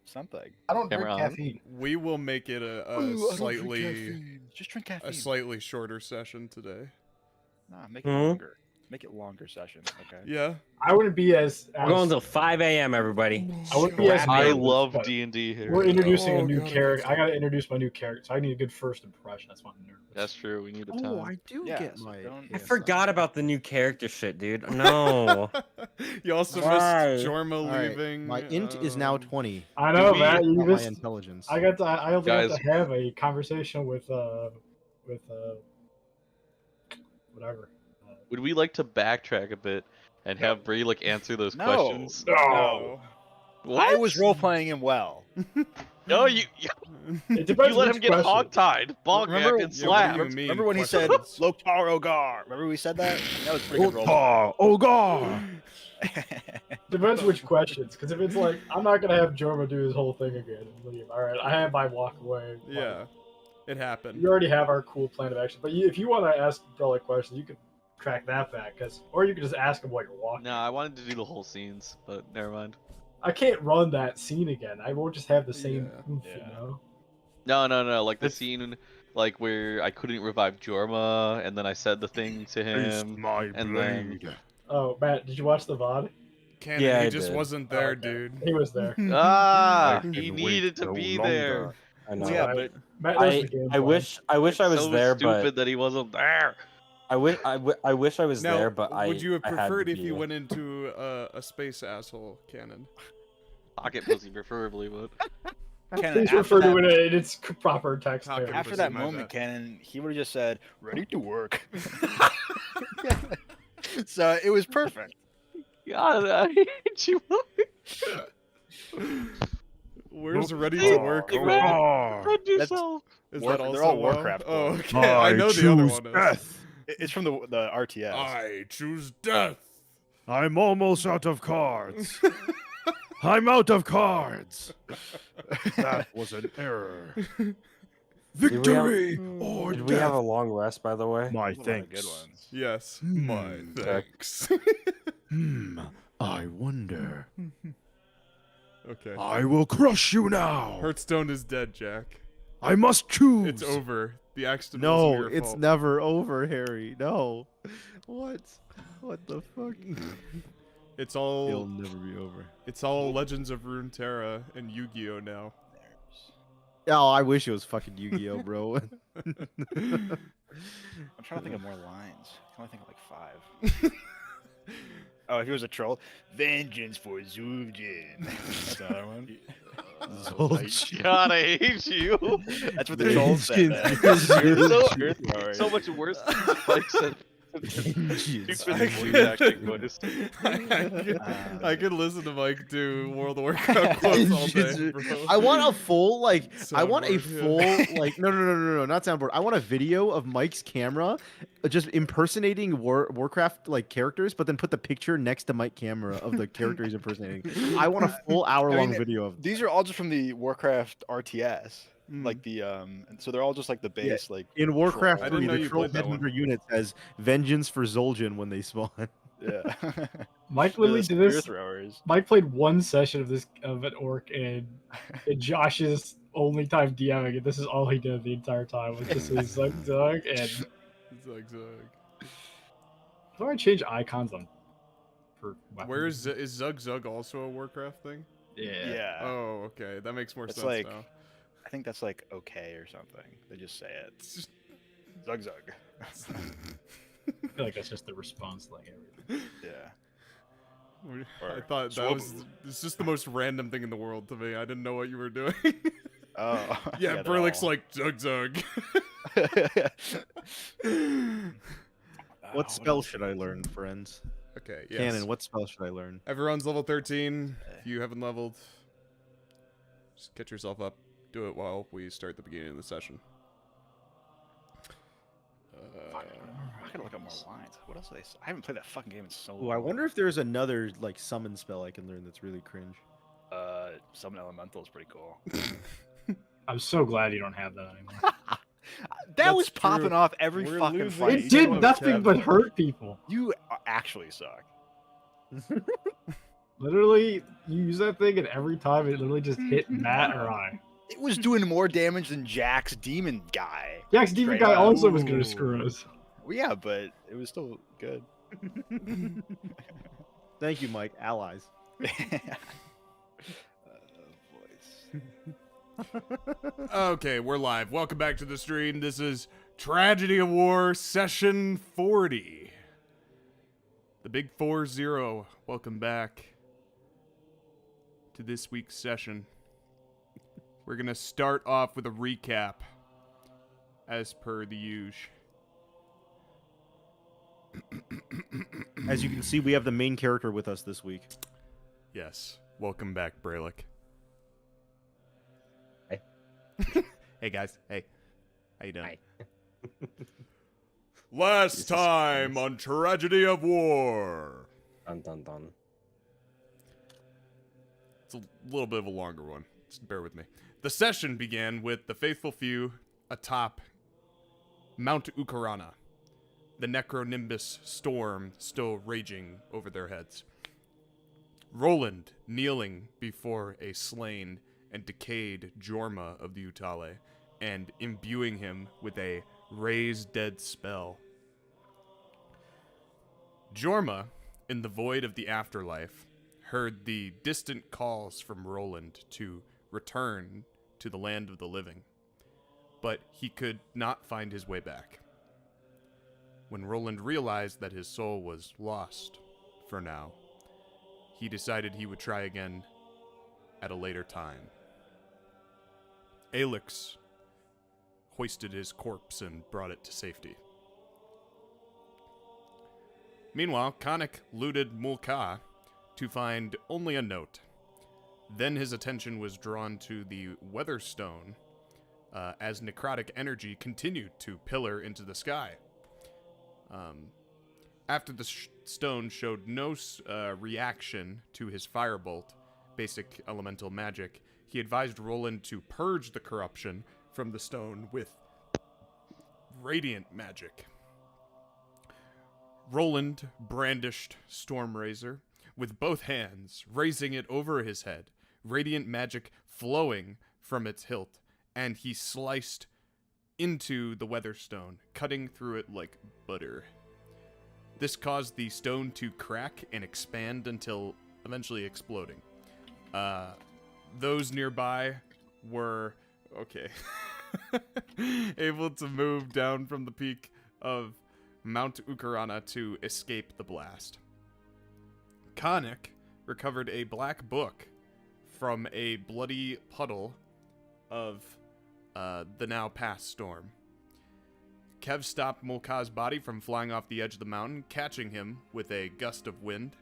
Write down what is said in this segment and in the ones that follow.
something. I don't Camera drink on. caffeine. We will make it Ooh, I a don't drink slightly caffeine. Just drink caffeine. shorter session today. Nah, make it longer. Make it longer session. Okay. Yeah. I wouldn't be as. We're going until 5 a.m. Everybody. I wouldn't be as. I nervous, love but D&D here. We're introducing Oh, a new God, I character. gotta I gotta introduce my new character, so I need a good first impression. That's why I'm nervous. That's true. We need a time. Oh, I do Yeah, get so my. don't- I forgot about the new character shit, dude. No. You also Why? missed Jorma All right, leaving. my int is now 20. I know, we- man. You Not my missed. intelligence. I got to. I only got Guys. to have a conversation with whatever. Would we like to backtrack a bit and have Brelikk answer those No. questions? No. What? I was role playing him well. No, you It depends let which him get question. hogtied, ball Remember- gagged, and Yeah, what do slapped. you mean? Remember when he said Questions? Loktar Ogar? Remember we said that? That was pretty good role. Oh god! Depends which questions, because if it's like I'm not gonna have Jorma do his whole thing again and leave. All right, I have my walk away. Yeah, it happened. You already have our cool plan of action, but if you want to ask Brelikk questions, you can track that back, or you can just ask him while you're walking. No, I wanted to do the whole scenes, but never mind. I can't run that scene again. I won't just have the same Yeah. oomph, Yeah. you know. No, like the scene, like where I couldn't revive Jorma, and then I said the thing to him. my and then- Oh, Matt, did you watch the VOD? Cannon, Yeah, he I just did. wasn't there, Okay. dude. He was there. Ah, I he can needed wait to no be longer. there. I know. Yeah, I- but Matt knows I, the game I plan. wish I was So there, stupid but that he wasn't there. I wish I was Now, there, but would you have I had preferred to if be you there. went into a space asshole cannon? Pocket pussy, preferably, but Cannon, Please after refer to that- it in its proper text. Pocket there. After pussy, that my moment, bad. Cannon, he would have just said, "Ready to work." So it was perfect. God, I hate you. Where's ready Oh, to work? you from? ran- Run yourself. Is War- that they're also all WoW? Warcraft Oh, quotes. okay. I know the other one is. Death. It's from the RTS. I choose death. I'm almost out of cards. I'm out of cards. That was an error. Victory or Did we have a death. long rest, by the way? My One of the thanks. good ones. Yes, Hmm. my thanks. I wonder. Okay. I will crush you now. Hearthstone is dead, Jack. I must choose. It's over. The accident No, wasn't your it's fault. never over, Harry. No. What? What the fuck? It's It'll all never be over. it's all Legends of Runeterra and Yu-Gi-Oh now. Oh, I wish it was fucking Yu-Gi-Oh, bro. I'm trying to think of more lines. I can only think of like 5. Oh, if he was a troll, vengeance for Zul'jin. That's another one. God, I hate you. That's what the troll said. You're so much worse than Spike said. Stupid voice acting voice. I could listen to Mike do World of Warcraft quotes all day, bro. I want a full I want a Soundboard, full no, not soundboard. I want a video of Mike's camera just impersonating Warcraft like characters, but then put the picture next to Mike's camera of the character he's impersonating. I want a full hour-long video of. These are all just from the Warcraft RTS. Mm. Like the so they're all just like the base like In Warcraft I 3, didn't know the you troll played that headhunter one. unit says vengeance for Zul'jin when they spawn. yeah. Mike They're literally the did spear this. throwers. Mike played one session of an orc, and Josh's only time DMing it. This is all he did the entire time was just his Zug, and Zug Zug. how do I change icons on? For weapons? Where is Zug Zug also a Warcraft thing? Yeah. Oh, okay. That makes more It's sense like- now. I think that's like okay or something. They just say it. Zug Zug. I feel like that's just the response, like everything. Yeah. I Or thought that was Swobu. it's just the most random thing in the world to me. I didn't know what you were doing. Oh. yeah, Brelik's like Zug Zug. What spell should I learn, friends? Okay, yes. Cannon, what spell should I learn? Everyone's level 13. If you haven't leveled, just get yourself up. Do it while we start the beginning of the session. I gotta look up more lines. What else do they say? I haven't played that fucking game in so long. Oh, I wonder if there's another like summon spell I can learn that's really cringe. Summon Elemental is pretty cool. I'm so glad you don't have that anymore. that That's was popping true. off every We're fucking losing. fight. It did Fuck, nothing Kev. but hurt people. You actually suck. Literally, you use that thing, and every time it literally just hit Matt or I. It was doing more damage than Jack's demon guy. Jack's demon Straight guy up. also was gonna screw us. Well, yeah, but it was still good. Thank you, Mike. Allies. Okay, we're live. Welcome back to the stream. This is Tragedy of War Session 40. The Big 4-0. Welcome back to this week's session. We're going to start off with a recap, as per the usual. As you can see, we have the main character with us this week. Yes. Welcome back, Brelikk. Hey. Hey, guys. Hey. How you doing? Hi. Last time on Tragedy of War. Dun dun dun. It's a little bit of a longer one. Just bear with me. The session began with the faithful few atop Mount Ukarana, the Necronimbus storm still raging over their heads. Rolland kneeling before a slain and decayed Jorma of the Utale and imbuing him with a raise dead spell. Jorma, in the void of the afterlife, heard the distant calls from Rolland to return to the land of the living, but he could not find his way back. When Rolland realized that his soul was lost for now, he decided he would try again at a later time. Alex hoisted his corpse and brought it to safety. Meanwhile, Khanek looted Mulka to find only a note. Then his attention was drawn to the Weatherstone as necrotic energy continued to pillar into the sky. After the stone showed no reaction to his firebolt, basic elemental magic, he advised Rolland to purge the corruption from the stone with radiant magic. Rolland brandished Stormrazor with both hands, raising it over his head, radiant magic flowing from its hilt, and he sliced into the Weatherstone, cutting through it like butter. This caused the stone to crack and expand until eventually exploding. Those nearby were, able to move down from the peak of Mount Ukarana to escape the blast. Khanek recovered a black book from a bloody puddle of the now past storm. Kev stopped Mulka's body from flying off the edge of the mountain, catching him with a gust of wind.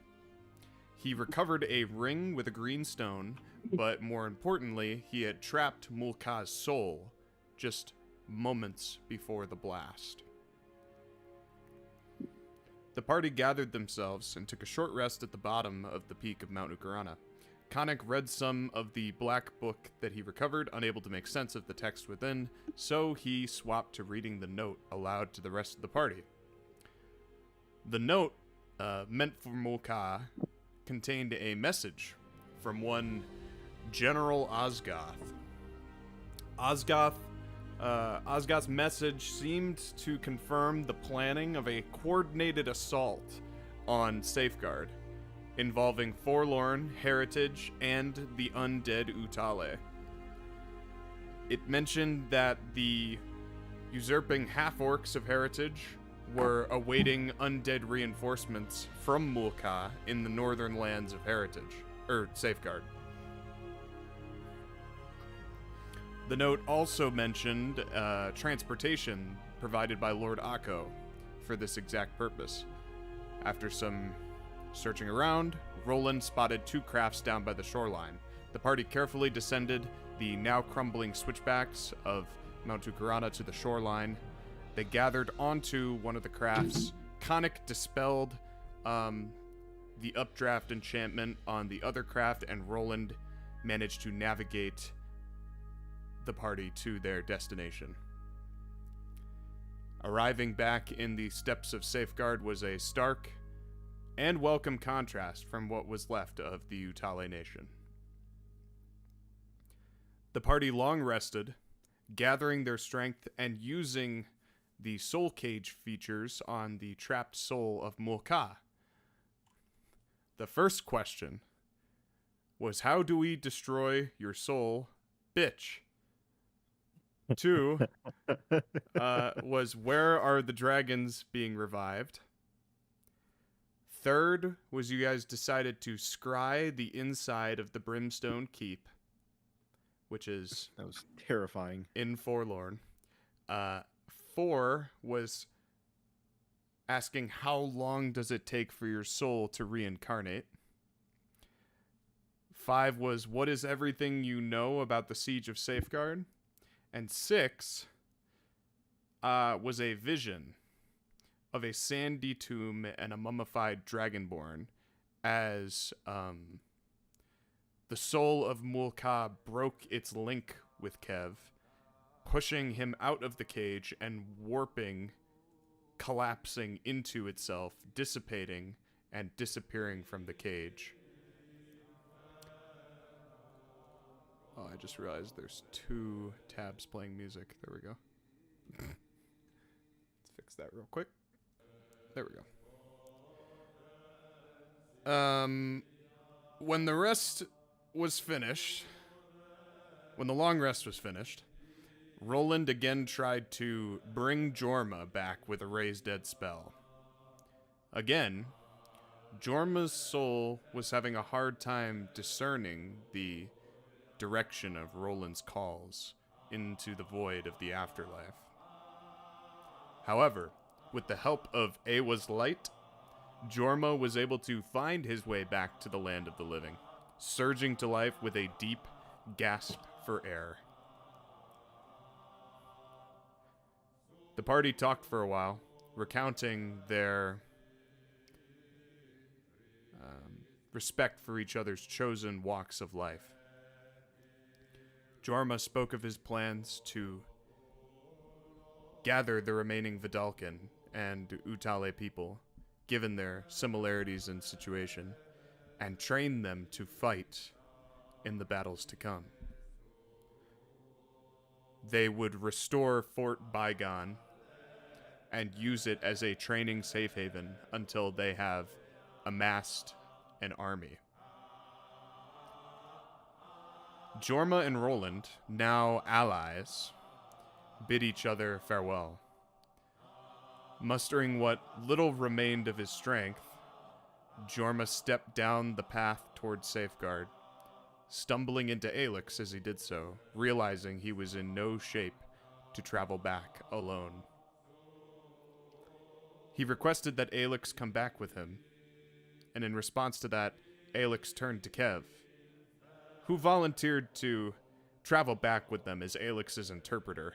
He recovered a ring with a green stone, but more importantly, he had trapped Mulka's soul just moments before the blast. The party gathered themselves and took a short rest at the bottom of the peak of Mount Ukarana. Khanek read some of the black book that he recovered, unable to make sense of the text within, so he swapped to reading the note aloud to the rest of the party. The note, meant for Mulka, contained a message from one General Osgoth. Osgoth's message seemed to confirm the planning of a coordinated assault on Safeguard, involving Forlorn, Heritage, and the undead Utale. It mentioned that the usurping half-orcs of Heritage were awaiting undead reinforcements from Mulka in the northern lands of Safeguard. The note also mentioned transportation provided by Lord Akko for this exact purpose. After some searching around, Rolland spotted two crafts down by the shoreline. The party carefully descended the now crumbling switchbacks of Mount Ukarana to the shoreline. They gathered onto one of the crafts. Khanek dispelled the updraft enchantment on the other craft, and Rolland managed to navigate the party to their destination. Arriving back in the steps of Safeguard was a stark, and welcome contrast from what was left of the Utale nation. The party long rested, gathering their strength and using the soul cage features on the trapped soul of Mulka. The first question was, how do we destroy your soul, bitch? 2 was, where are the dragons being revived? 3rd was, you guys decided to scry the inside of the Brimstone Keep, which is That was terrifying. in Forlorn. 4 was asking, how long does it take for your soul to reincarnate? 5 was, what is everything you know about the Siege of Safeguard? And 6 was a vision of a sandy tomb and a mummified dragonborn as the soul of Mulka broke its link with Kev, pushing him out of the cage and warping, collapsing into itself, dissipating and disappearing from the cage. Oh, I just realized there's 2 tabs playing music. There we go. Let's fix that real quick. There we go. When the rest was finished, when the long rest was finished, Rolland again tried to bring Jorma back with a raise dead spell. Again, Jorma's soul was having a hard time discerning the direction of Roland's calls into the void of the afterlife. However, with the help of Aewa's light, Jorma was able to find his way back to the land of the living, surging to life with a deep gasp for air. The party talked for a while, recounting their respect for each other's chosen walks of life. Jorma spoke of his plans to gather the remaining Vidalcan and Utale people, given their similarities in situation, and train them to fight in the battles to come. They would restore Fort Baeon and use it as a training safe haven until they have amassed an army. Jorma and Rolland, now allies, bid each other farewell. Mustering what little remained of his strength, Jorma stepped down the path towards Safeguard, stumbling into Aelix as he did so, realizing he was in no shape to travel back alone. He requested that Aelix come back with him, and in response to that, Aelix turned to Kev, who volunteered to travel back with them as Aelix's interpreter.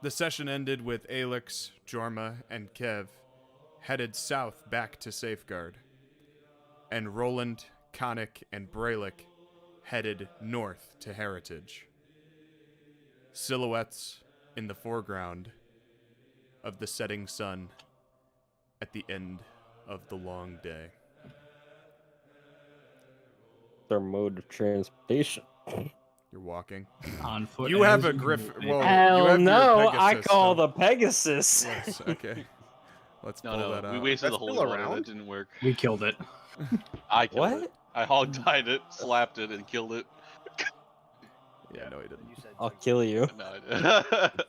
The session ended with Aelix, Jorma, and Kev headed south back to Safeguard, and Rolland, Khanek, and Brelikk headed north to Heritage. Silhouettes in the foreground of the setting sun at the end of the long day. Their mode of transportation. You're walking. On foot. You have as a griff. usual. Well, you Hell have no, your I Pegasus call still. the Pegasus. Yes, okay. Let's pull No, that no, up. we wasted That's the holy still water. around? That didn't work. We killed it. I killed What? it. I hog-tied it, slapped it, and killed it. Yeah, no, he didn't. You said I'll kill you. No, I did.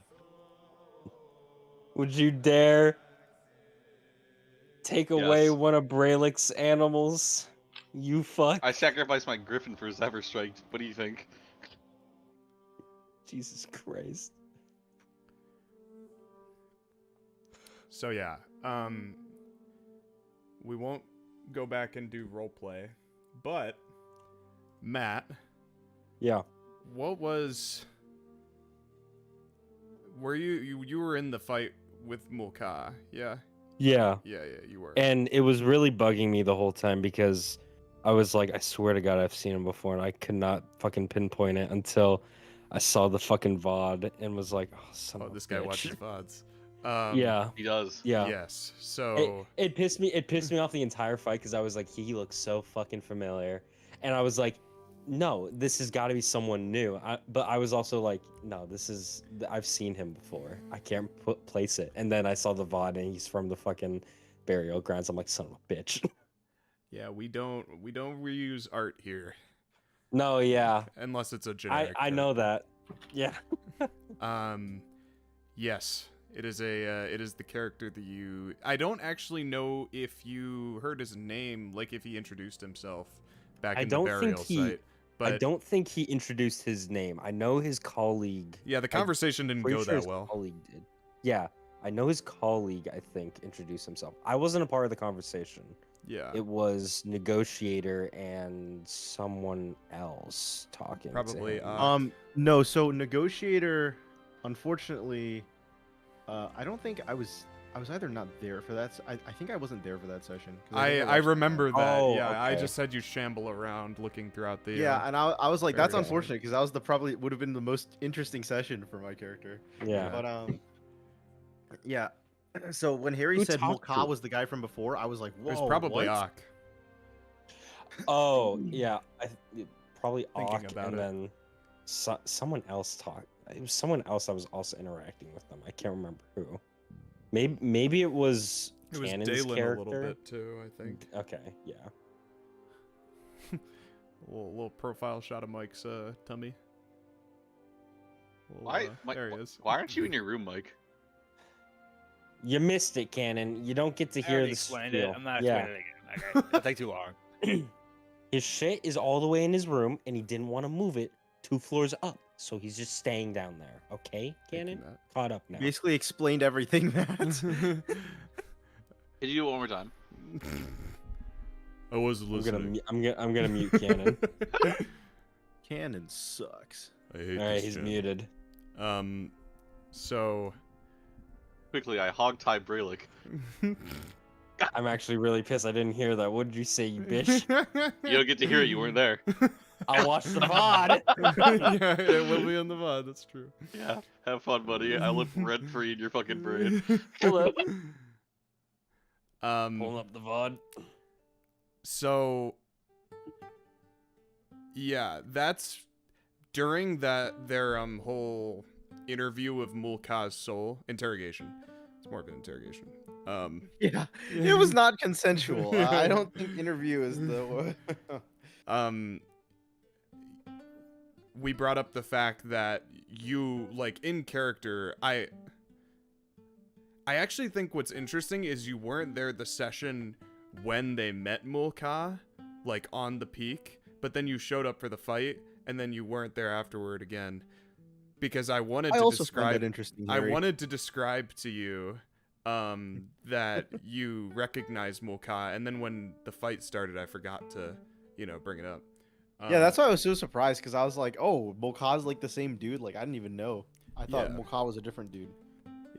Would you dare take away Yes. one of Brelick's animals? You fuck. I sacrificed my griffin for Zephyr Strike. What do you think? Jesus Christ. So yeah, we won't go back and do roleplay, but Matt, Yeah. what was? Were you were in the fight with Mulka? Yeah, Yeah. you were. And it was really bugging me the whole time because I was like, I swear to God, I've seen him before, and I could not fucking pinpoint it until I saw the fucking VOD and was like, oh, son Oh, of a this guy bitch. watches VODs. Yeah. He does. Yeah. Yes. So It pissed me off the entire fight because I was like, he looks so fucking familiar, and I was like, no, this has got to be someone new. But I was also like, no, I've seen him before. I can't place it. And then I saw the VOD and he's from the fucking burial grounds. I'm like, son of a bitch. yeah, we don't reuse art here No, yeah, unless it's a generic. I know that. Yeah. Yes, it is the character that you. I don't actually know if you heard his name, like if he introduced himself back in the burial site. But I don't think he introduced his name. I know his colleague. yeah, the conversation didn't go Pretty sure that his well. colleague did. Yeah, I know his colleague, I think, introduced himself. I wasn't a part of the conversation. Yeah, It was negotiator and someone else talking. Probably, To him. No, so negotiator, unfortunately, I don't think I was either not there for that. I think I wasn't there for that session. 'Cause think I watched it. remember that. Oh, Yeah, I okay. just had you shamble around looking throughout the. Yeah, and I was like, that's Very good. unfortunate because that was probably would have been the most interesting session for my character. Yeah. But yeah. So when Harry Who said talked to Mulcahy him? was the guy from before, I was like, whoa. it was probably what? Ak. Oh, yeah. Probably Thinking Ak, about and it. then someone else talked. It was someone else I was also interacting with them. I can't remember who. Maybe it was It was Cannon's Dalen character. a little bit too, I think. Okay, yeah. Little profile shot of Mike's tummy. Little, Why? Mike, there he is. Why aren't you in your room, Mike? You missed it, Cannon. You don't get to I hear already the explained spiel. it. I'm not Yeah. explaining it again. Okay, it'll take too long. His shit is all the way in his room, and he didn't want to move it 2 floors up, so he's just staying down there. Okay, Thank you, Cannon? Caught up now. Basically explained everything that. Matt. Can you do it one more time? I was I'm gonna, listening. I'm gonna mute Cannon. Cannon sucks. I hate All right, this he's channel. muted. So Quickly, I hog-tie Brelikk. I'm actually really pissed. I didn't hear that. What did you say, you bitch? You don't get to hear it. You weren't there. I'll watch the VOD. yeah, it will be on the VOD. That's true. Yeah. Have fun, buddy. I live rent-free in your fucking brain. Hello. Um. Pulling up the VOD. So. Yeah, that's during their whole interview of Mulcahy's soul interrogation. It's more of an interrogation. Yeah, it was not consensual. I don't think interview is the. We brought up the fact that you, like, in character, I actually think what's interesting is you weren't there the session when they met Mulcahy, like, on the peak, but then you showed up for the fight, and then you weren't there afterward again. Because I wanted I to also find describe that interesting. I Harry. wanted to describe to you that you recognized Mulcahy, and then when the fight started, I forgot to, bring it up. Yeah, that's why I was so surprised because I was like, "Oh, Mulcahy's like the same dude." Like I didn't even know. I thought Yeah. Mulcahy was a different dude.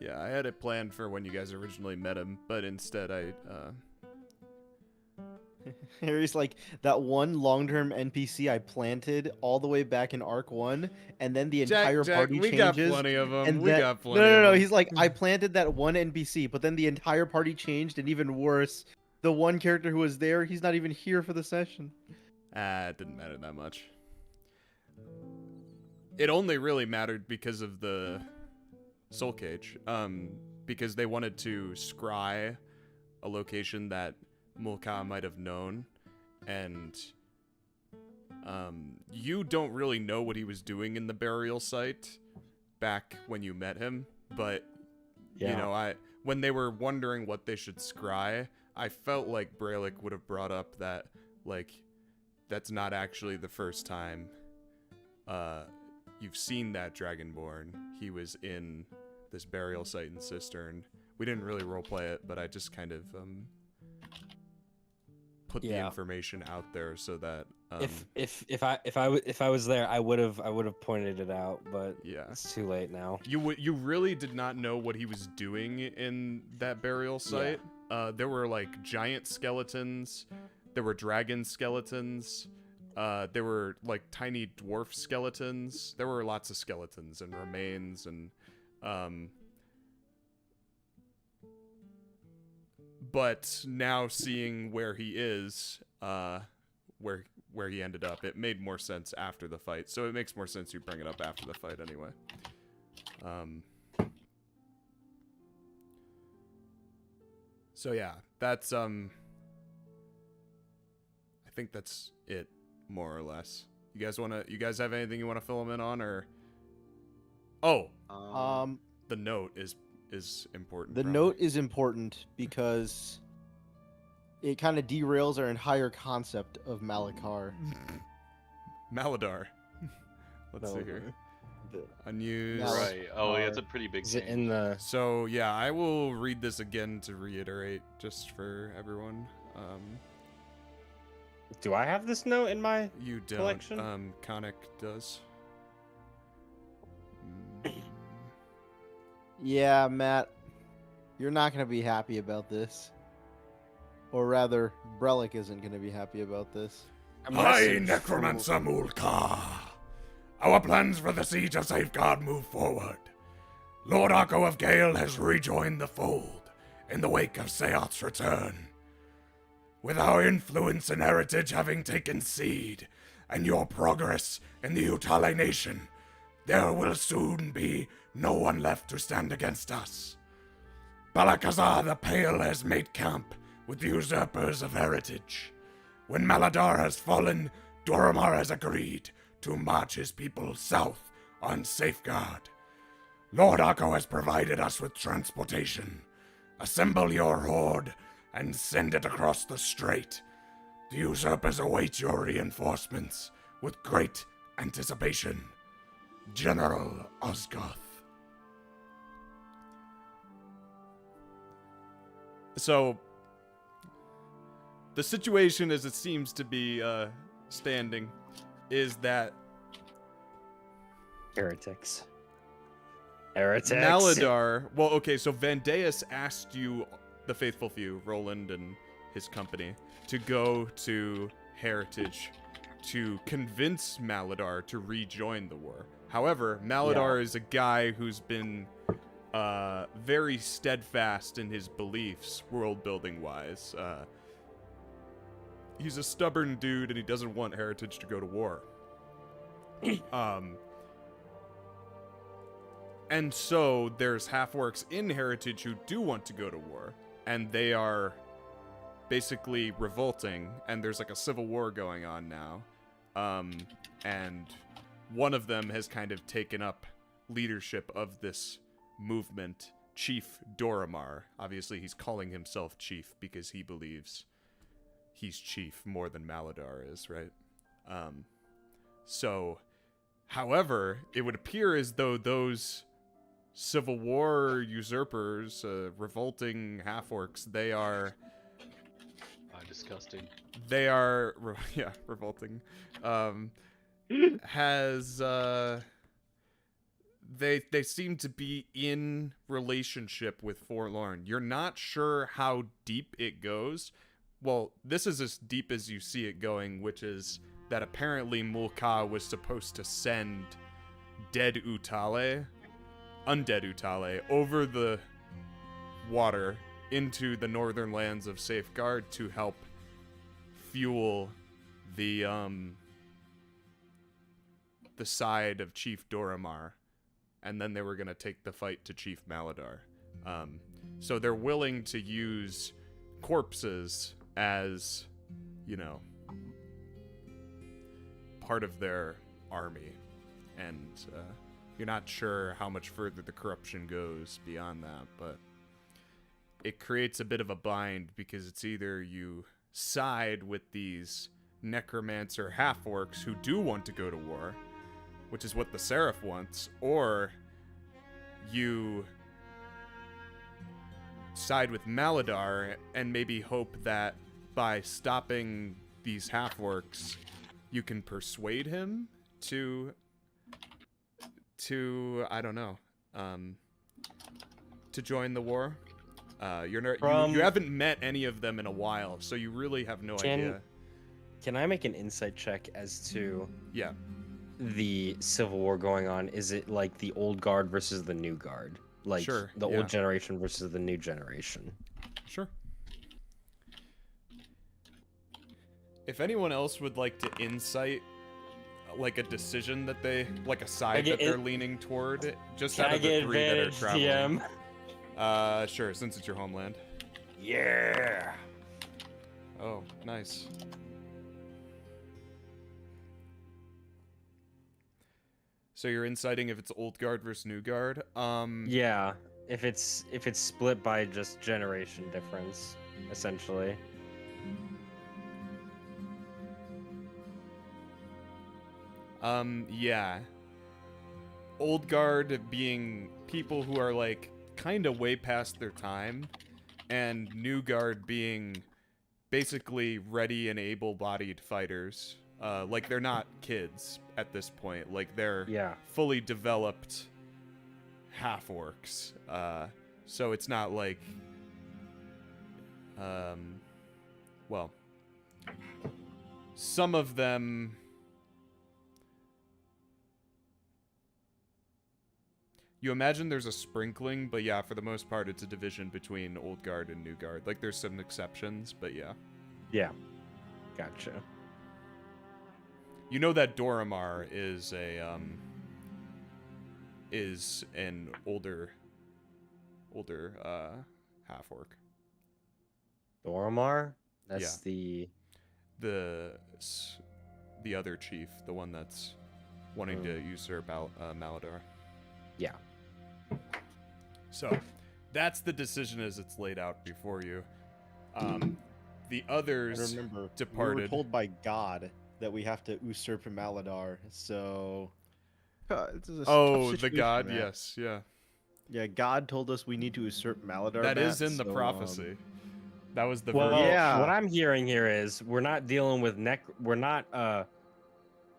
Yeah, I had it planned for when you guys originally met him, but instead I Harry's like that one long-term NPC I planted all the way back in Arc 1, and then the entire party we changes. got plenty of them. and We then- got plenty. No. of He's like, I planted that one NPC, but then the entire party changed, and even worse, the one character who was there, he's not even here for the session. it didn't matter that much. It only really mattered because of the Soul Cage. Because they wanted to scry a location that Mulcahy might have known, and you don't really know what he was doing in the burial site back when you met him, but Yeah. when they were wondering what they should scry, I felt like Brelikk would have brought up that, like, that's not actually the first time you've seen that Dragonborn. He was in this burial site in Cistern. We didn't really roleplay it, but I just kind of put the Yeah. information out there so that If I was there, I would have pointed it out, but yeah. it's too late now. You really did not know what he was doing in that burial site. There were like giant skeletons, there were dragon skeletons, there were like tiny dwarf skeletons. There were lots of skeletons and remains, and but now seeing where he is, where he ended up, it made more sense after the fight. So it makes more sense you bring it up after the fight anyway. So yeah, that's I think that's it, more or less. You guys have anything you wanna fill them in on, or? Oh, the note is important. The probably. note is important because it kind of derails our entire concept of Malakar. Maladar. Let's see here. Unused. Mal- Right. Oh, yeah, it's a pretty big Is it change. in the? So yeah, I will read this again to reiterate, just for everyone. Do I have this note in my? You don't. Collection? Khanek does. Yeah, Matt, you're not going to be happy about this. Or rather, Brelikk isn't going to be happy about this. A Hi, message Necromancer Mulka. Our plans for the siege of Safeguard move forward. Lord Akko of Gale has rejoined the fold in the wake of Saeoth's return. With our influence and heritage having taken seed, and your progress in the Utale nation, there will soon be no one left to stand against us. Balakazar the Pale has made camp with the usurpers of heritage. When Maladar has fallen, Doramar has agreed to march his people south on Safeguard. Lord Akko has provided us with transportation. Assemble your horde and send it across the strait. The usurpers await your reinforcements with great anticipation. General Osgoth. So, the situation as it seems to be standing is that heretics. Heretics. Maladar. Well, okay, so Vandeus asked you, the faithful few, Rolland and his company, to go to Heritage to convince Maladar to rejoin the war. However, Maladar is a guy who's been very steadfast in his beliefs, world-building wise. He's a stubborn dude, and he doesn't want Heritage to go to war. And so there's half-orcs in Heritage who do want to go to war, and they are basically revolting, and there's like a civil war going on now. And one of them has kind of taken up leadership of this movement, Chief Doramar. Obviously, he's calling himself Chief because he believes he's Chief more than Maladar is, right? However, it would appear as though those Civil War usurpers, revolting half-orcs, they are... disgusting. They are... yeah, revolting. They seem to be in relationship with Forlorn. You're not sure how deep it goes. Well, this is as deep as you see it going, which is that apparently Mulka was supposed to send undead Utale, over the water into the northern lands of Safeguard to help fuel the side of Chief Doramar, and then they were going to take the fight to Chief Maladar. So they're willing to use corpses as, you know, part of their army, and you're not sure how much further the corruption goes beyond that, but it creates a bit of a bind, because it's either you side with these necromancer half-orcs who do want to go to war, which is what the Seraph wants, or you side with Maladar and maybe hope that by stopping these half-orcs, you can persuade him to I don't know, to join the war. You haven't met any of them in a while, so you really have no idea. Can I make an insight check as to Yeah. the Civil War going on? Is it like the old guard versus the new guard? Like Sure, the yeah. old generation versus the new generation? Sure. If anyone else would like to insight, like a decision that they, like a side get that they're it- leaning toward, just Can out I of the get 3 that are advantage, traveling. DM? Sure, since it's your homeland. Yeah. Oh, nice. So you're inciting if it's old guard versus new guard. Yeah, if it's split by just generation difference, essentially. Yeah. Old guard being people who are like kind of way past their time, and new guard being basically ready and able-bodied fighters. Like they're not kids at this point. Like they're Yeah. fully developed half-orcs. So it's not like, well, some of them. You imagine there's a sprinkling, but yeah, for the most part, it's a division between old guard and new guard. Like there's some exceptions, but yeah. Yeah. Gotcha. You know that Doramar is an older half orc. Doramar? That's the The other chief, the one that's wanting to usurp Maladar. Yeah. So, that's the decision as it's laid out before you. The others remember, we departed. were told by God that we have to usurp Maladar. So, this is a Oh, tough the situation, god, man. yes, yeah. Yeah, God told us we need to usurp Maladar. That is Matt, in the so, prophecy. That was the Well, verdict. Yeah. what I'm hearing here is we're not dealing with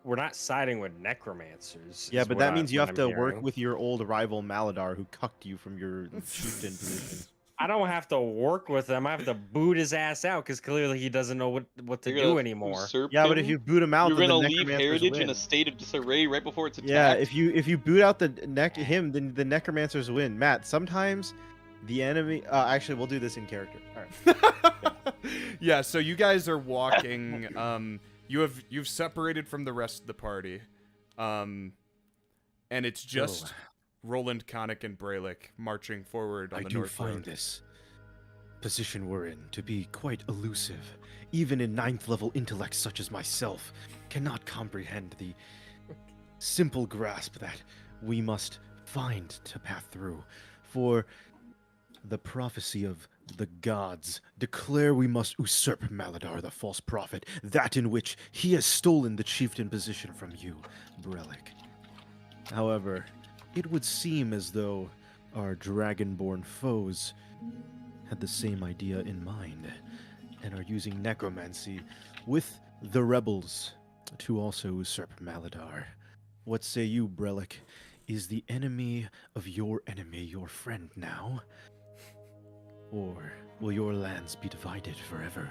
we're not siding with necromancers. Yeah, is but what that means you what have I'm to work hearing. with your old rival Maladar, who cucked you from your chieftain position. I don't have to work with him. I have to boot his ass out because clearly he doesn't know what to You're do gonna anymore. usurp Yeah, but if him? you boot him out, You're then gonna the leave necromancers heritage win. in a state of disarray right before it's attacked. Yeah, if you boot out him, then the necromancers win. Matt, sometimes the enemy. Actually, we'll do this in character. All right. Yeah, so you guys are walking. You've separated from the rest of the party, and it's just Rolland, Khanek, and Brelikk marching forward on I the do north find road. this position we're in to be quite elusive. Even a 9th level intellect such as myself cannot comprehend the simple grasp that we must find to path through. For the prophecy of the gods declare we must usurp Maladar, the false prophet, that in which he has stolen the chieftain position from you, Brelikk. However, it would seem as though our dragonborn foes had the same idea in mind and are using necromancy with the rebels to also usurp Maladar. What say you, Brelikk? Is the enemy of your enemy your friend now? Or will your lands be divided forever?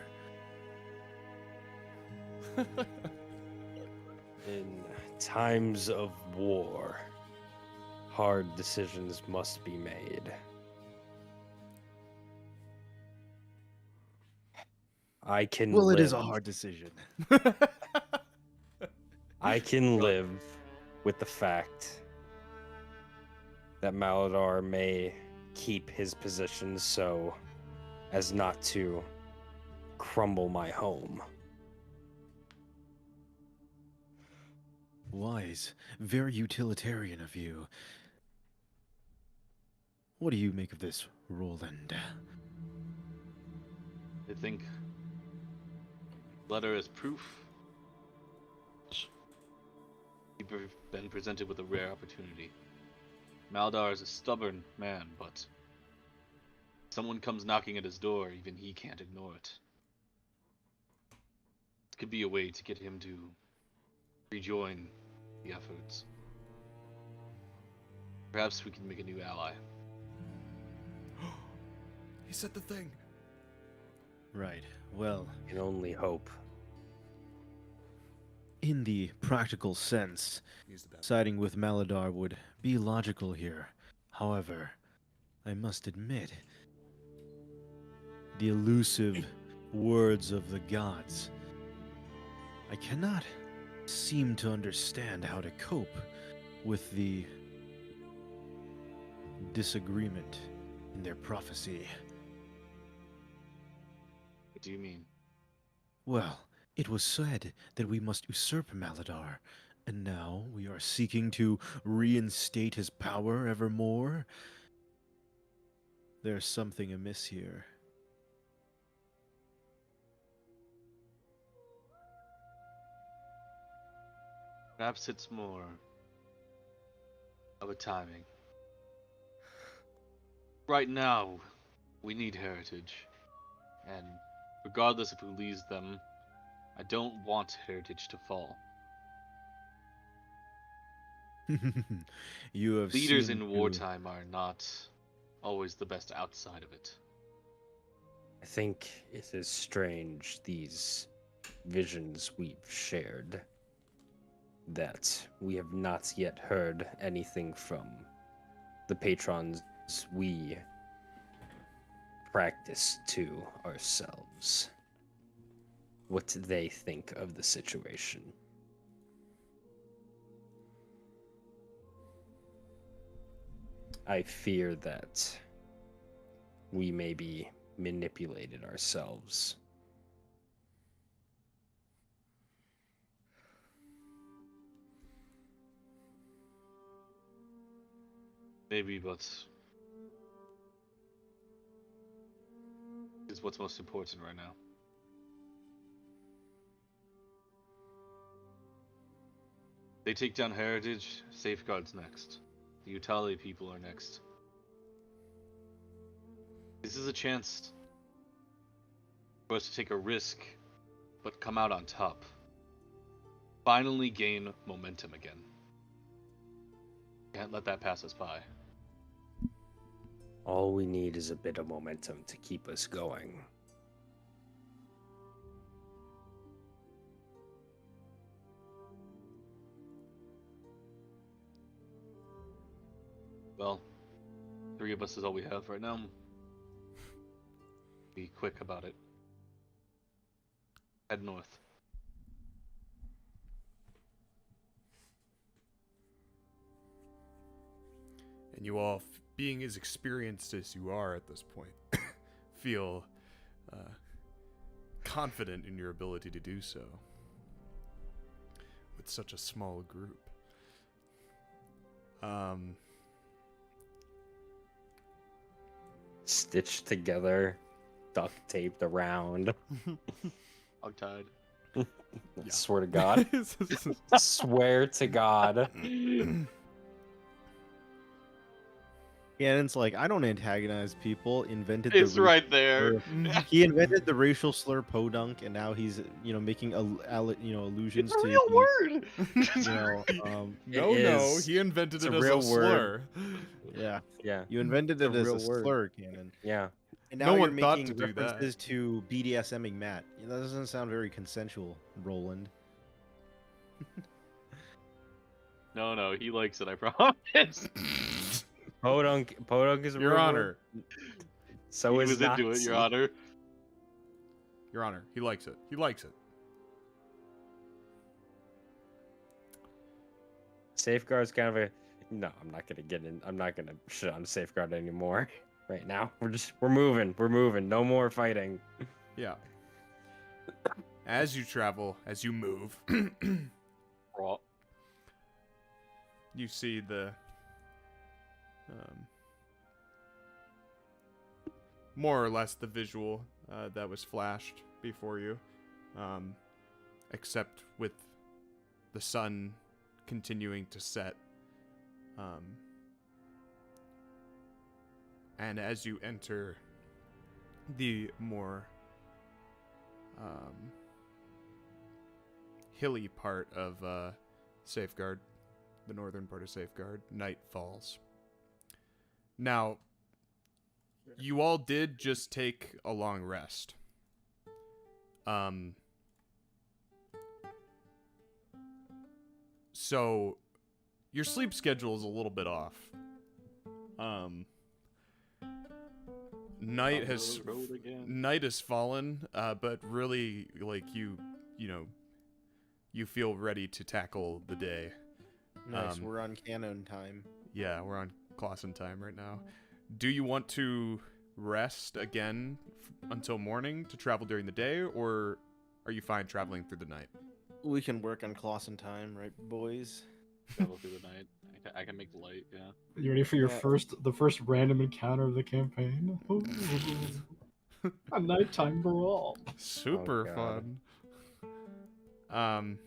In times of war, hard decisions must be made. I can Well, it is a live- hard decision. I can live with the fact that Maladar may keep his position so as not to crumble my home. Wise, very utilitarian of you. What do you make of this, Rolland? I think letter is proof. You've been presented with a rare opportunity. Maldar is a stubborn man, but someone comes knocking at his door, even he can't ignore it. It could be a way to get him to rejoin the efforts. Perhaps we can make a new ally. He said the thing. Right, well, I can only hope. in the practical sense, He's the best. siding with Maladar would be logical here. However, I must admit, the elusive words of the gods I cannot seem to understand how to cope with the disagreement in their prophecy. What do you mean? Well, it was said that we must usurp Maladar, and now we are seeking to reinstate his power evermore. There's something amiss here. Perhaps it's more of a timing. Right now, we need heritage. And regardless of who leads them, I don't want heritage to fall. You have Leaders seemed in to- wartime are not always the best outside of it. I think it is strange, these visions we've shared, that we have not yet heard anything from the patrons we practice to ourselves. What they think of the situation. I fear that we may be manipulated ourselves. Maybe, but is what's most important right now. They take down heritage, safeguards next. The Utali people are next. This is a chance for us to take a risk, but come out on top. Finally gain momentum again. Can't let that pass us by. All we need is a bit of momentum to keep us going. Well, 3 of us is all we have right now. Be quick about it. Head north. And you all, being as experienced as you are at this point, feel confident in your ability to do so with such a small group. Stitched together, duct taped around. Hogtied. I swear to God. Swear to God. Ganon's like, I don't antagonize people. Invented It's the right there. He invented the racial slur podunk, and now he's making allusions It's a to real the, word. No, is. he invented It's it a as real a slur. Yeah, Yeah, you invented It's it a as a real word. slur, Ganon. yeah. And now No you're one thought making to do that. references to BDSMing Matt. That doesn't sound very consensual, Roland. No, he likes it, I promise. Podunk is a Your real Honor. word. So He is was into it, Your Honor. Your Honor, he likes it. He likes it. Safeguard's kind of a. No, I'm not gonna get in. I'm not gonna shit on Safeguard anymore. Right now, we're moving. We're moving. No more fighting. Yeah. As you travel, as you move, Raw. you see the more or less the visual that was flashed before you, except with the sun continuing to set. And as you enter the more hilly part of Safeguard, the northern part of Safeguard, night falls. Now, you all did just take a long rest. So your sleep schedule is a little bit off. Night has fallen, but really, like, you know, you feel ready to tackle the day. Nice. We're on canon time. Yeah, we're on Clausen time right now. Do you want to rest again until morning to travel during the day, or are you fine traveling through the night? We can work on Clausen time, right, boys? Travel through the night. I can make the light. Yeah. You ready for your Yeah. the first random encounter of the campaign? A nighttime brawl. Super God. fun.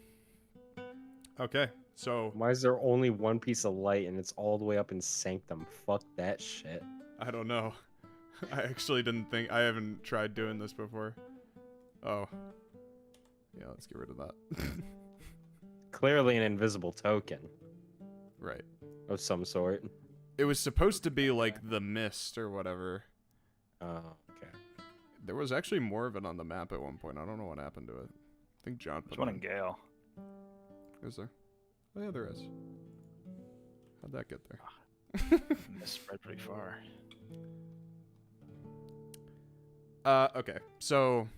Okay, so Why is there only one piece of light and it's all the way up in Sanctum? Fuck that shit. I don't know. I actually didn't think I haven't tried doing this before. Oh. Yeah, let's get rid of that. Clearly an invisible token Right. of some sort. It was supposed to be like the mist or whatever. Oh, okay. There was actually more of it on the map at one point. I don't know what happened to it. I think John put There's one it in Gale. Is there? Oh yeah, there is. How'd that get there? Mist spread pretty far. Okay. So,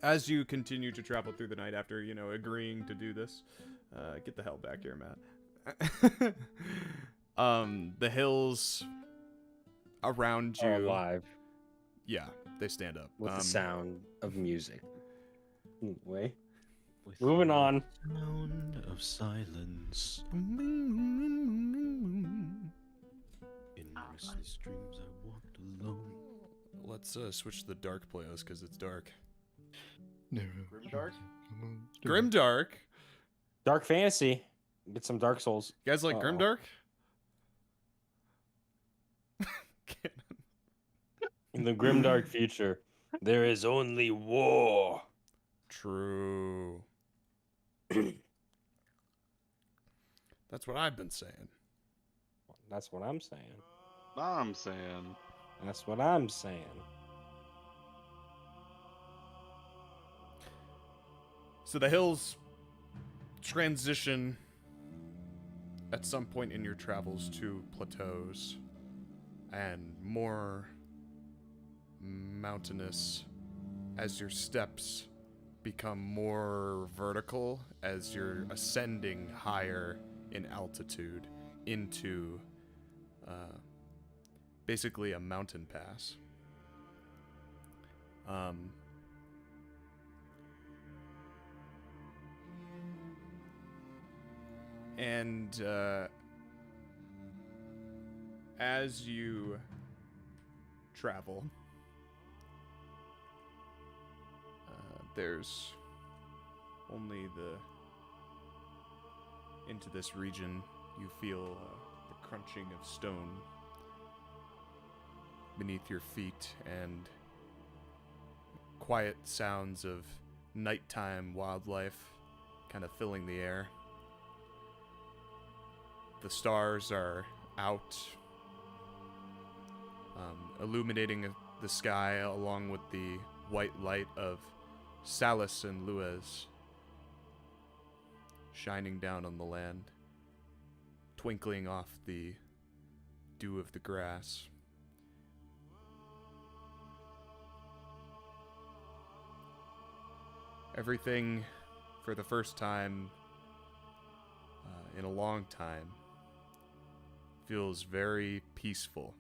as you continue to travel through the night after, agreeing to do this, get the hell back here, Matt. The hills around you. Are alive Yeah, they stand up. with the sound of music. Anyway, With moving the on. Sound of silence. In restless dreams I walked alone. Let's switch to the dark playlist because it's dark. Grimdark? Grimdark. Dark fantasy. Get some Dark Souls. You guys like Uh-oh. Grimdark? In the grimdark future, there is only war. True. That's what I've been saying. That's what I'm saying. I'm saying. That's what I'm saying. So the hills transition at some point in your travels to plateaus and more mountainous as your steps become more vertical as you're ascending higher in altitude into basically a mountain pass. And as you travel, there's only into this region you feel the crunching of stone beneath your feet and quiet sounds of nighttime wildlife kind of filling the air. The stars are out, illuminating the sky along with the white light of Salus and Luez shining down on the land, twinkling off the dew of the grass. Everything, for the first time in a long time, feels very peaceful.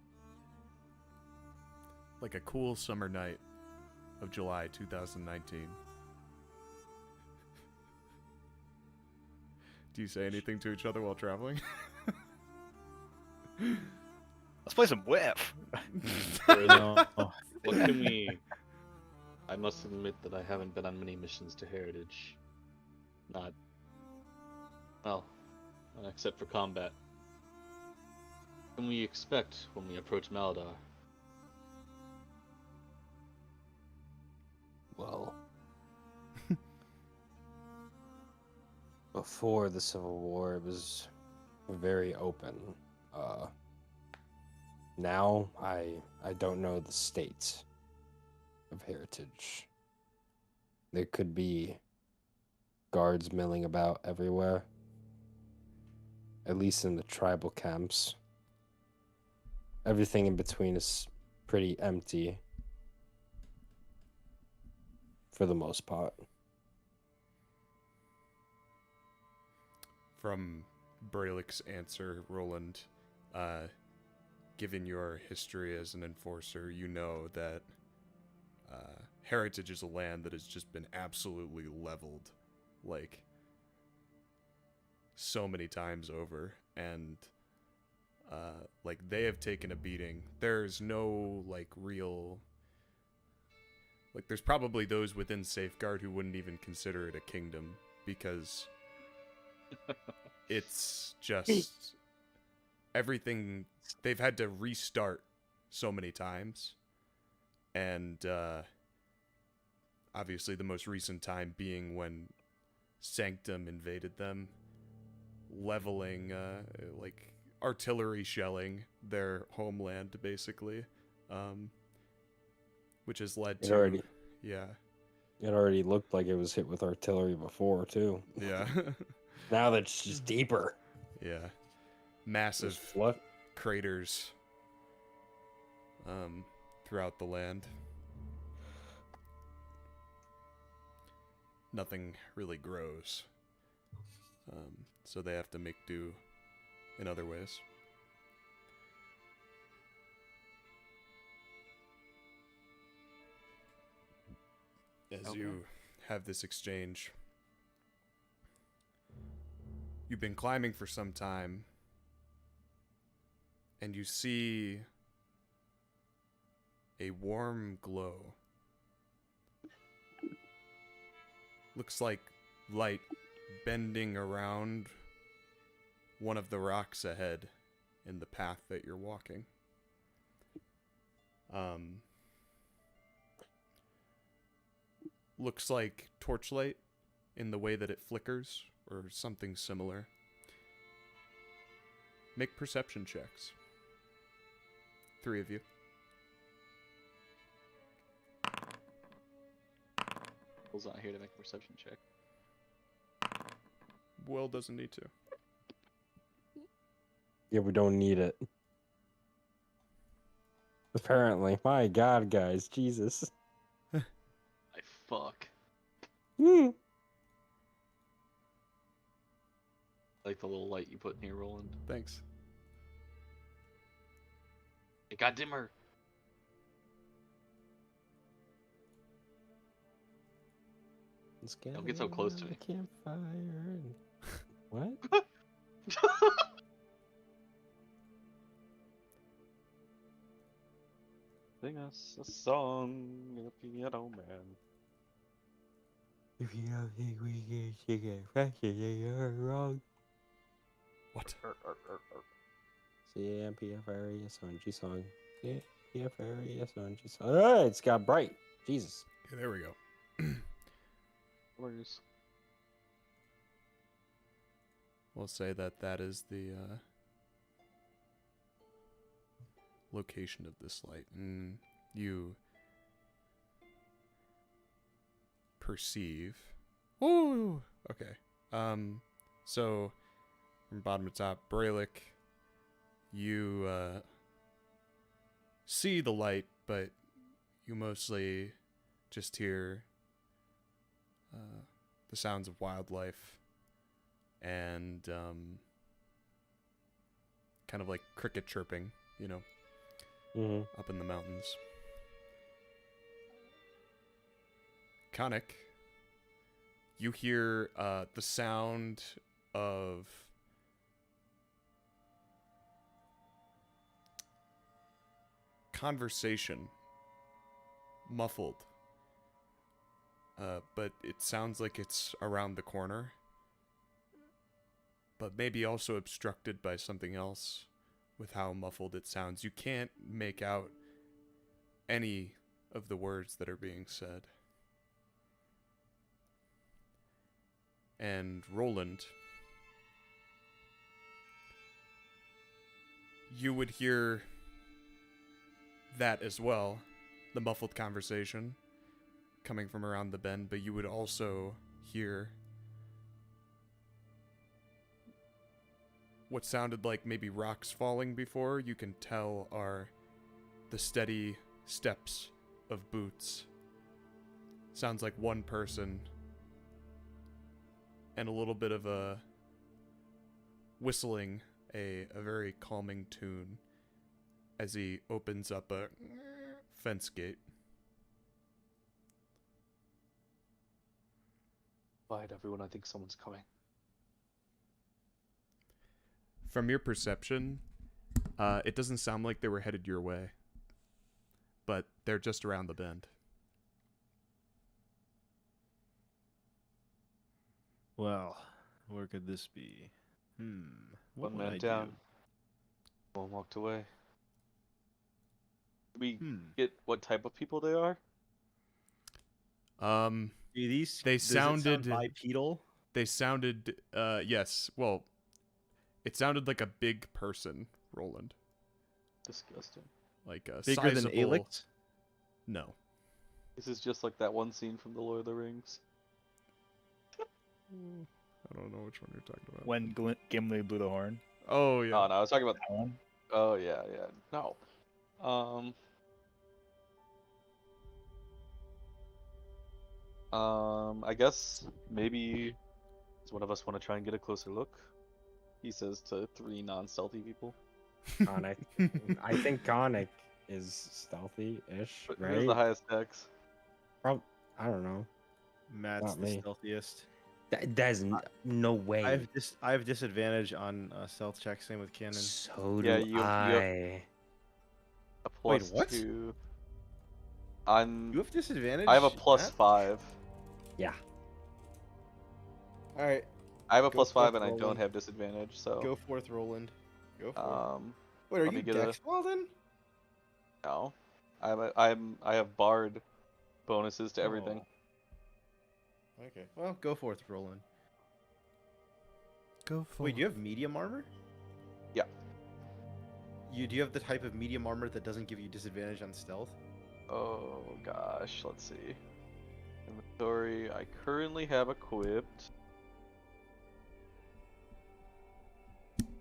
Like a cool summer night of July 2019. Do you say anything to each other while traveling? Let's play some whiff. What can we... I must admit that I haven't been on many missions to Heritage. Not... Well, except for combat. What can we expect when we approach Maldar? Well, before the Civil War, it was very open. Now, I don't know the state of Heritage. There could be guards milling about everywhere, at least in the tribal camps. Everything in between is pretty empty for the most part. from Brelick's answer, Rolland, given your history as an enforcer, you know that Heritage is a land that has just been absolutely leveled, like, so many times over, and like, they have taken a beating. There's no, like, real, like, there's probably those within Safeguard who wouldn't even consider it a kingdom, because it's just everything. They've had to restart so many times, and obviously the most recent time being when Sanctum invaded them, leveling, like, artillery shelling their homeland, basically, which has led to... Yeah. It already looked like it was hit with artillery before, too. Yeah. Now that's just deeper. Yeah. Massive craters throughout the land. Nothing really grows. So they have to make do in other ways. As you have this exchange, you've been climbing for some time, and you see a warm glow. Looks like light bending around one of the rocks ahead in the path that you're walking. Looks like torchlight in the way that it flickers, or something similar. Make perception checks. 3 of you. Will's not here to make a perception check. Will doesn't need to. Yeah, we don't need it. Apparently. My God, guys. Jesus. I fuck. Hmm. Like the little light you put in here, Roland. Thanks. It got dimmer. Don't get so close to me. Campfire. And... What? Sing us a song, the piano man. If you don't think we can sing it faster, then you're wrong. What? C-A-M-P-F-R-E-S-O-N-G song. C-A-M-P-F-R-E-S-O-N-G song. Alright, it's got bright. Jesus. Okay, there we go. Where's... We'll say that that is the location of this light, and you perceive. Ooh, okay. So from bottom to top, Brelikk, you see the light, but you mostly just hear the sounds of wildlife and kind of like cricket chirping, you know, up in the mountains. Khanek, you hear the sound of conversation, muffled, but it sounds like it's around the corner, but maybe also obstructed by something else with how muffled it sounds. You can't make out any of the words that are being said. And Rolland, you would hear that as well, the muffled conversation coming from around the bend, but you would also hear what sounded like maybe rocks falling before. You can tell are the steady steps of boots. Sounds like one person, and a little bit of a whistling a very calming tune as he opens up a fence gate. Quiet, everyone. I think someone's coming. From your perception, it doesn't sound like they were headed your way, but they're just around the bend. Well, where could this be? What One would man I down. do? One walked away. Did we Hmm. get what type of people they are? These They does it sound sounded bipedal. They sounded yes. Well, it sounded like a big person, Rolland. Disgusting. Like a Bigger than sizable... Alex? No. This is just like that one scene from The Lord of the Rings. I don't know which one you're talking about. When Gimli blew the horn. Oh yeah. Oh no, I was talking about. That one. Oh yeah, yeah. No. I guess maybe does one of us want to try and get a closer look? He says to 3 non-stealthy people. Khanek. I think Khanek is stealthy-ish, But right? who's the highest dex? I don't know. Matt's Not the me. stealthiest. There's no way. I have disadvantage on stealth checks. Same with Cannon. So Yeah, do you- I. A Wait, plus what? 2. I'm. You have disadvantage. I have a plus Matt? 5. Yeah. All right, I have a Go plus 5 forth, and I don't Roland. have disadvantage, so. go forth, Roland. Go for it. Um, Wait, are let you me get a- Dex well then? no. I have bard bonuses to everything. Oh. Okay, well, go forth, Roland. Go for Wait, do you have medium armor? Yeah. Do you have the type of medium armor that doesn't give you disadvantage on stealth? Oh gosh, let's see. Inventory. I currently have equipped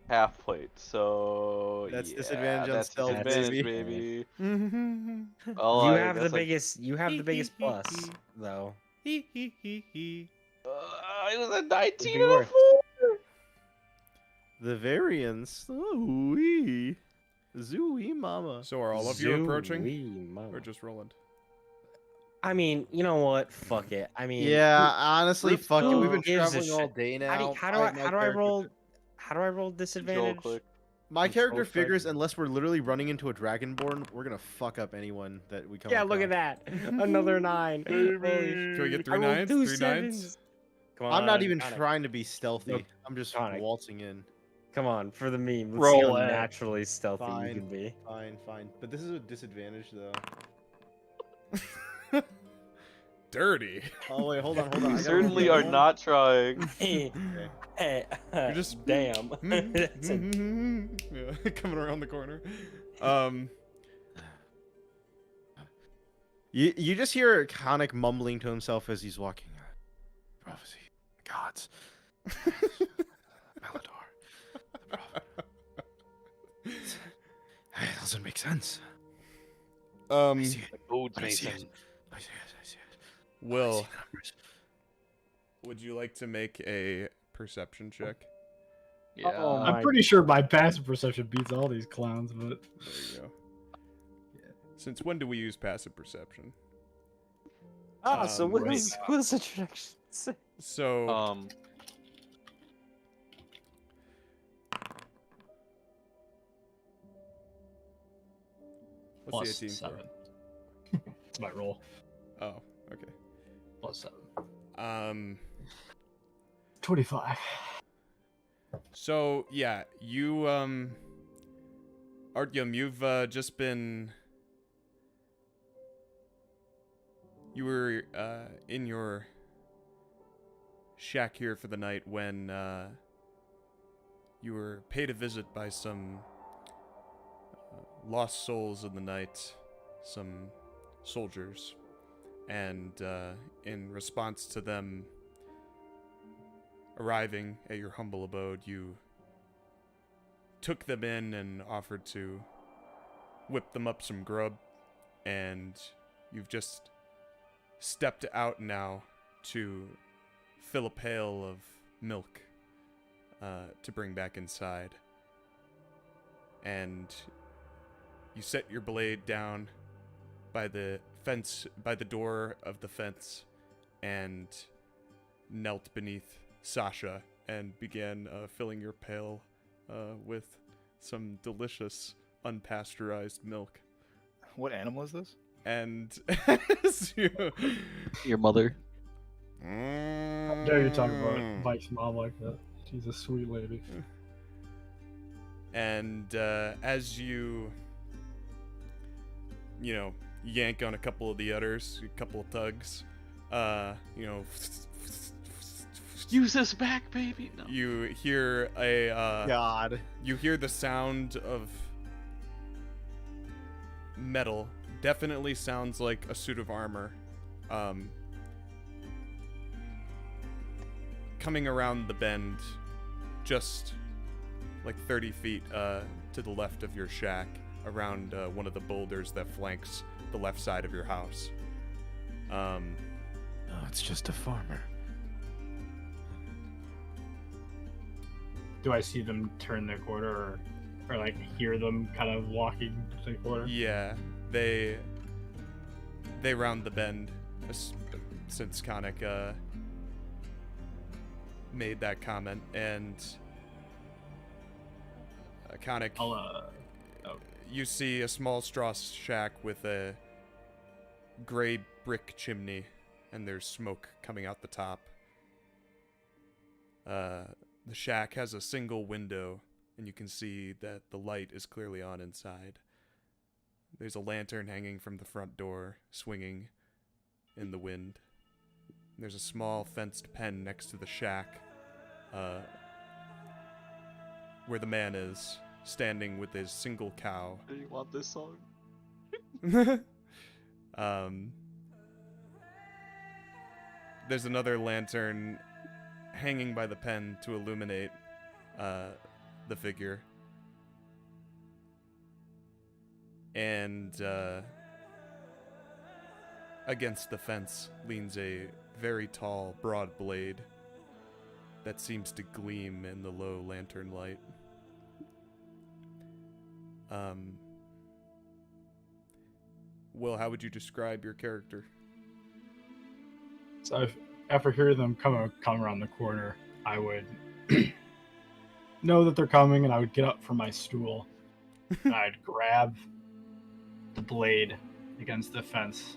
half plate, so That's yeah, disadvantage on that's stealth, disadvantage, baby. baby. Oh, you I have the guess I- biggest. You have the biggest plus, though. it was a 19 be and a worth. 4. The variance. Oh, wee. Zooey mama. So are all of you approaching, Zooey mama. or just Rolland? I mean, you know what? Fuck it. I mean, Yeah, honestly, who- fuck it. who We've been gives a traveling all shit? day now. How do I roll? How do I roll Joel disadvantage? click. My character Control check. figures, unless we're literally running into a dragonborn, we're gonna fuck up anyone that we come Yeah, look at across. that. Another 9. Holy Can we get I 3 rolled nines? 2 3 sevens. nines? Come I'm not on, even Khanek. trying to be stealthy. Look, I'm just Khanek. waltzing in. Come on, for the meme. Let's Roll see how it. naturally stealthy Fine. you can be. Fine, fine. But this is a disadvantage, though. Dirty. Oh wait, hold on, hold on. I You gotta certainly roll are the not trying. Hey, hey, You're just- damn. That's a- Yeah, coming around the corner. You just hear Khanek mumbling to himself as he's walking. Prophecy, gods, Melador, the prophet. It doesn't make sense. I see it. Odes I see Mason. it. I see it. I see it. I Will, see the numbers. would you like to make a perception check? Yeah. Oh I'm my- pretty sure my passive perception beats all these clowns, but There you go. Since when do we use passive perception? So Um, what right. is what's the traction say? So, plus what's the 18 7. It's my roll. for? Oh, okay. Plus 7. 25. So yeah, you Artyom, you've just been. You were in your shack here for the night when you were paid a visit by some lost souls in the night, some soldiers, and in response to them arriving at your humble abode, you took them in and offered to whip them up some grub, and you've just stepped out now to fill a pail of milk to bring back inside. And you set your blade down by the fence, by the door of the fence, and knelt beneath Sasha and began filling your pail with some delicious unpasteurized milk. What animal is this? And as you... Your mother. How dare you talk about Mike's mom like that? She's a sweet lady. And as you yank on a couple of the udders, a couple of tugs, Use this back, baby. No. you hear a God. you hear the sound of metal. Definitely sounds like a suit of armor. Coming around the bend, just like 30 feet to the left of your shack, around one of the boulders that flanks the left side of your house. Oh, it's just a farmer. Do I see them turn their corner, or like hear them kind of walking to the corner? Yeah, they round the bend since Khanek made that comment, and Khanek, you see a small straw shack with a gray brick chimney, and there's smoke coming out the top. The shack has a single window, and you can see that the light is clearly on inside. There's a lantern hanging from the front door, swinging in the wind. There's a small fenced pen next to the shack, where the man is, standing with his single cow. Do you want this song? There's another lantern hanging by the pen to illuminate the figure. And against the fence leans a very tall, broad blade that seems to gleam in the low lantern light. Will, how would you describe your character? So after hearing them come around the corner, I would know that they're coming, and I would get up from my stool. And I'd grab the blade against the fence.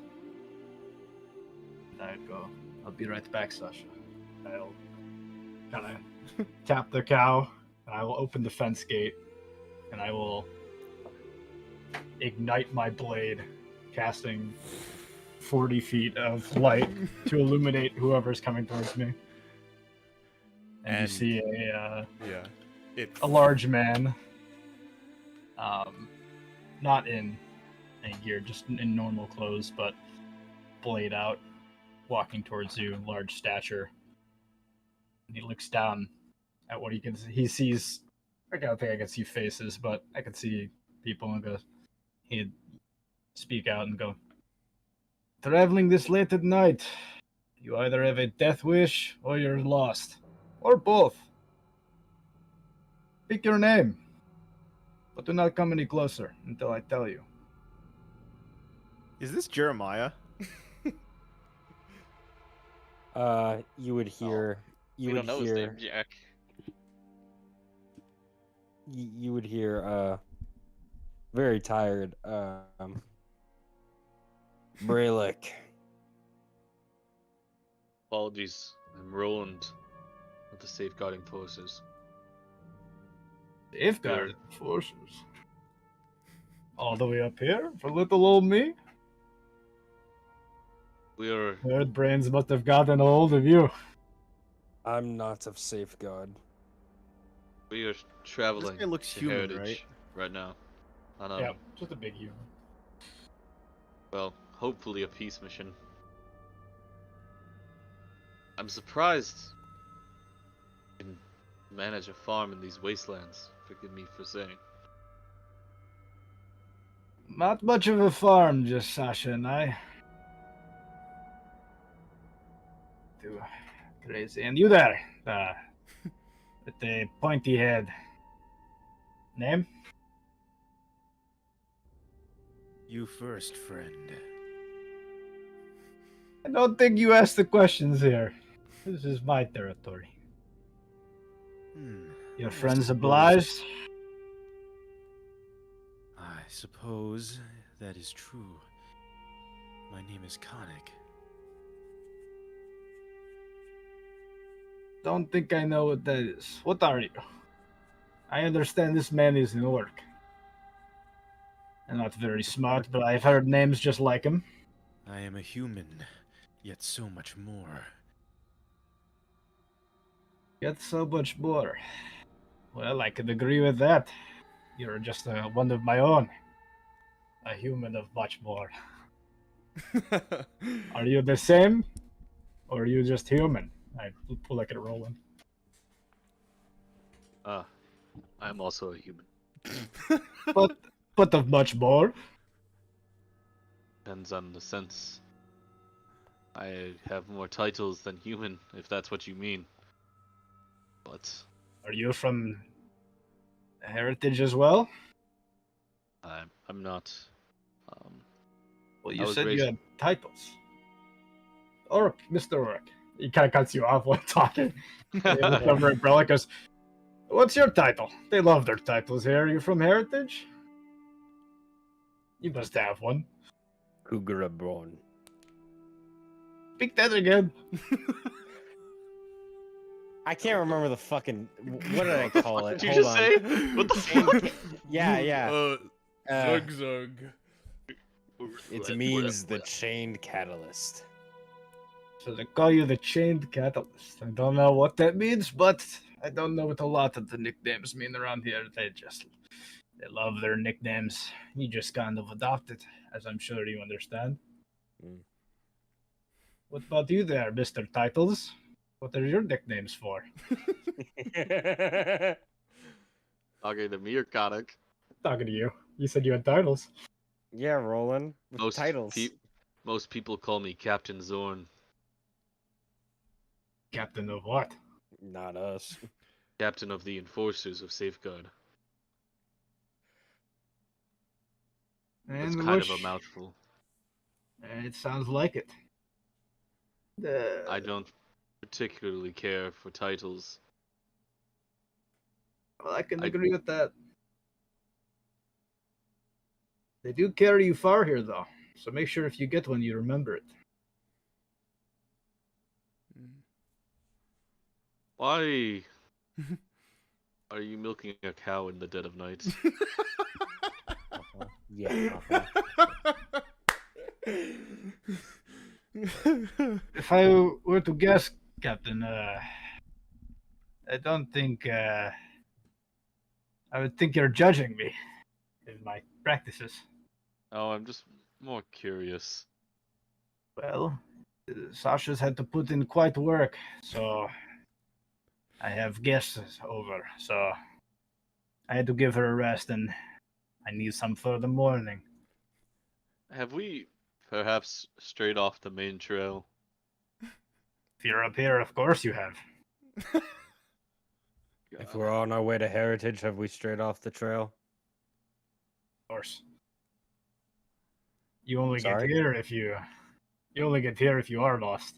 And I'd go, "I'll be right back, Sasha." I'll kind of tap the cow, and I will open the fence gate, and I will ignite my blade, casting 40 feet of light to illuminate whoever's coming towards me. And you see a large man, not in gear, just in normal clothes, but blade out, walking towards you, large stature. And he looks down at what he sees. I don't think I can see faces, but I can see people, and he'd speak out and go, "Traveling this late at night, you either have a death wish or you're lost, or both. Pick your name, but do not come any closer until I tell you." Is this Jeremiah? You would hear. We don't know his name, Jack. You would hear. Very tired. Brelikk. Apologies, I'm Rolland with the safeguarding forces. Safeguard forces. All the way up here for little old me? We are Nerd brains must have gotten a hold of you. I'm not of safeguard. traveling This guy looks to human, Heritage right now. On Yeah, just a big human. well, hopefully a peace mission. I'm surprised you can manage a farm in these wastelands. Forgive me for saying. Not much of a farm, just Sasha and I. Too crazy. And you there, with a pointy head. Name? You first, friend. I don't think you asked the questions here. This is my territory. Your I friends suppose- obliged? I suppose that is true. My name is Khanek. Don't think I know what that is. What are you? I understand this man is in work. And not very smart, but I've heard names just like him. I am a human, yet so much more. Yet so much more. Well, I could agree with that. You're just one of my own. A human of much more. Are you the same? Or are you just human? I look at Rolland. I'm also a human. But of much more. Depends on the sense. I have more titles than human, if that's what you mean. But Are you from heritage as well? I'm not. Well, I you was said raised- you had titles. Orc, Mr. Orc. He kind of cuts you off when talking. He looks over at Brelikk, goes, "What's your title?" They love their titles here. Are you from heritage? You must have one. Cougarabron. Speak that again. I can't remember the fucking. What did I call it? Did you Hold just on. say? What the fuck? Yeah, yeah. Zug Zug. It means the chained catalyst. So they call you the Chained Catalyst. I don't know what that means, but I don't know what a lot of the nicknames mean around here. They love their nicknames. You just kind of adopt it, as I'm sure you understand. Mm. What about you there, Mr. Titles? What are your nicknames for? Talking to me or Khanek? Talking to you. You said you had titles. Yeah, Roland. With Most titles. Most people call me Captain Zorn. Captain of what? Not us. Captain of the Enforcers of Safeguard. It's And kind of a mouthful. It sounds like it. I don't particularly care for titles. Well, I can I- agree with that. They do carry you far here, though. So make sure if you get one, you remember it. Why are you milking a cow in the dead of night? Yeah. If I were to guess, Captain, I don't think I would think you're judging me in my practices. Oh, I'm just more curious. Well, Sasha's had to put in quite work, so I have guests over, so I had to give her a rest, and I need some for the morning. Have we perhaps strayed off the main trail? If you're up here, of course you have. If we're on our way to Heritage, have we strayed off the trail? Of course. You only Sorry? get here if you only get here if you are lost.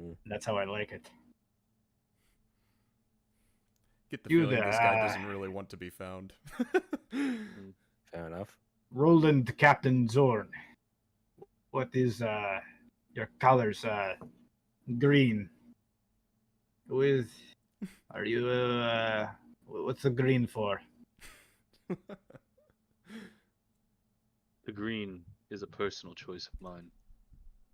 Mm. That's how I like it. Get the You feeling this guy there. doesn't really want to be found. Fair enough. Roland Captain Zorn. What is your colors? Green. With are you what's the green for? The green is a personal choice of mine.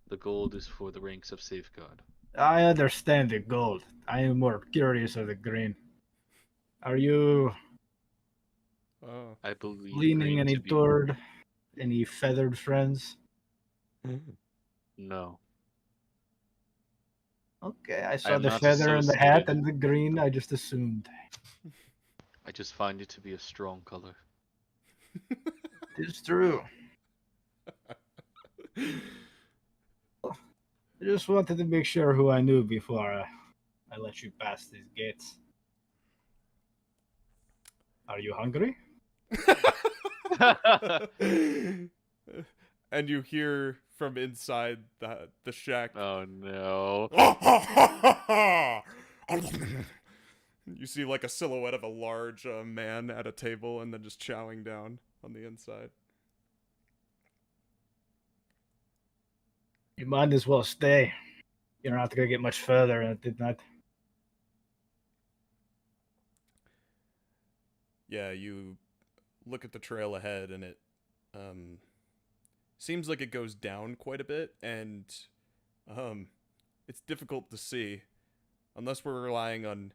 The gold is for the ranks of Safeguard. I understand the gold. I am more curious of the green. Are you Oh. I believe leaning green any to be... toward any feathered friends? No. Okay, I I saw am the not feather and the hat associated. and the green. I just assumed. I just find it to be a strong color. It's true. I just wanted to make sure who I knew before I let you pass these gates. Are you hungry? And you hear from inside the shack. Oh no. You see like a silhouette of a large man at a table and then just chowing down on the inside. You might as well stay. You're not going to get much further, and it did not. Yeah, you look at the trail ahead and it seems like it goes down quite a bit, and it's difficult to see unless we're relying on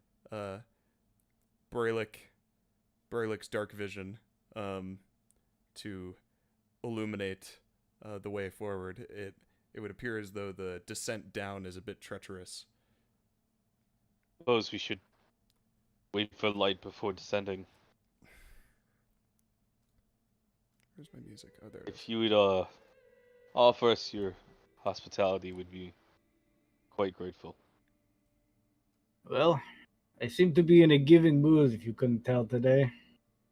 Brelik's dark vision to illuminate the way forward. It would appear as though the descent down is a bit treacherous. Suppose we should wait for light before descending. Where's my music? Oh, there it is. If you would offer us your hospitality, we'd be quite grateful. Well, I seem to be in a giving mood, if you couldn't tell today.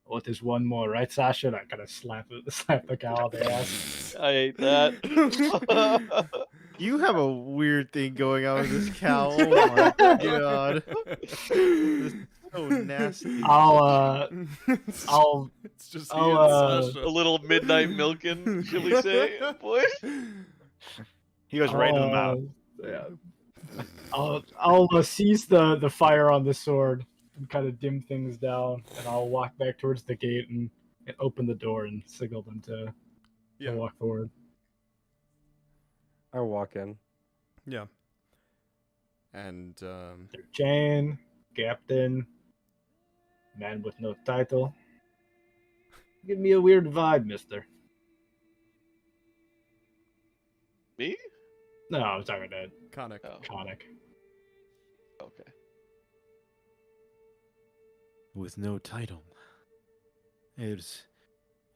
What is one more, right, Sasha? I gotta slap the cow on the ass. I hate that. You have a weird thing going on with this cow. Oh my god. This is so nasty. I'll It's just I'll, he and Sasha. A little midnight milking, shall we say, boy? He goes right to the mouth. Yeah. I'll seize the fire on the sword and kind of dim things down, and I'll walk back towards the gate and open the door and signal them to walk forward. I walk in. Yeah. And Jane, captain, man with no title. Give me a weird vibe, mister. Me? No, I was talking about Khanek. Oh, Khanek. okay. With no title. It's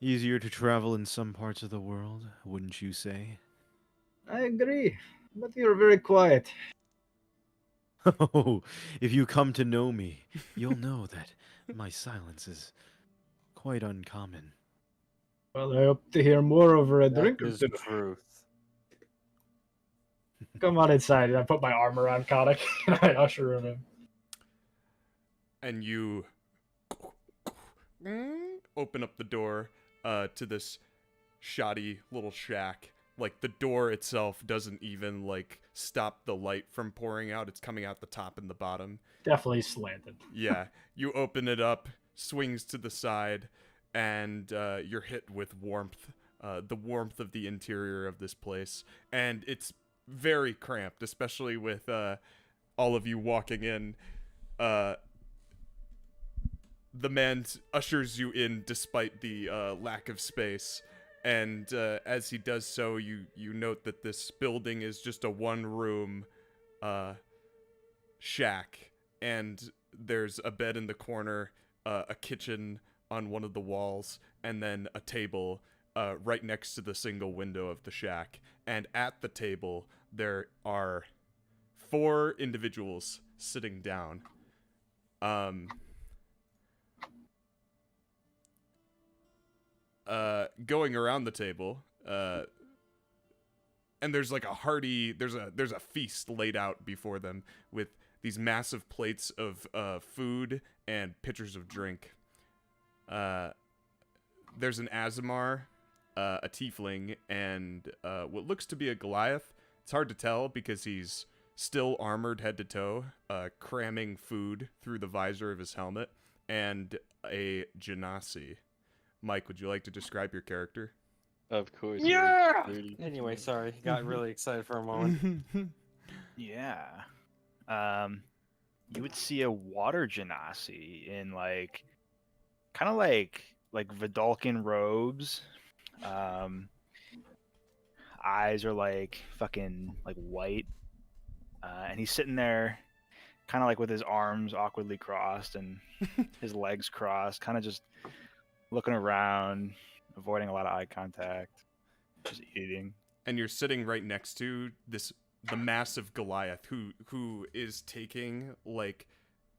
easier to travel in some parts of the world, wouldn't you say? I agree, but you're very quiet. Oh, if you come to know me, you'll know that my silence is quite uncommon. Well, I hope to hear more over a drink or That is two. truth. Come on inside. And I put my arm around Khanek and I usher him in. and you open up the door to this shoddy little shack. Like, the door itself doesn't even, like, stop the light from pouring out. It's coming out the top and the bottom. Definitely slanted. Yeah. You open it up, swings to the side, and you're hit with warmth. The warmth of the interior of this place. And it's very cramped, especially with all of you walking in. The man ushers you in despite the lack of space. And as he does so, you note that this building is just a one-room shack. And there's a bed in the corner, a kitchen on one of the walls, and then a table right next to the single window of the shack. And at the table, there are 4 individuals sitting down. Going around the table, and there's like a hearty, there's a feast laid out before them with these massive plates of food and pitchers of drink. There's an Azamar, a tiefling, and what looks to be a Goliath. It's hard to tell because he's still armored head to toe, cramming food through the visor of his helmet, and a Genasi. Mike, would you like to describe your character? Of course. Yeah! Anyway, sorry. Got really excited for a moment. Yeah. You would see a water genasi in like kind of like Vidalcan robes. Eyes are like fucking like white. And he's sitting there kind of like with his arms awkwardly crossed and his legs crossed, kind of just looking around, avoiding a lot of eye contact, just eating. And you're sitting right next to the massive Goliath who is taking like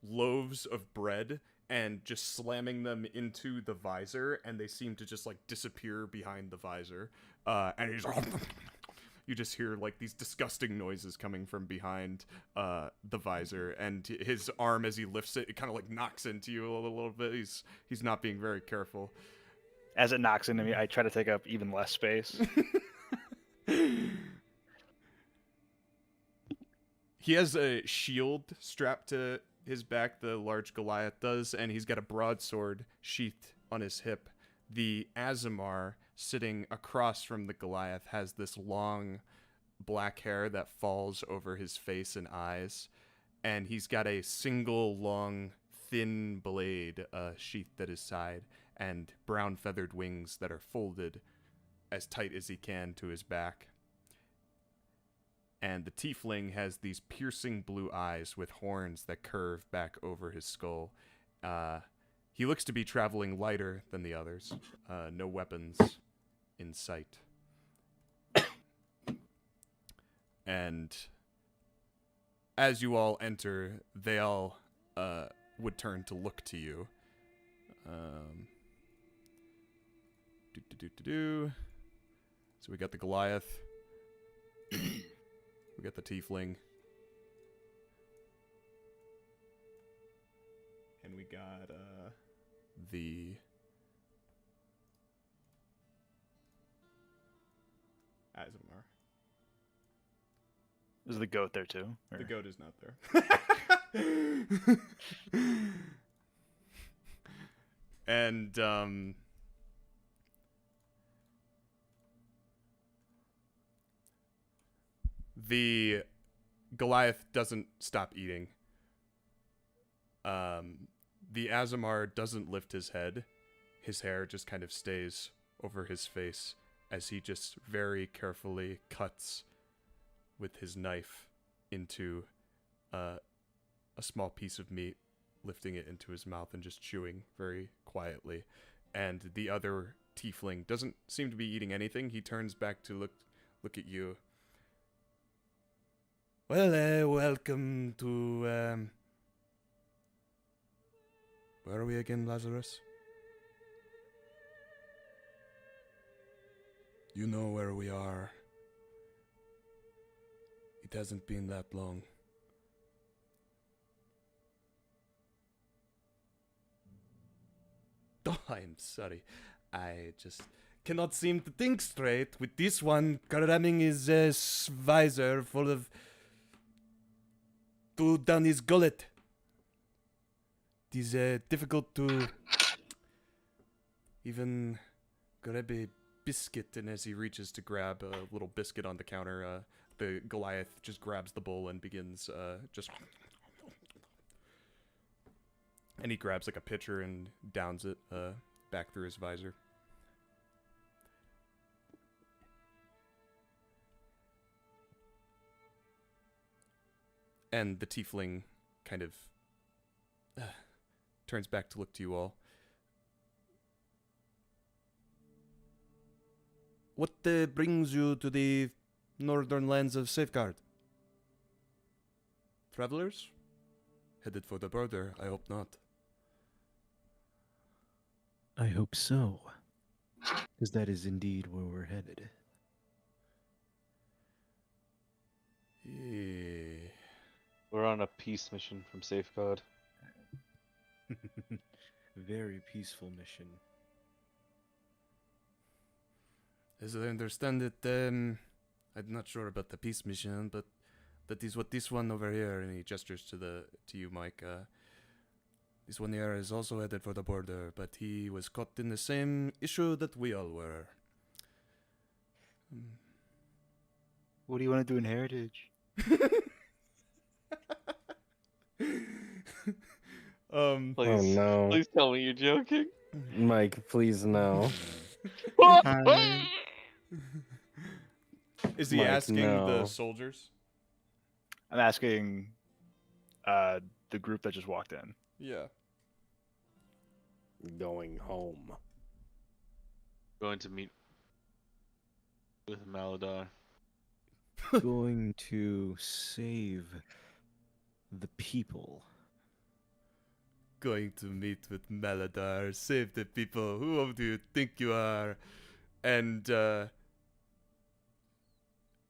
loaves of bread and just slamming them into the visor, and they seem to just like disappear behind the visor. And he's you just hear like these disgusting noises coming from behind the visor, and his arm, as he lifts it, it kind of like knocks into you a little bit. He's not being very careful. As it knocks into me, I try to take up even less space. He has a shield strapped to his back, the large Goliath does, and he's got a broadsword sheathed on his hip. The Aasimar, sitting across from the Goliath, has this long black hair that falls over his face and eyes, and he's got a single long, thin blade sheathed at his side, and brown feathered wings that are folded as tight as he can to his back. And the tiefling has these piercing blue eyes with horns that curve back over his skull. He looks to be traveling lighter than the others. No weapons in sight. And as you all enter, they all would turn to look to you. So we got the Goliath. We got the tiefling. And we got the Aasimar. Is the goat there too? Or... The goat is not there. And the Goliath doesn't stop eating. The Aasimar doesn't lift his head. His hair just kind of stays over his face as he just very carefully cuts with his knife into a small piece of meat, lifting it into his mouth and just chewing very quietly. And the other tiefling doesn't seem to be eating anything. He turns back to look at you. Well, welcome to, where are we again, Lazarus? You know where we are. It hasn't been that long. Oh, I'm sorry. I just cannot seem to think straight with this one cramming his visor full of down his gullet. It is difficult to even grab a biscuit, and as he reaches to grab a little biscuit on the counter, the Goliath just grabs the bowl and begins just... And he grabs like a pitcher and downs it back through his visor. And the tiefling kind of turns back to look to you all. What brings you to the northern lands of Safeguard? Travelers? Headed for the border, I hope not. I hope so. Because that is indeed where we're headed. Yeah. We're on a peace mission from Safeguard. Very peaceful mission. As I understand it, I'm not sure about the peace mission, but that is what this one over here, and he gestures to you, Mike. This one here is also headed for the border, but he was caught in the same issue that we all were. What do you want to do in Heritage? Please, Oh no, please tell me you're joking. Mike, please no. Is he Mike, asking no. the soldiers? I'm asking the group that just walked in. Yeah. Going home. Going to meet with Maladar. Going to save the people. going to meet with Maladar. Save the people. Who do you think you are? And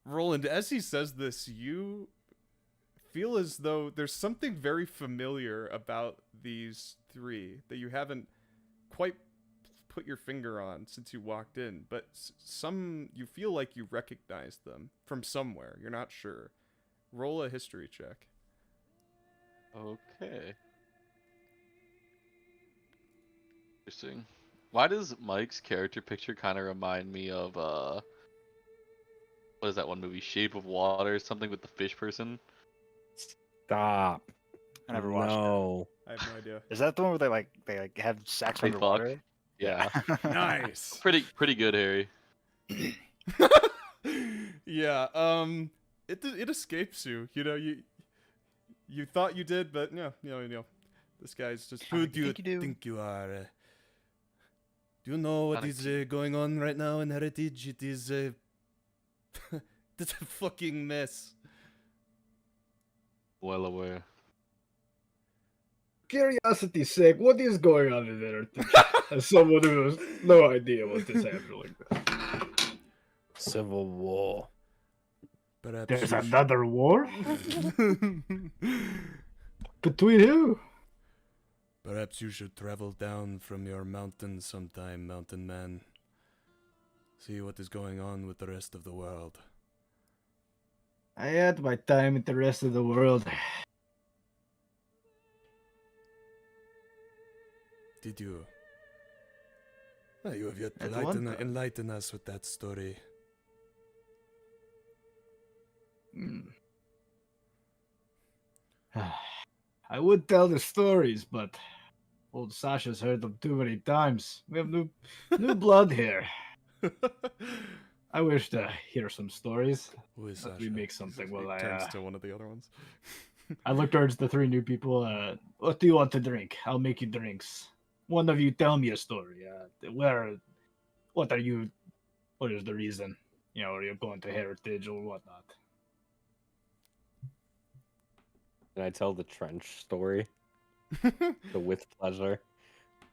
Roland, as he says this, you feel as though there's something very familiar about these three that you haven't quite put your finger on since you walked in, but you feel like you recognize them from somewhere. You're not sure. Roll a history check. Okay. Interesting. Why does Mike's character picture kind of remind me of what is that one movie, Shape of Water, something with the fish person? Stop. I never watched it. No. I have no idea. Is that the one where they have sex They underwater? fuck. Yeah. Nice. Pretty good, Harry. Yeah. It escapes you. You know, you thought you did, but no, you know. This guy's just. Who do you think you are? Do you know what is going on right now in Heritage? It is it's a fucking mess. Well aware. Curiosity's sake, what is going on in there? As someone who has no idea what is happening. Civil War. Perhaps There's you should- another war? Between who? Perhaps you should travel down from your mountain sometime, mountain man. See what is going on with the rest of the world. I had my time with the rest of the world. Did you? Ah, you have yet to At one time. enlighten us with that story. I would tell the stories, but old Sasha's heard them too many times. We have new blood here. I wish to hear some stories. Who is Let Sasha? me make something He while turns I to one of the other ones. I look towards the three new people. What do you want to drink? I'll make you drinks. One of you tell me a story. What is the reason? You know, are you going to Heritage or whatnot? Can I tell the trench story? With pleasure.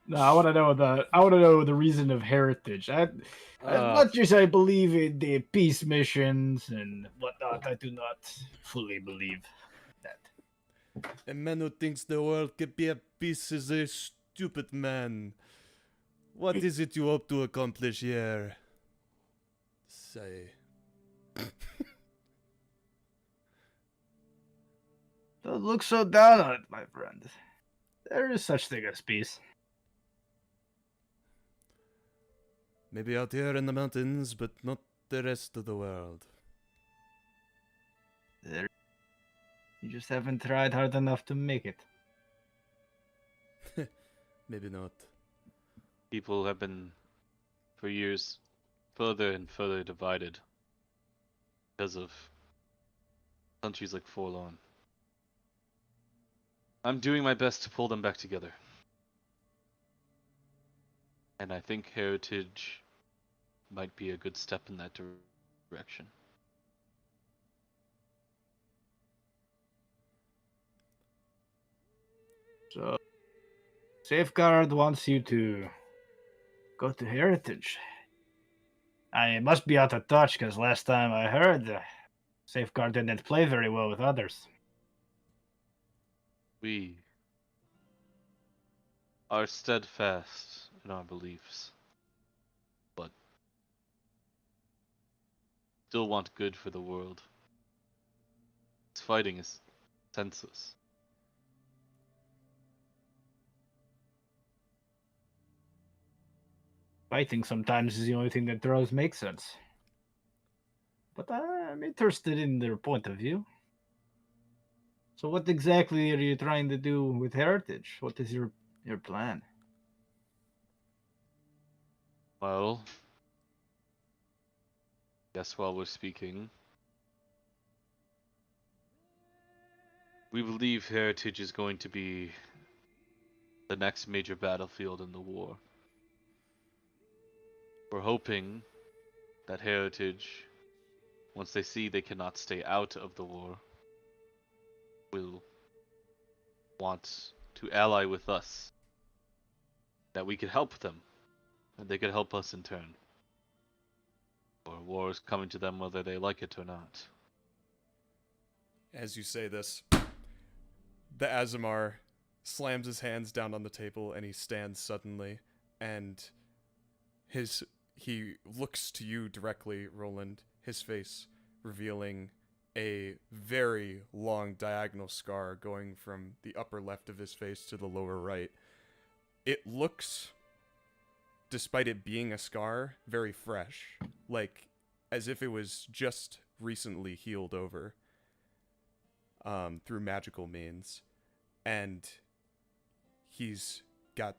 No, I want to know the reason of Heritage. As much as I believe in the peace missions and whatnot, I do not fully believe that. A man who thinks the world can be at peace is a stupid man. What is it you hope to accomplish here? Say. Don't look so down on it, my friend. There is such thing as peace. Maybe out here in the mountains, but not the rest of the world. You just haven't tried hard enough to make it. Maybe not. People have been, for years, further and further divided because of countries like Forlorn. I'm doing my best to pull them back together. And I think Heritage might be a good step in that direction. So, Safeguard wants you to go to Heritage. I must be out of touch because last time I heard, Safeguard didn't play very well with others. We are steadfast in our beliefs, but still want good for the world. This fighting is senseless. Fighting sometimes is the only thing that does make sense. But I'm interested in their point of view. So what exactly are you trying to do with Heritage? What is your plan? Well, guess while we're speaking, we believe Heritage is going to be the next major battlefield in the war. We're hoping that Heritage, once they see they cannot stay out of the war, will want to ally with us, that we could help them, and they could help us in turn. Or war is coming to them whether they like it or not. As you say this, the Azamar slams his hands down on the table and he stands suddenly, and he looks to you directly, Rolland, his face revealing a very long diagonal scar going from the upper left of his face to the lower right. It looks, despite it being a scar, very fresh, like as if it was just recently healed over through magical means. And he's got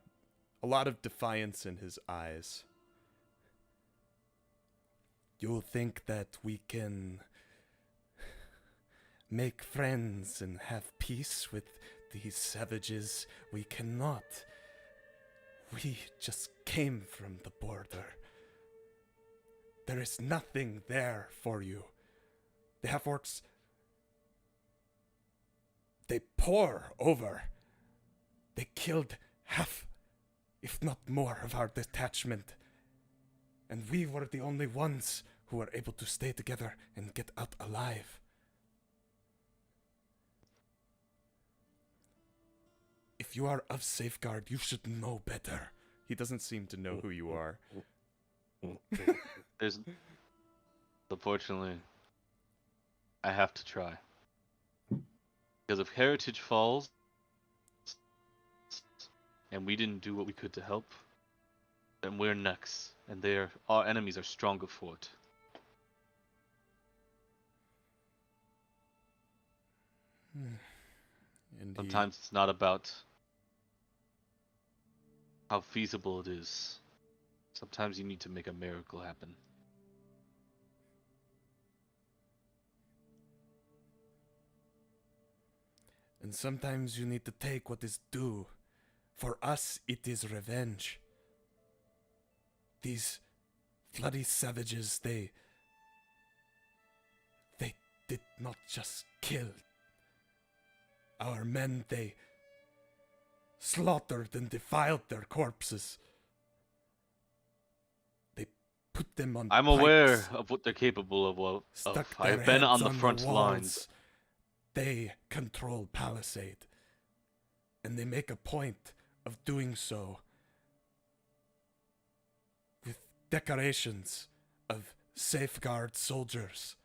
a lot of defiance in his eyes. You think that we can make friends and have peace with these savages? We cannot. We just came from the border. There is nothing there for you. The half-orcs, they pour over. They killed half, if not more, of our detachment. And we were the only ones who were able to stay together and get out alive. If you are of Safeguard, you should know better. He doesn't seem to know who you are. Unfortunately, I have to try. Because if Heritage falls, and we didn't do what we could to help, then we're next, and our enemies are stronger for it. Indeed. Sometimes it's not about how feasible it is. Sometimes you need to make a miracle happen. And sometimes you need to take what is due. For us, it is revenge. These bloody savages, they did not just kill our men, they slaughtered and defiled their corpses. They put them on I'm pikes, aware of what they're capable of. stuck their I've been on heads the front walls. lines. They control Palisade, and they make a point of doing so with decorations of Safeguard soldiers.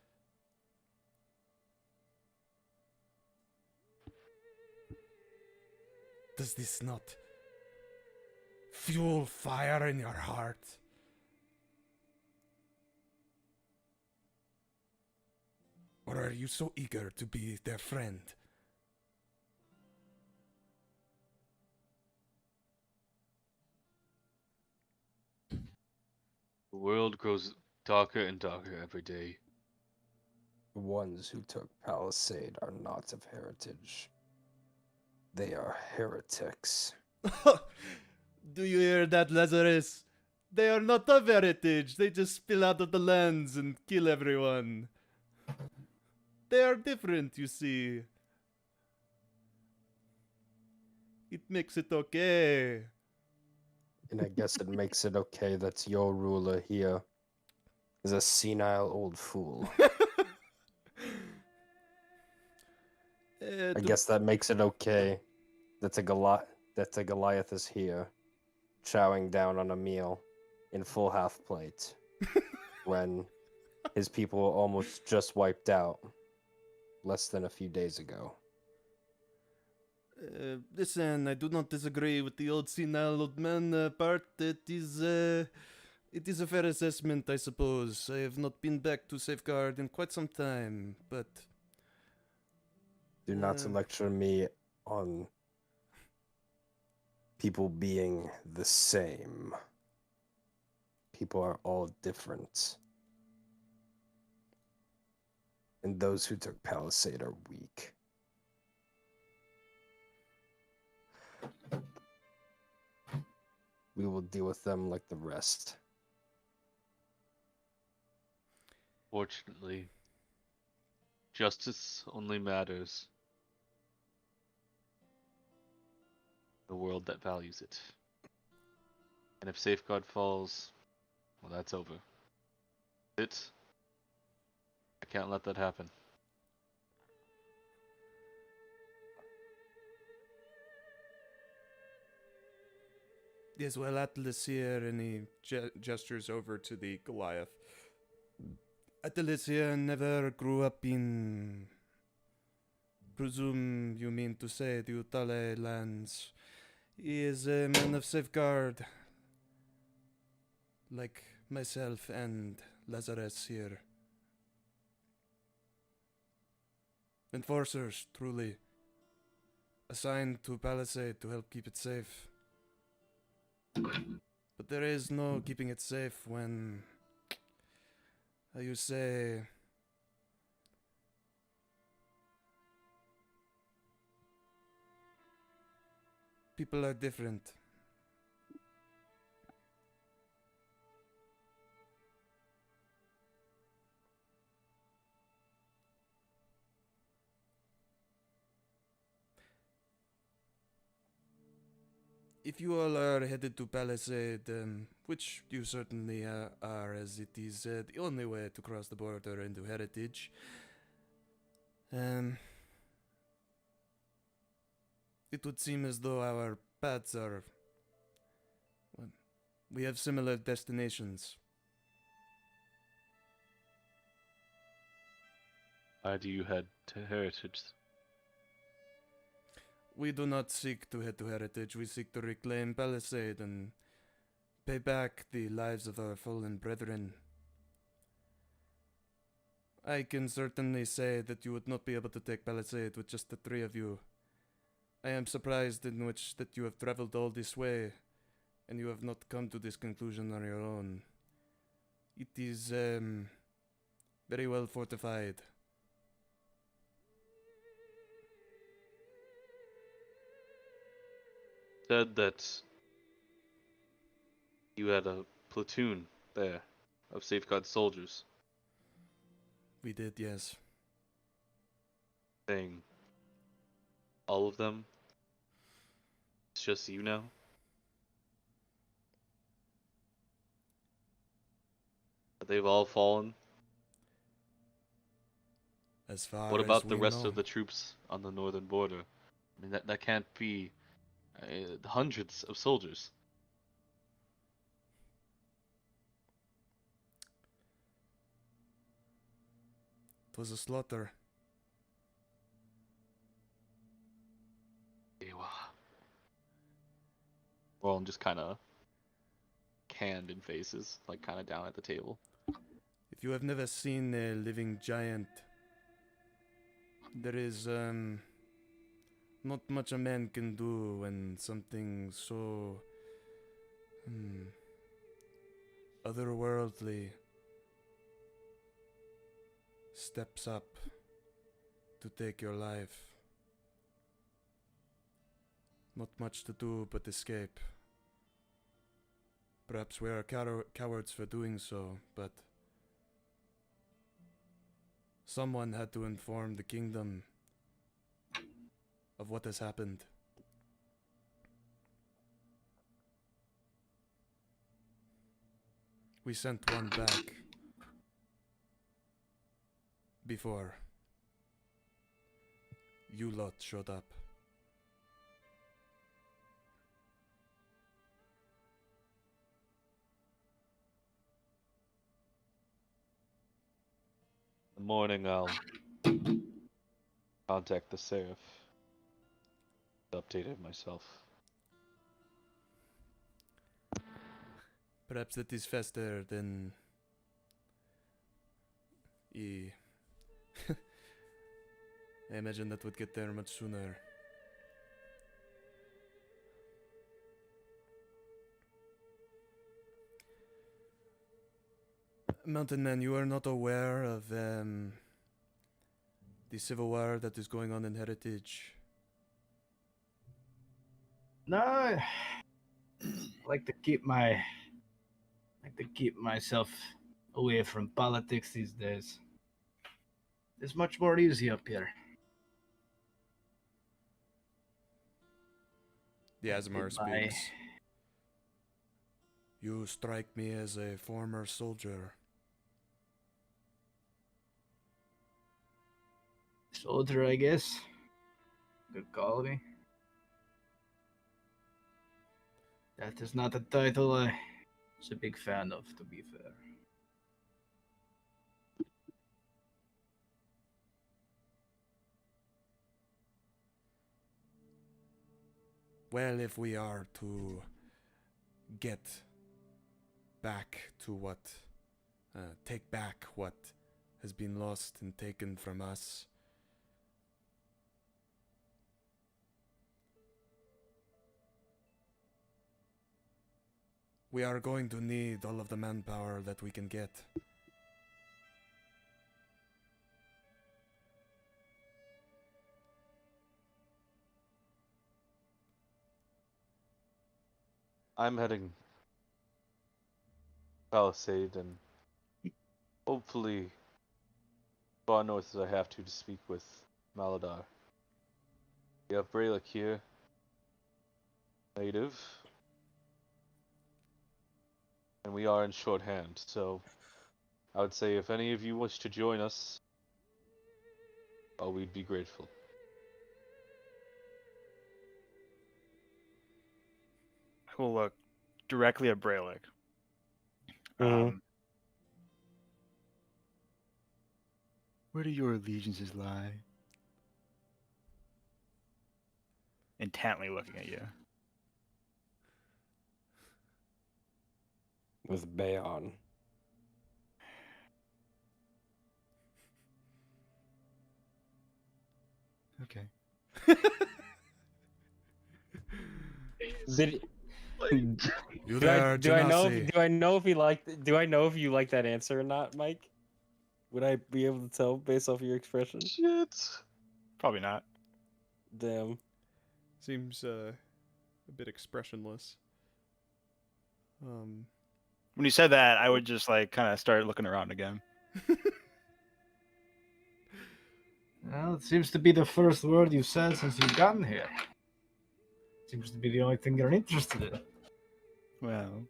Does this not fuel fire in your heart? Or are you so eager to be their friend? The world grows darker and darker every day. The ones who took Palisade are not of heritage. They are heretics. Do you hear that, Lazarus? They are not of heritage. They just spill out of the lands and kill everyone. They are different, you see. It makes it okay. And I guess it makes it okay that your ruler here is a senile old fool. I guess that makes it okay that the Goliath is here, chowing down on a meal in full half plate, when his people were almost just wiped out less than a few days ago. Listen, I do not disagree with the old senile old man part. It is a fair assessment, I suppose. I have not been back to Safeguard in quite some time, but... Do not lecture me on people being the same. People are all different. And those who took Palisade are weak. We will deal with them like the rest. Fortunately, justice only matters a world that values it. And if Safeguard falls, well, that's over. I can't let that happen. Yes, well, Atlas here, and he gestures over to the Goliath. Atlas here never grew up in... Presume you mean to say the Utale lands. He is a man of Safeguard, like myself and Lazarus here. Enforcers, truly. Assigned to Palisade to help keep it safe. But there is no keeping it safe when, how you say, people are different. If you all are headed to Palisade, which you certainly are, as it is the only way to cross the border into Heritage, it would seem as though our paths are... well, we have similar destinations. Why do you head to Heritage? We do not seek to head to Heritage, we seek to reclaim Palisade and pay back the lives of our fallen brethren. I can certainly say that you would not be able to take Palisade with just the three of you. I am surprised in which that you have traveled all this way, and you have not come to this conclusion on your own. It is, very well fortified. Said that you had a platoon there of Safeguard soldiers. We did, yes. Saying all of them? It's just you now? They've all fallen? As far What as about the we rest know. of the troops on the northern border? I mean, that can't be hundreds of soldiers. It was a slaughter. Aewa. Well, I'm just kind of canned in faces, like kind of down at the table. If you have never seen a living giant, there is not much a man can do when something so otherworldly steps up to take your life. Not much to do but escape. Perhaps we are cowards for doing so, but someone had to inform the kingdom of what has happened. We sent one back before you lot showed up. In the morning, I'll contact the Seraph. Updated myself. Perhaps that is faster than I imagine that would get there much sooner. Mountain Man, you are not aware of the civil war that is going on in Heritage. No, I like to keep myself away from politics these days. It's much more easy up here. The Azamar Goodbye. speaks. You strike me as a former soldier. Soldier, I guess. Good quality. That is not a title I was a big fan of, to be fair. Well, if we are to get back to what, take back what has been lost and taken from us, we are going to need all of the manpower that we can get. I'm heading Palisade and hopefully far north as I have to speak with Maladar. We have Brelikk here, native, and we are in shorthand, so I would say if any of you wish to join us, we'd be grateful. I will look directly at Brelikk. Mhm. Where do your allegiances lie? Intently looking at you. With Baeon. Okay. Did You do I there, do I know Genasi? do I know if he liked do I know if you like that answer or not, Mike? Would I be able to tell based off your expression? Shit. Probably not. Damn. Seems a bit expressionless. When you said that, I would just like kind of start looking around again. Well, it seems to be the first word you've said since you've gotten here. Seems to be the only thing you're interested in. Well,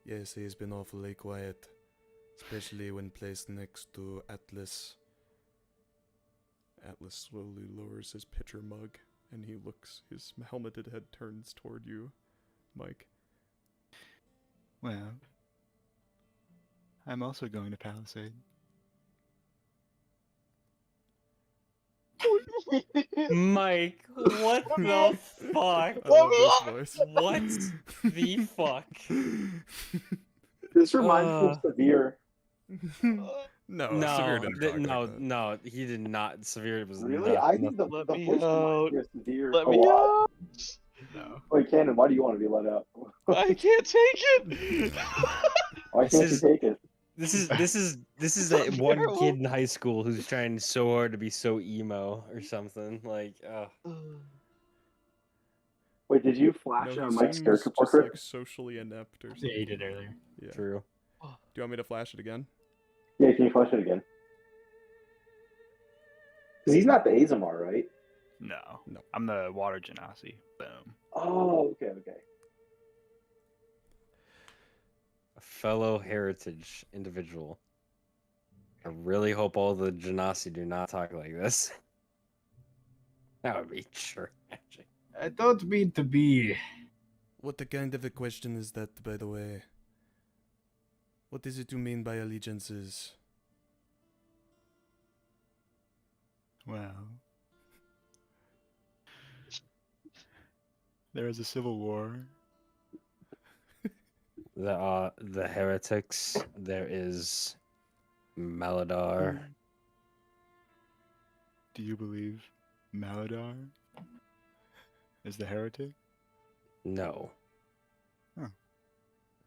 Yes, he has been awfully quiet, especially when placed next to Atlas. Atlas slowly lowers his pitcher mug, and he looks. His helmeted head turns toward you, Mike. well. I'm also going to Palisade. Mike, what the fuck? I love this voice. What the fuck? This reminds me of Severe. No, No, Severe didn't talk no, like that. no, he did not. Severe was Really? not- I think the Let voice me reminds out. me of Severe Let a me lot. out. No. Wait, Cannon, why do you want to be let out? I can't take it. Why This can't is- you take it? This is that one kid in high school who's trying so hard to be so emo or something. Like, Wait, did you No, flash he on Mike's seems character just portrait? like socially inept or Yeah, something. you did earlier. Yeah. Do true. you want me to flash it again? Yeah, can you flash it again? Because he's not the Azamar, right? No. No. I'm the water genasi. Boom. Oh, okay. A fellow heritage individual. I really hope all the Genasi do not talk like this. That would be tragic. I don't mean to be. What the kind of a question is that, by the way? What is it you mean by allegiances? Well. There is a civil war. The heretics. There is Maladar. Do you believe Maladar is the heretic? No. Huh.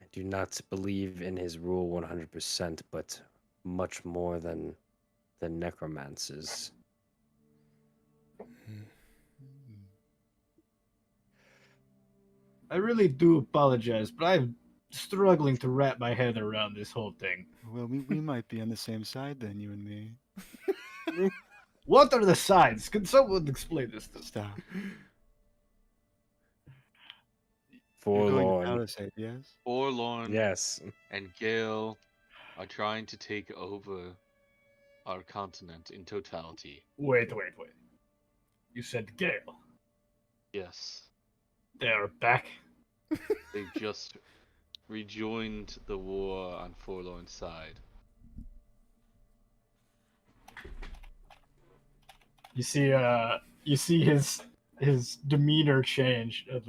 I do not believe in his rule 100%, but much more than the necromancers. I really do apologize, but I'm struggling to wrap my head around this whole thing. Well, we might be on the same side then, you and me. What are the sides? Can someone explain this to me? Stop. Forlorn. Palisade, yes. Forlorn Yes. and Gale are trying to take over our continent in totality. Wait. You said Gale. Yes, They are back. they've just rejoined the war on Forlorn's side. You see his demeanor change of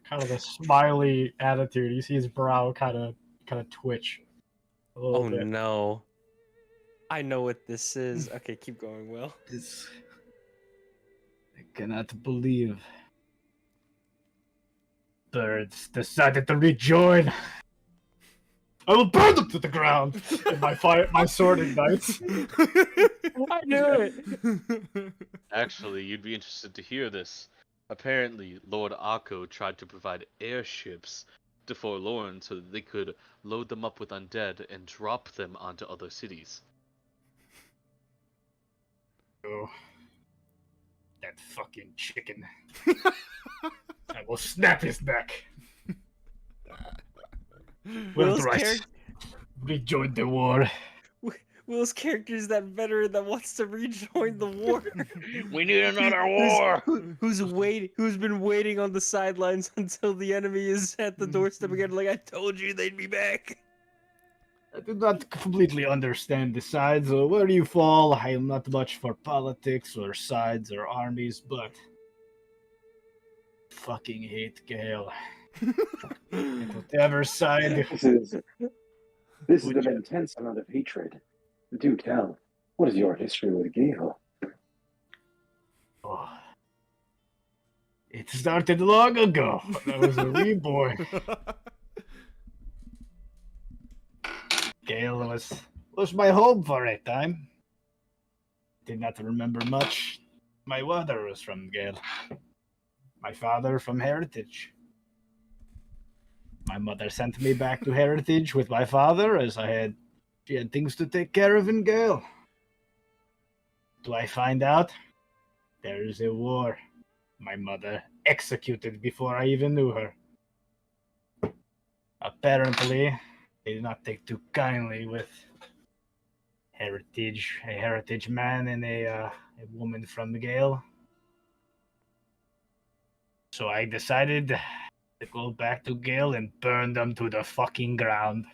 kind of a smiley attitude. You see his brow kind of twitch a little Oh bit. no. I know what this is. Okay, keep going, Will. This, I cannot believe birds decided to rejoin. I will burn them to the ground. And my sword ignites. I knew it. Actually, you'd be interested to hear this. Apparently, Lord Akko tried to provide airships to Forlorn so that they could load them up with undead and drop them onto other cities. Oh, that fucking chicken. I will snap his neck. Will Will's, Thrice rejoin the war. Will's character is that veteran that wants to rejoin the war. We need another war! Who's been waiting on the sidelines until the enemy is at the doorstep again, like, I told you they'd be back. I do not completely understand the sides or where you fall. I am not much for politics or sides or armies, but fucking hate Gale. And whatever side. This is an intense amount of hatred. Do tell, what is your history with Gale? Oh, it started long ago when I was a wee boy. Gale was my home for a time. Did not remember much. My mother was from Gale. My father from Heritage. My mother sent me back to Heritage with my father as she had things to take care of in Gale. Do I find out? There is a war. My mother executed before I even knew her. Apparently, they did not take too kindly with a heritage man and a woman from Gale. So I decided to go back to Gale and burn them to the fucking ground.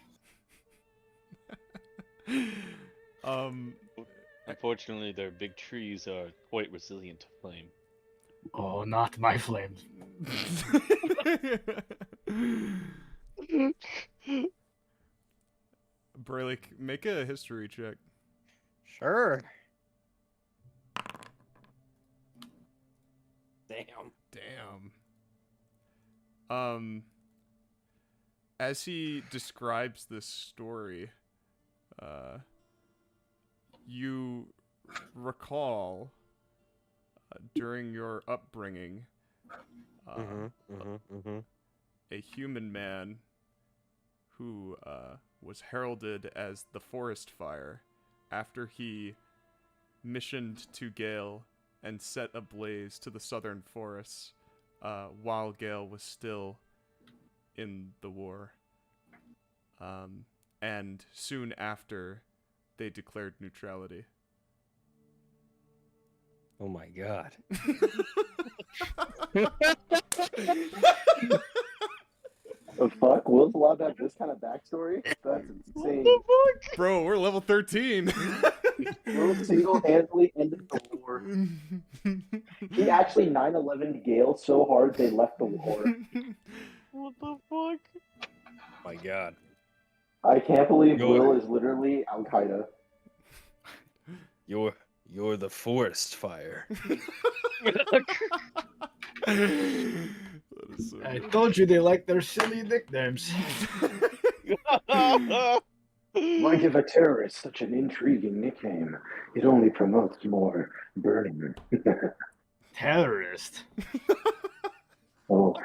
Unfortunately, their big trees are quite resilient to flame. Oh, not my flames. Brelikk, make a history check. Sure. Damn. As he describes this story, you recall during your upbringing a human man who was heralded as the Forest Fire after he missioned to Gale and set ablaze to the southern forests while Gale was still in the war. And soon after, they declared neutrality. Oh my god. The fuck? Will's allowed to have this kind of backstory? That's insane. Bro, we're level 13. Will single-handedly ended the war. He actually 9/11'd Gale so hard they left the war. What the fuck? My god. I can't believe Will is literally Al Qaeda. You're the forest fire. I told you they like their silly nicknames. Why give a terrorist such an intriguing nickname? It only promotes more burning. Terrorist? Oh,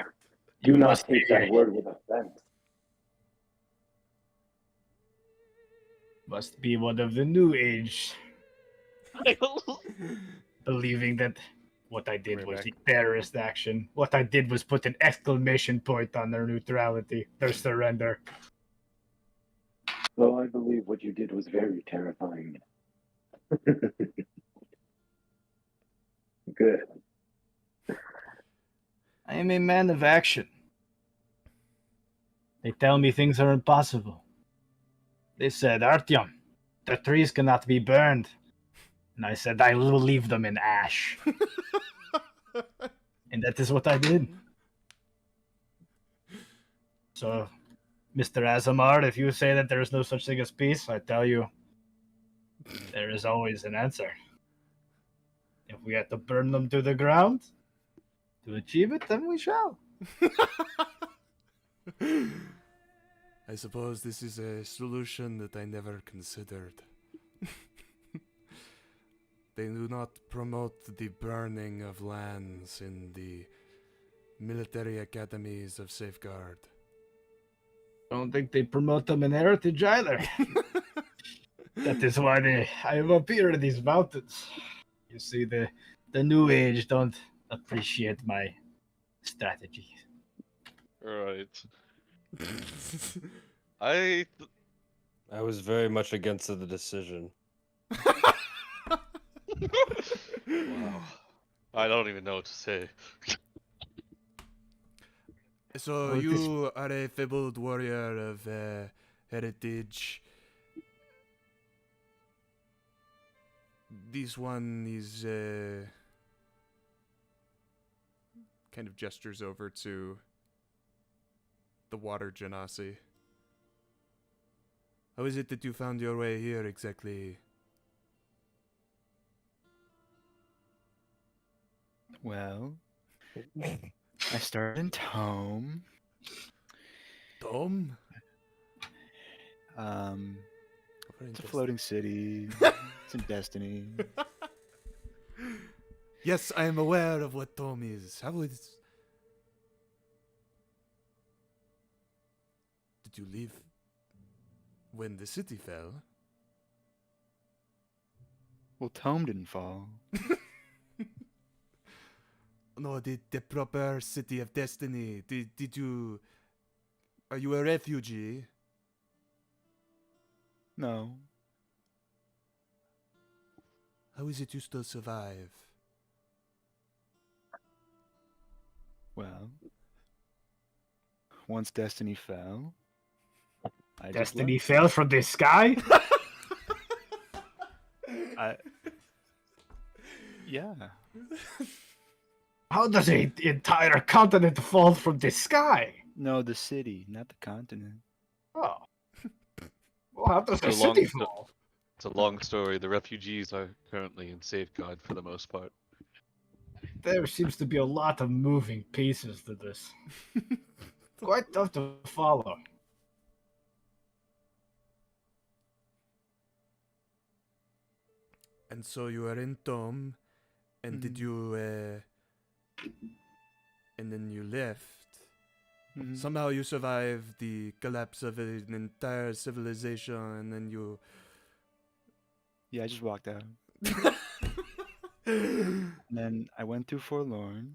do not must take be- that word with offense. Must be one of the new age. Believing that What I did Right was back. the terrorist action. What I did was put an exclamation point on their neutrality, their surrender. Though I believe what you did was very terrifying. Good. I am a man of action. They tell me things are impossible. They said, Artyom, the trees cannot be burned. And I said, I will leave them in ash. And that is what I did. So, Mr. Azamar, if you say that there is no such thing as peace, I tell you, there is always an answer. If we have to burn them to the ground to achieve it, then we shall. I suppose this is a solution that I never considered. They do not promote the burning of lands in the military academies of Safeguard. I don't think they promote them in heritage either. That is why I am up here in these mountains. You see, the new age don't appreciate my strategy. Right. I I was very much against the decision. wow. I don't even know what to say. So Well, you are a fabled warrior of heritage. This one is kind of gestures over to the water genasi. How is it that you found your way here exactly? Well, I started in Tome. Tom? It's a floating city. It's in Destiny. Yes, I am aware of what Tom is. How is... Did you leave when the city fell? Well, Tome didn't fall. No, the proper city of Destiny. Did you... Are you a refugee? No. How is it you still survive? Well, once Destiny fell, I Destiny fell from the sky? Yeah. How does an entire continent fall from the sky? No, the city, not the continent. Oh. Well, how does It's the a long city sto- fall? It's a long story. The refugees are currently in Safeguard for the most part. There seems to be a lot of moving pieces to this. Quite tough to follow. And so you are in Tom, and did you, and then you left. Somehow you survived the collapse of an entire civilization, and then you... Yeah, I just walked out. And then I went through Forlorn.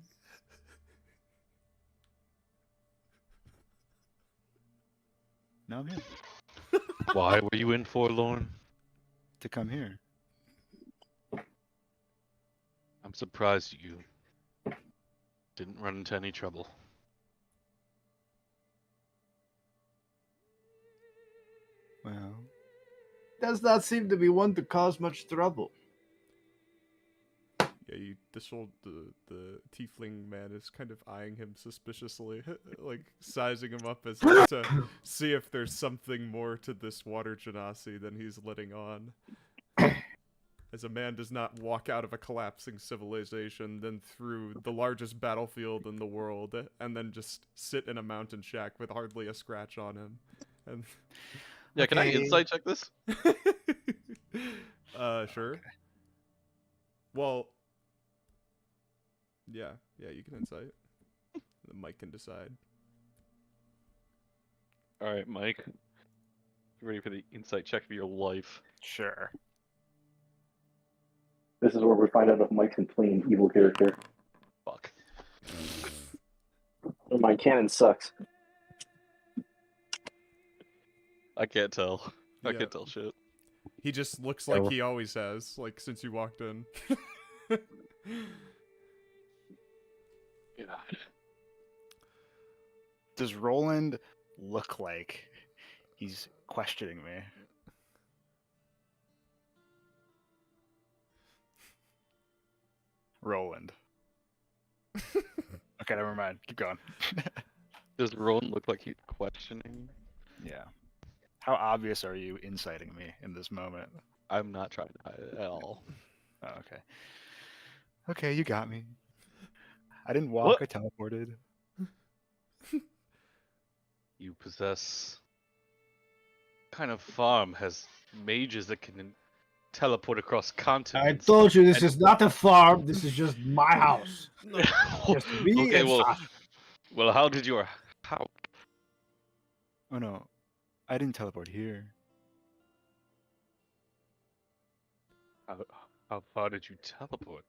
Now I'm here. Why were you in Forlorn? To come here. I'm surprised you didn't run into any trouble. Well, Does not seem to be one to cause much trouble. Yeah, the tiefling man is kind of eyeing him suspiciously, like sizing him up as if to see if there's something more to this water genasi than he's letting on. As a man does not walk out of a collapsing civilization, then through the largest battlefield in the world, and then just sit in a mountain shack with hardly a scratch on him. And Yeah, can I Okay. insight check this? Sure. Okay. Well, yeah, you can insight. The Mike can decide. All right, Mike. You ready for the insight check of your life? sure. This is where we find out if Mike's a plain evil character. Fuck. My canon sucks. I can't tell. I Yeah. can't tell shit. He just looks like he always has, like since you walked in. God. Does Rolland look like he's questioning me? Rolland. Okay, never mind. Keep going. Does Roland look like he's questioning? Yeah. How obvious are you inciting me in this moment? I'm not trying to hide it at all. Oh, okay. Okay, you got me. I didn't walk, What? I teleported. You possess... What kind of farm has mages that can teleport across I continents? told you this And- is not a farm. This is just my house. Just me Okay, and well, Sasha. well, how did your... How? Oh no, I didn't teleport here. How far did you teleport?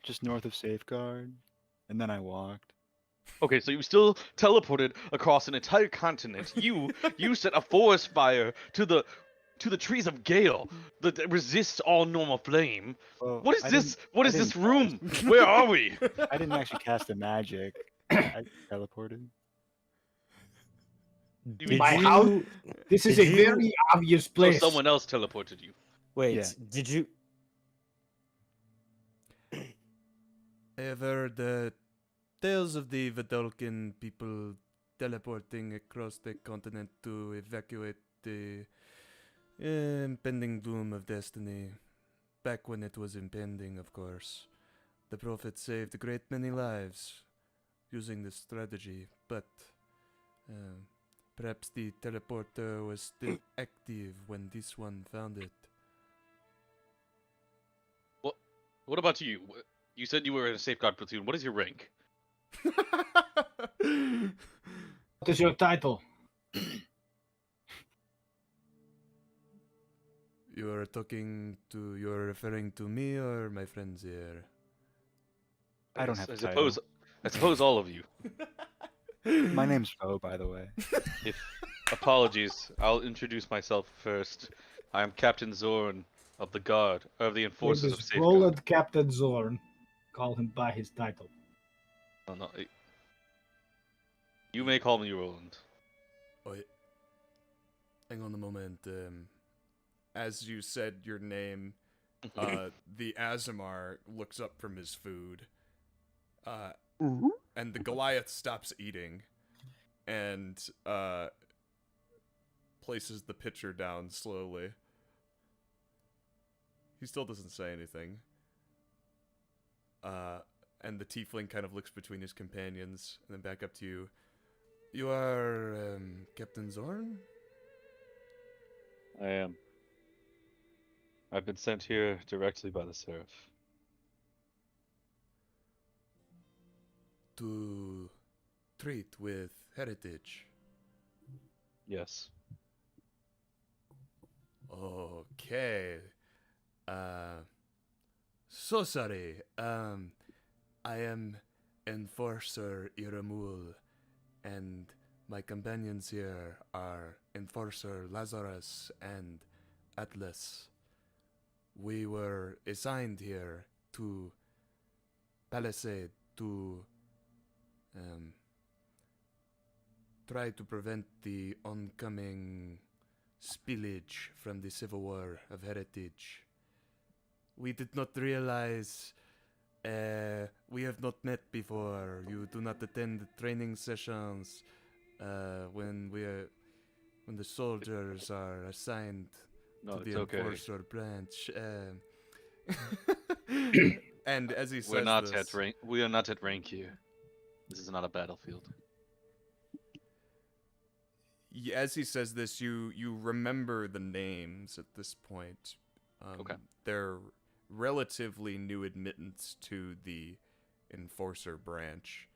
Just north of Safeguard, and then I walked. Okay, so you still teleported across an entire continent. You set a forest fire to the trees of Gale that resists all normal flame. Well, What is I this? didn't- What I is this didn't- room? Where are we? I didn't actually cast a magic. I teleported. You My mean- house. This is a Did you- very obvious So place. someone else teleported you. Wait, Yeah. did you? I have heard the tales of the Vidalcan people teleporting across the continent to evacuate the impending doom of destiny. Back when it was impending, of course. The Prophet saved a great many lives using this strategy, but perhaps the teleporter was still active when this one found it. What about you? You said you were in a safeguard platoon. What is your rank? What is your title? You're referring to me or my friends here? I don't have I a title. suppose. I suppose all of you. My name's Fo, by the way. Apologies. I'll introduce myself first. I am Captain Zorn of the Guard of the Name Enforcers of is Safeguard. Rolland Captain Zorn. Call him by his title. Oh, no. You may call me Roland. Wait. Hang on a moment. As you said your name, the Azamar looks up from his food, and the Goliath stops eating, and places the pitcher down slowly. He still doesn't say anything. And the tiefling kind of looks between his companions, and then back up to you. You are, Captain Zorn? I am. I've been sent here directly by the Seraph. To treat with heritage. Yes. Okay. So sorry. I am Enforcer Iramul, and my companions here are Enforcer Lazarus and Atlas. We were assigned here to Palisade to try to prevent the oncoming spillage from the Civil War of Heritage. We did not realize we have not met before. You do not attend the training sessions when the soldiers are assigned No, to it's the okay. Enforcer branch. And as he says We're not this, at rank. We are not at rank here. This is not a battlefield. as he says this, you remember the names at this point. Okay. They're relatively new admittance to the Enforcer branch.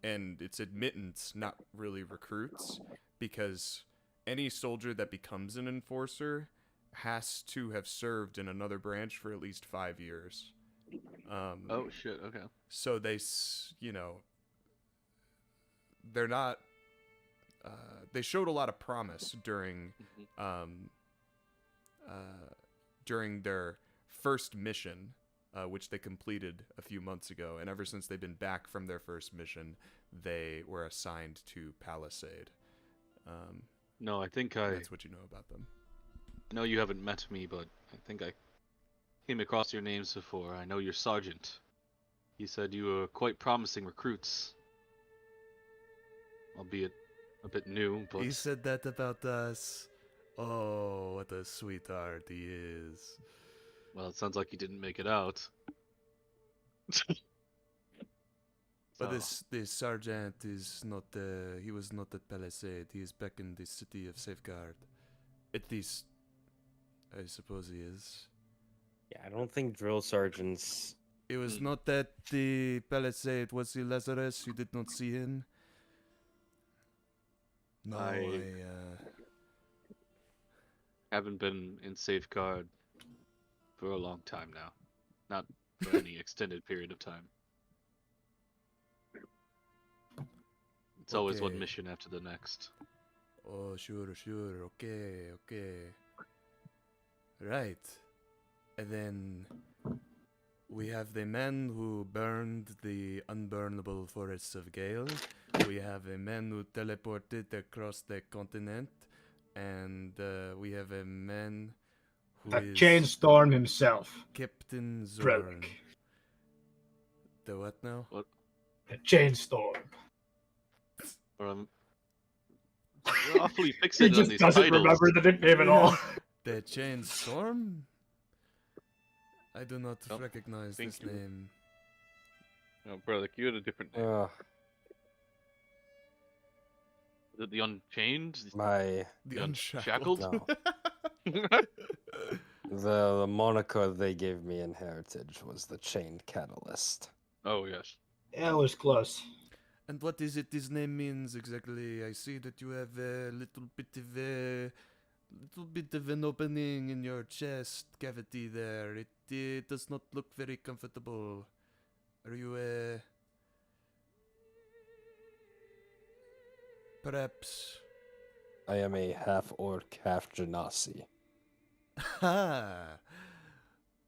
And it's admittance, not really recruits, because any soldier that becomes an Enforcer has to have served in another branch for at least 5 years. Oh shit. Okay. So they, they're not. They showed a lot of promise during their first mission, which they completed a few months ago, and ever since they've been back from their first mission, they were assigned to Palisade. No, I think That's what you know about them. I know you haven't met me, but I think I came across your names before. I know your sergeant. He said you were quite promising recruits. Albeit a bit new, but... He said that about us. Oh, what a sweetheart he is. Well, it sounds like he didn't make it out. But So, this sergeant is not, he was not at Palisade. He is back in the city of Safeguard. At least, I suppose he is. Yeah, I don't think drill sergeants. It was not at the Palisade. Was he Lazarus? You did not see him? No, I haven't been in Safeguard for a long time now. Not for any extended period of time. It's always one Okay. mission after the next. Oh, sure. Okay. Right. And then we have the men who burned the unburnable forests of Gale. We have a man who teleported across the continent. And we have a man who The is Chainstorm himself. Captain Zorn. Brelikk. The what now? The Chainstorm. Or you're awfully He fixated on just these doesn't titles. remember the nickname at all. The Chain Storm? I do not Oh, recognize thank this you. name. No, Brelikk, you had a different name. Is it the Unchained? My The Unshackled? Unshackled. no. The moniker they gave me in Heritage was the Chained Catalyst. Oh, yes. Yeah, it was close. And what is it this name means exactly? I see that you have a little bit of an opening in your chest cavity there. It does not look very comfortable. Are you perhaps? I am a half orc, half genasi. Ha!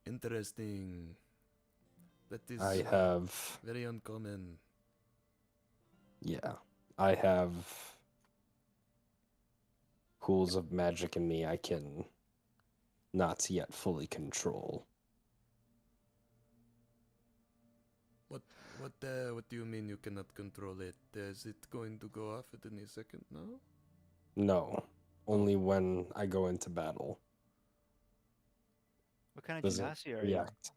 Interesting. That is I have, very uncommon. yeah, I have pools of magic in me I can not yet fully control. What do you mean you cannot control it? Is it going to go off at any second now? No, only when I go into battle. What kind of Does it genasi are react?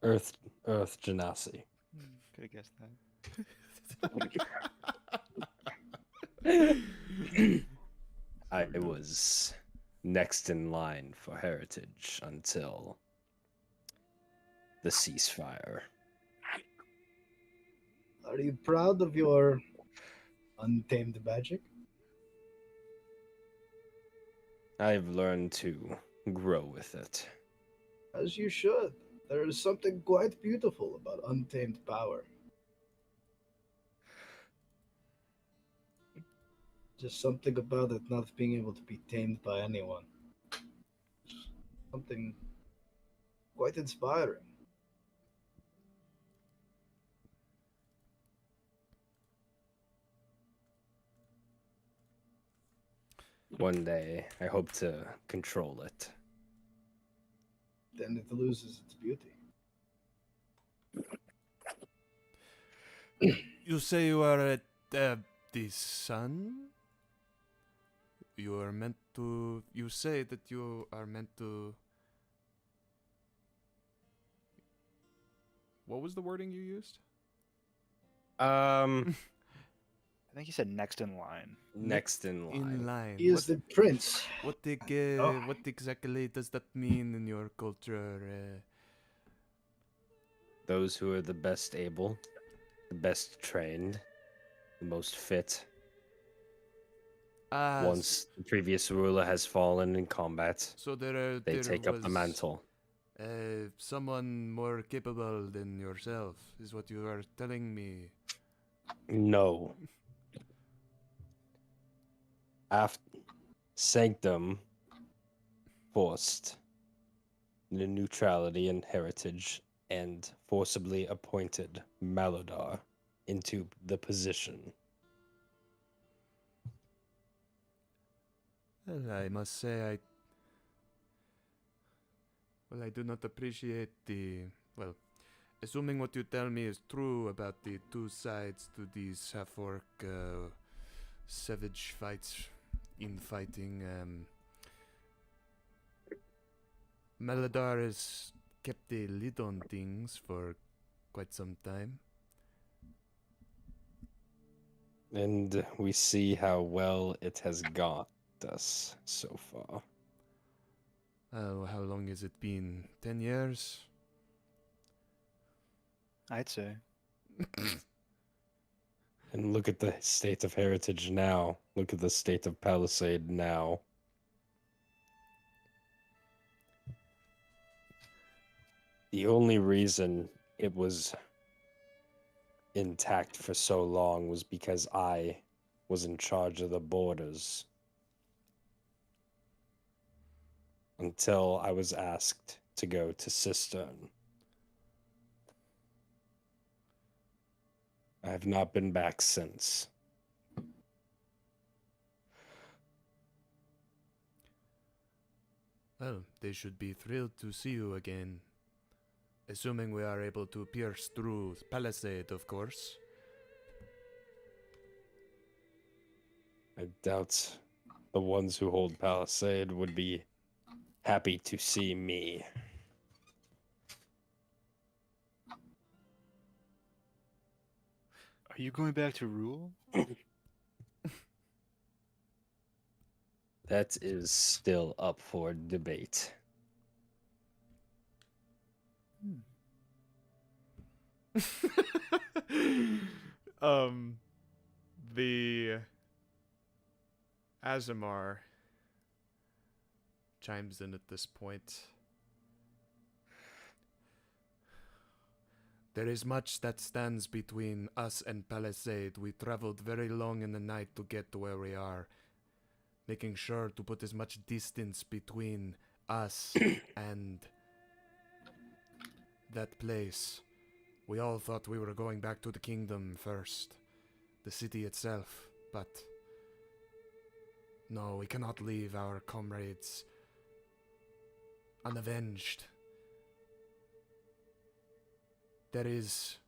Earth genasi. you? Could have guessed that. I was next in line for Heritage until the ceasefire. Are you proud of your untamed magic? I've learned to grow with it. As you should. There is something quite beautiful about untamed power. Just something about it not being able to be tamed by anyone. Something quite inspiring. One day, I hope to control it. Then it loses its beauty. You say you are at the sun? You are meant to. You say that you are meant to. What was the wording you used? I think he said next in line. Next in line. In line. He is the prince. What exactly does that mean in your culture? Those who are the best able, the best trained, the most fit. Once the previous ruler has fallen in combat, So there they take up the was, mantle. someone more capable than yourself, is what you are telling me. No. After Sanctum forced the neutrality and heritage and forcibly appointed Malodar into the position. Well, I must say, I do not appreciate assuming what you tell me is true about the two sides to these half-orc savage fights, infighting. Maladar has kept a lid on things for quite some time. And we see how well it has got us so far. How long has it been? 10 years? I'd say. And look at the state of heritage now. Look at the state of Palisade now. The only reason it was intact for so long was because I was in charge of the borders. Until I was asked to go to Cistern. I have not been back since. Well, they should be thrilled to see you again. Assuming we are able to pierce through Palisade, of course. I doubt the ones who hold Palisade would be happy to see me. Are you going back to rule? That is still up for debate. The Azamar chimes in at this point. There is much that stands between us and Palisade. We traveled very long in the night to get to where we are, making sure to put as much distance between us and that place. We all thought we were going back to the kingdom first, the city itself, but no, we cannot leave our comrades unavenged. There is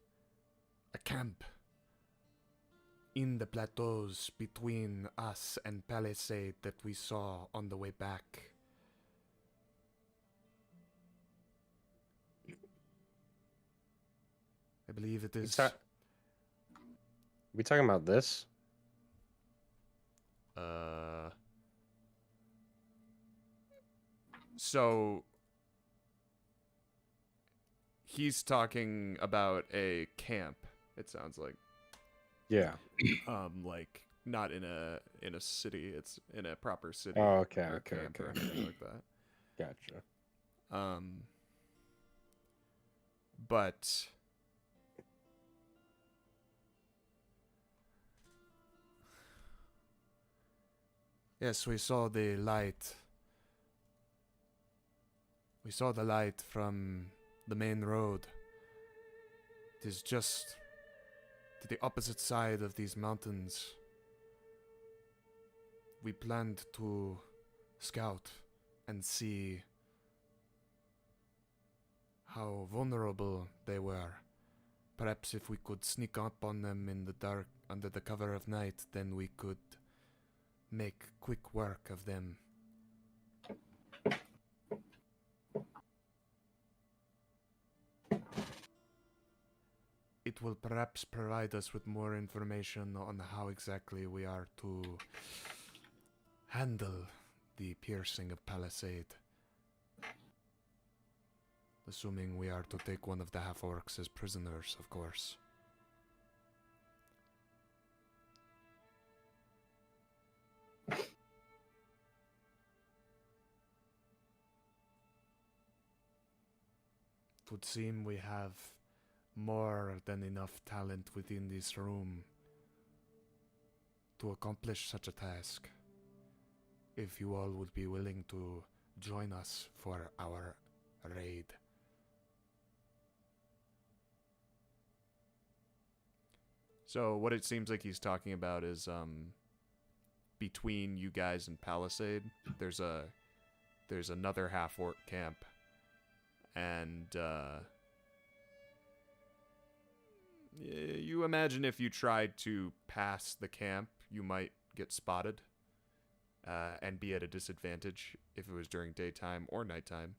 a camp in the plateaus between us and Palisade that we saw on the way back. I believe it is. We talking about this? So he's talking about a camp, it sounds like. Yeah. Like not in a city, it's in a proper city. Oh, okay, or okay, camp or okay. anything like that. Gotcha. But yes, we saw the light. We saw the light from the main road. It is just to the opposite side of these mountains. We planned to scout and see how vulnerable they were. Perhaps if we could sneak up on them in the dark under the cover of night, then we could make quick work of them. It will perhaps provide us with more information on how exactly we are to handle the piercing of Palisade. Assuming we are to take one of the half-orcs as prisoners, of course. would seem we have more than enough talent within this room to accomplish such a task. If you all would be willing to join us for our raid. So what it seems like he's talking about is between you guys and Palisade, there's another half-orc camp, and you imagine if you tried to pass the camp, you might get spotted and be at a disadvantage if it was during daytime or nighttime.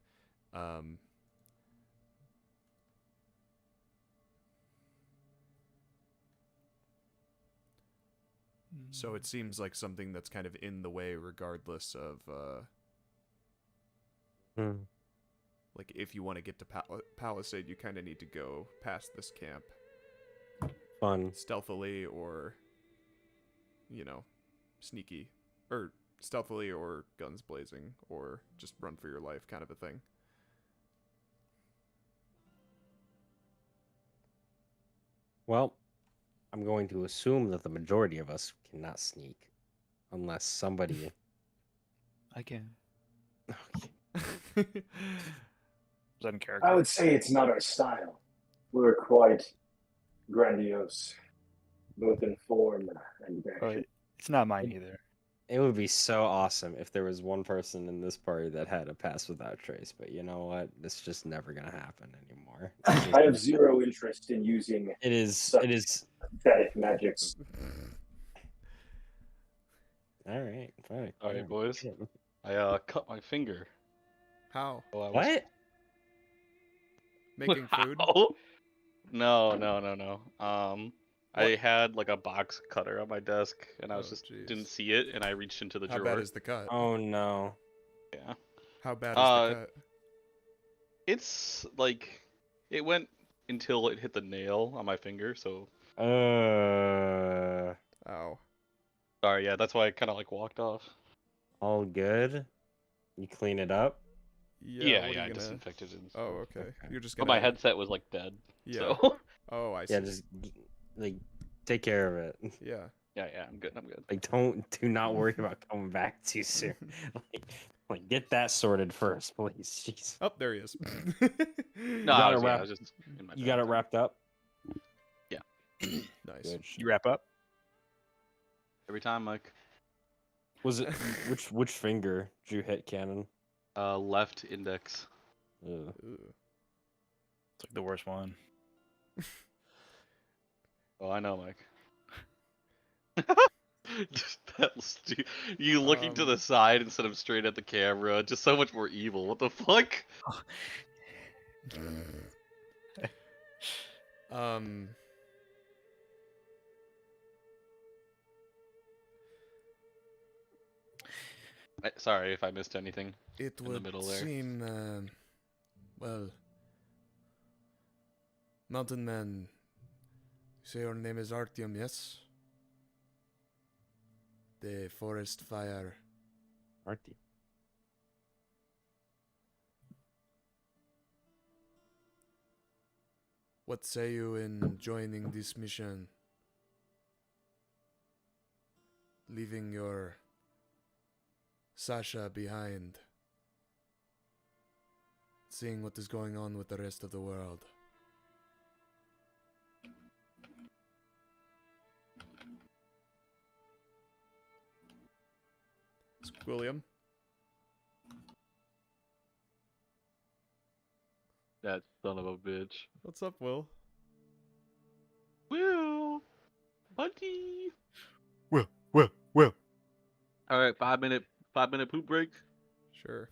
So it seems like something that's kind of in the way regardless of like if you want to get to Palisade, you kind of need to go past this camp Fun. stealthily or sneaky, or stealthily or guns blazing, or just run for your life kind of a thing. Well, I'm going to assume that the majority of us cannot sneak, unless somebody. I can. Okay. Is that in character? I would say it's not our style. We're quite grandiose, both in form and But action. it's not mine either. It would be so awesome if there was one person in this party that had a pass without trace, but you know what? It's just never gonna happen anymore. I have zero interest in using It is. such It is. pathetic magics. All right. Fine. All right, yeah. boys. Yeah. I cut my finger. How? while I was- What? Making food? How? No. I had like a box cutter on my desk, and I was Oh, just jeez. didn't see it, and I reached into the How drawer. bad is the cut? Oh no. Yeah, How bad is the cut? it's like it went until it hit the nail on my finger. So Ow. sorry. Yeah, that's why I kind of like walked off. All good. You clean it up. Yeah, what are I you gonna... disinfected it. Oh, okay. You're just But gonna... my headset was like dead. Yeah. So Oh, I see. Yeah, just like take care of it. Yeah. yeah, I'm good. Like do not worry about coming back too soon. like get that sorted first, please. Jeez. Oh, there he is. No, got I it was, yeah, I wrapped- was just in my You got it bag. wrapped up. Nice. Good. shit. You wrap up? Every time, Mike. Was it which finger did you hit, Cannon? Left index. Ugh. Ooh. It's like the worst one. Oh, I know, Mike. You looking to the side instead of straight at the camera. Just so much more evil. What the fuck? Sorry if I missed anything. It in the would middle there. seem, well, Mountain Man, you say your name is Artyom, yes? The forest fire. Artie. What say you in joining this mission? Leaving your Sasha behind. Seeing what is going on with the rest of the world. William? That son of a bitch. What's up, Will? Will, buddy. Well. All right, 5-minute poop break. Sure.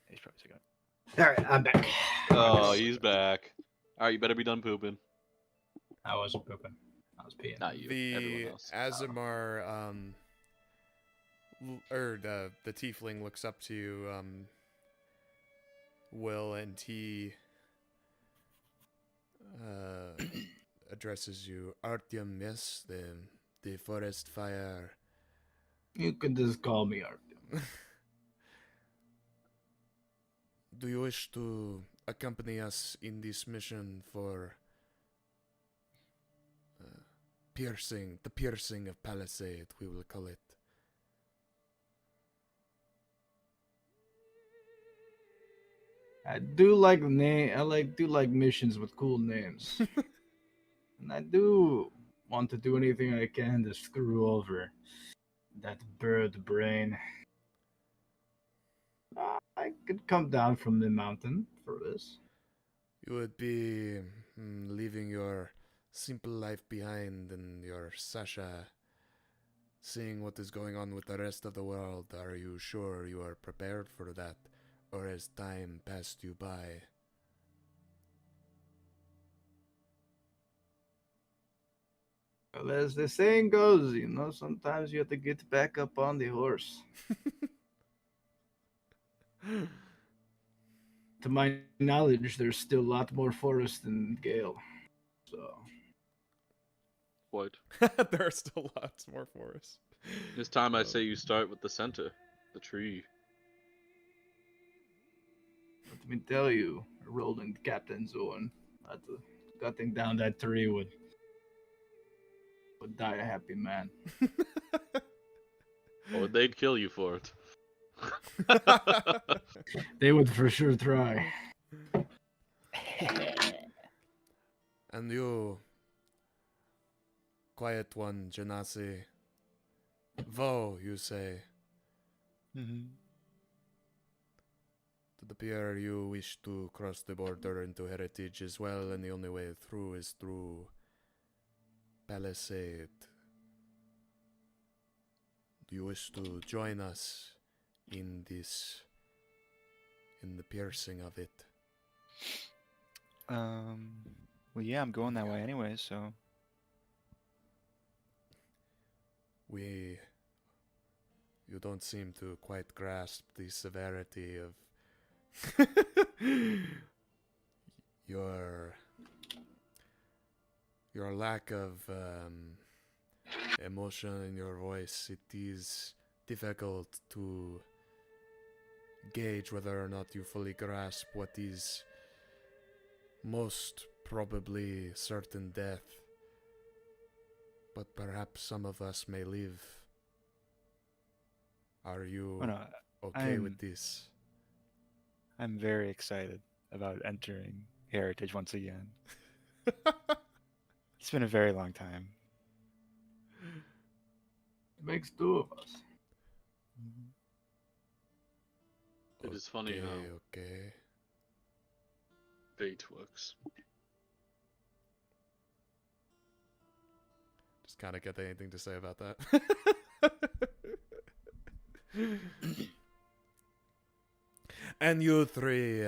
He's probably taking it. All right, I'm back. Oh, he's back. All right, you better be done pooping. I wasn't pooping. I was peeing. Not you. The Everyone else. Azamar, the tiefling looks up to you, Will, and he addresses you. Artyom, yes, the forest fire. You can just call me Artyom. Do you wish to accompany us in this mission for the piercing of Palisade, we will call it? I do like do like missions with cool names. And I do want to do anything I can to screw over that bird brain. I could come down from the mountain for this. You would be leaving your simple life behind and your Sasha, seeing what is going on with the rest of the world. Are you sure you are prepared for that, or has time passed you by? Well, as the saying goes, sometimes you have to get back up on the horse. To my knowledge, there's still a lot more forest than Gale. So. What? There are still lots more forests. This time I say you start with the center, the tree. Let me tell you, Rolland Captain Zone, cutting down that tree would die a happy man. Or they'd kill you for it. They would for sure try. And you, quiet one, Genasi. Vo, you say. Mm-hmm. To appear you wish to cross the border into Heritage as well, and the only way through is through Palisade. Do you wish to join us in the piercing of it? Well, yeah, I'm going that way anyway, so. You don't seem to quite grasp the severity of your lack of emotion in your voice. It is difficult to gauge whether or not you fully grasp what is most probably certain death. But perhaps some of us may live. Are you okay with this? I'm very excited about entering Heritage once again. It's been a very long time. It makes two of us. It is funny how Okay. fate works. Just kind of get anything to say about that. And you three,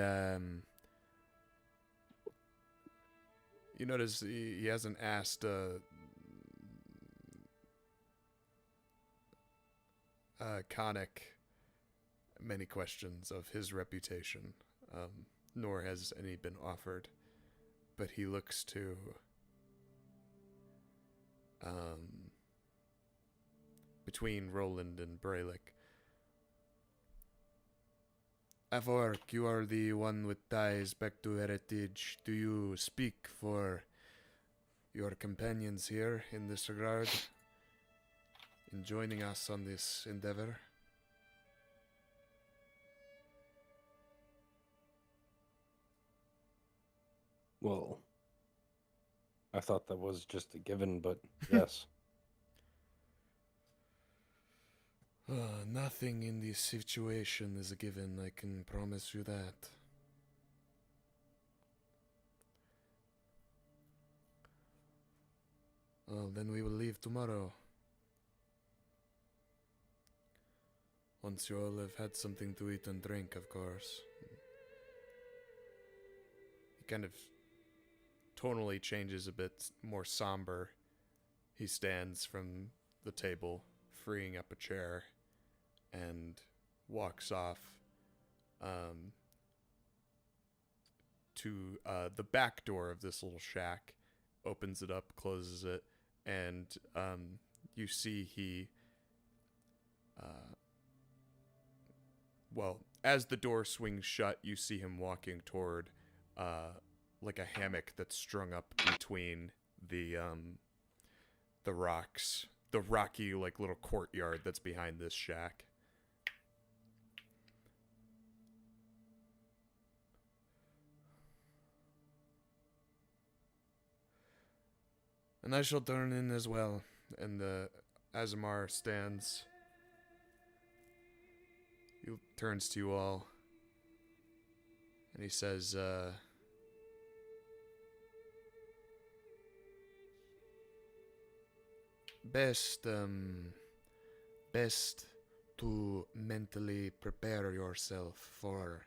you notice he hasn't asked Khanek many questions of his reputation, nor has any been offered, but he looks to between Rolland and Brelikk. Avork, you are the one with ties back to Heritage. Do you speak for your companions here in this regard, in joining us on this endeavor? Well, I thought that was just a given, but yes. Nothing in this situation is a given, I can promise you that. Well, then we will leave tomorrow. Once you all have had something to eat and drink, of course. He kind of tonally changes a bit, more somber. He stands from the table, freeing up a chair, and walks off to the back door of this little shack, opens it up, closes it, and you see he as the door swings shut, you see him walking toward like a hammock that's strung up between the rocks, the rocky like little courtyard that's behind this shack. And I shall turn in as well. And Azamar stands. He turns to you all. And he says, best to mentally prepare yourself for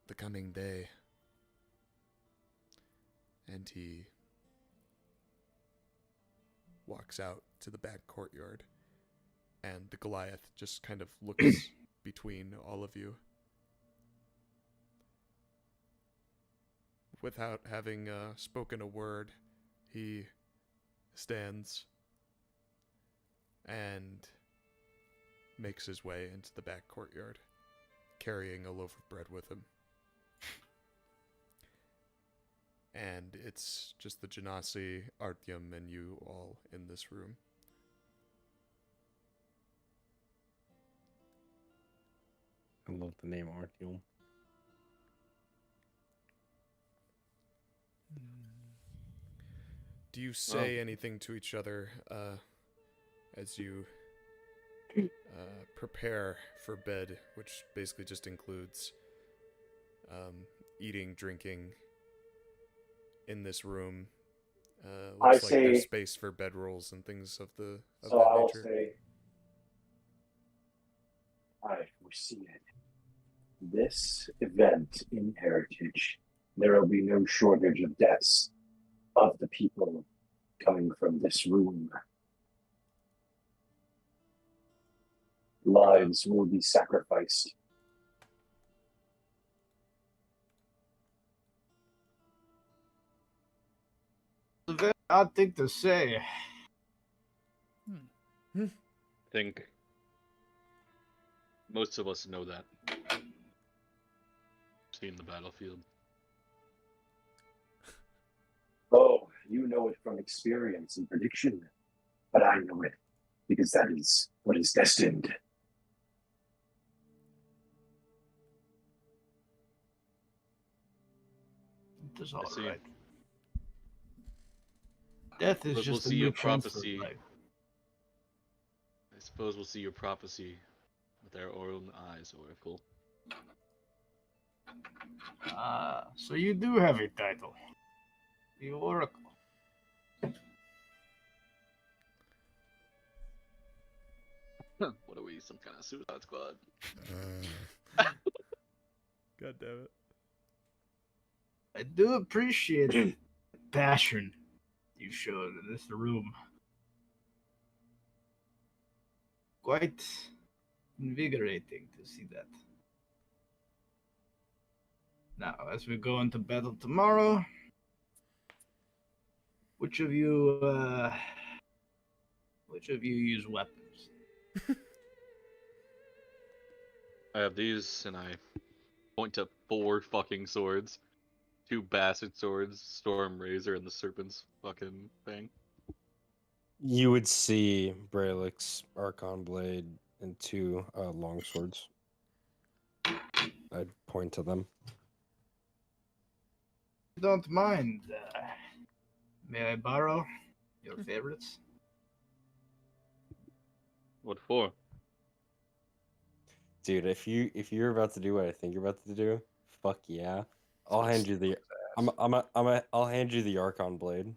the coming day. And he walks out to the back courtyard, and the Goliath just kind of looks between all of you. Without having spoken a word, he stands and makes his way into the back courtyard, carrying a loaf of bread with him. And it's just the Genasi, Artyom, and you all in this room. I love the name Artyom. Do you say anything to each other as you prepare for bed, which basically just includes eating, drinking in this room? Looks like there's space for bedrolls and things of that I'll nature. say, I foresee it. This event in Heritage, there will be no shortage of deaths of the people coming from this room. Lives will be sacrificed. It's a very odd thing to say. I think most of us know that. Seen the battlefield. Oh, you know it from experience and prediction, but I know it because that is what is destined. It is all I see. right. Death is But we'll just a see new your transfer of prophecy. life. I suppose we'll see your prophecy with our own eyes, Oracle. Ah, so you do have a title. The Oracle. What are we, some kind of suicide squad? God damn it. I do appreciate the passion you showed in this room. Quite invigorating to see that. Now, as we go into battle tomorrow, which of you use weapons? I have these, and I point to 4 fucking swords. 2 bastard swords, Storm Razor, and the Serpent's fucking thing. You would see Brelick's Archon Blade and 2 long swords. I'd point to them. Don't mind. May I borrow your favorites? What for? Dude, if you're about to do what I think you're about to do, fuck yeah. I'll hand you the I'll hand you the Archon Blade.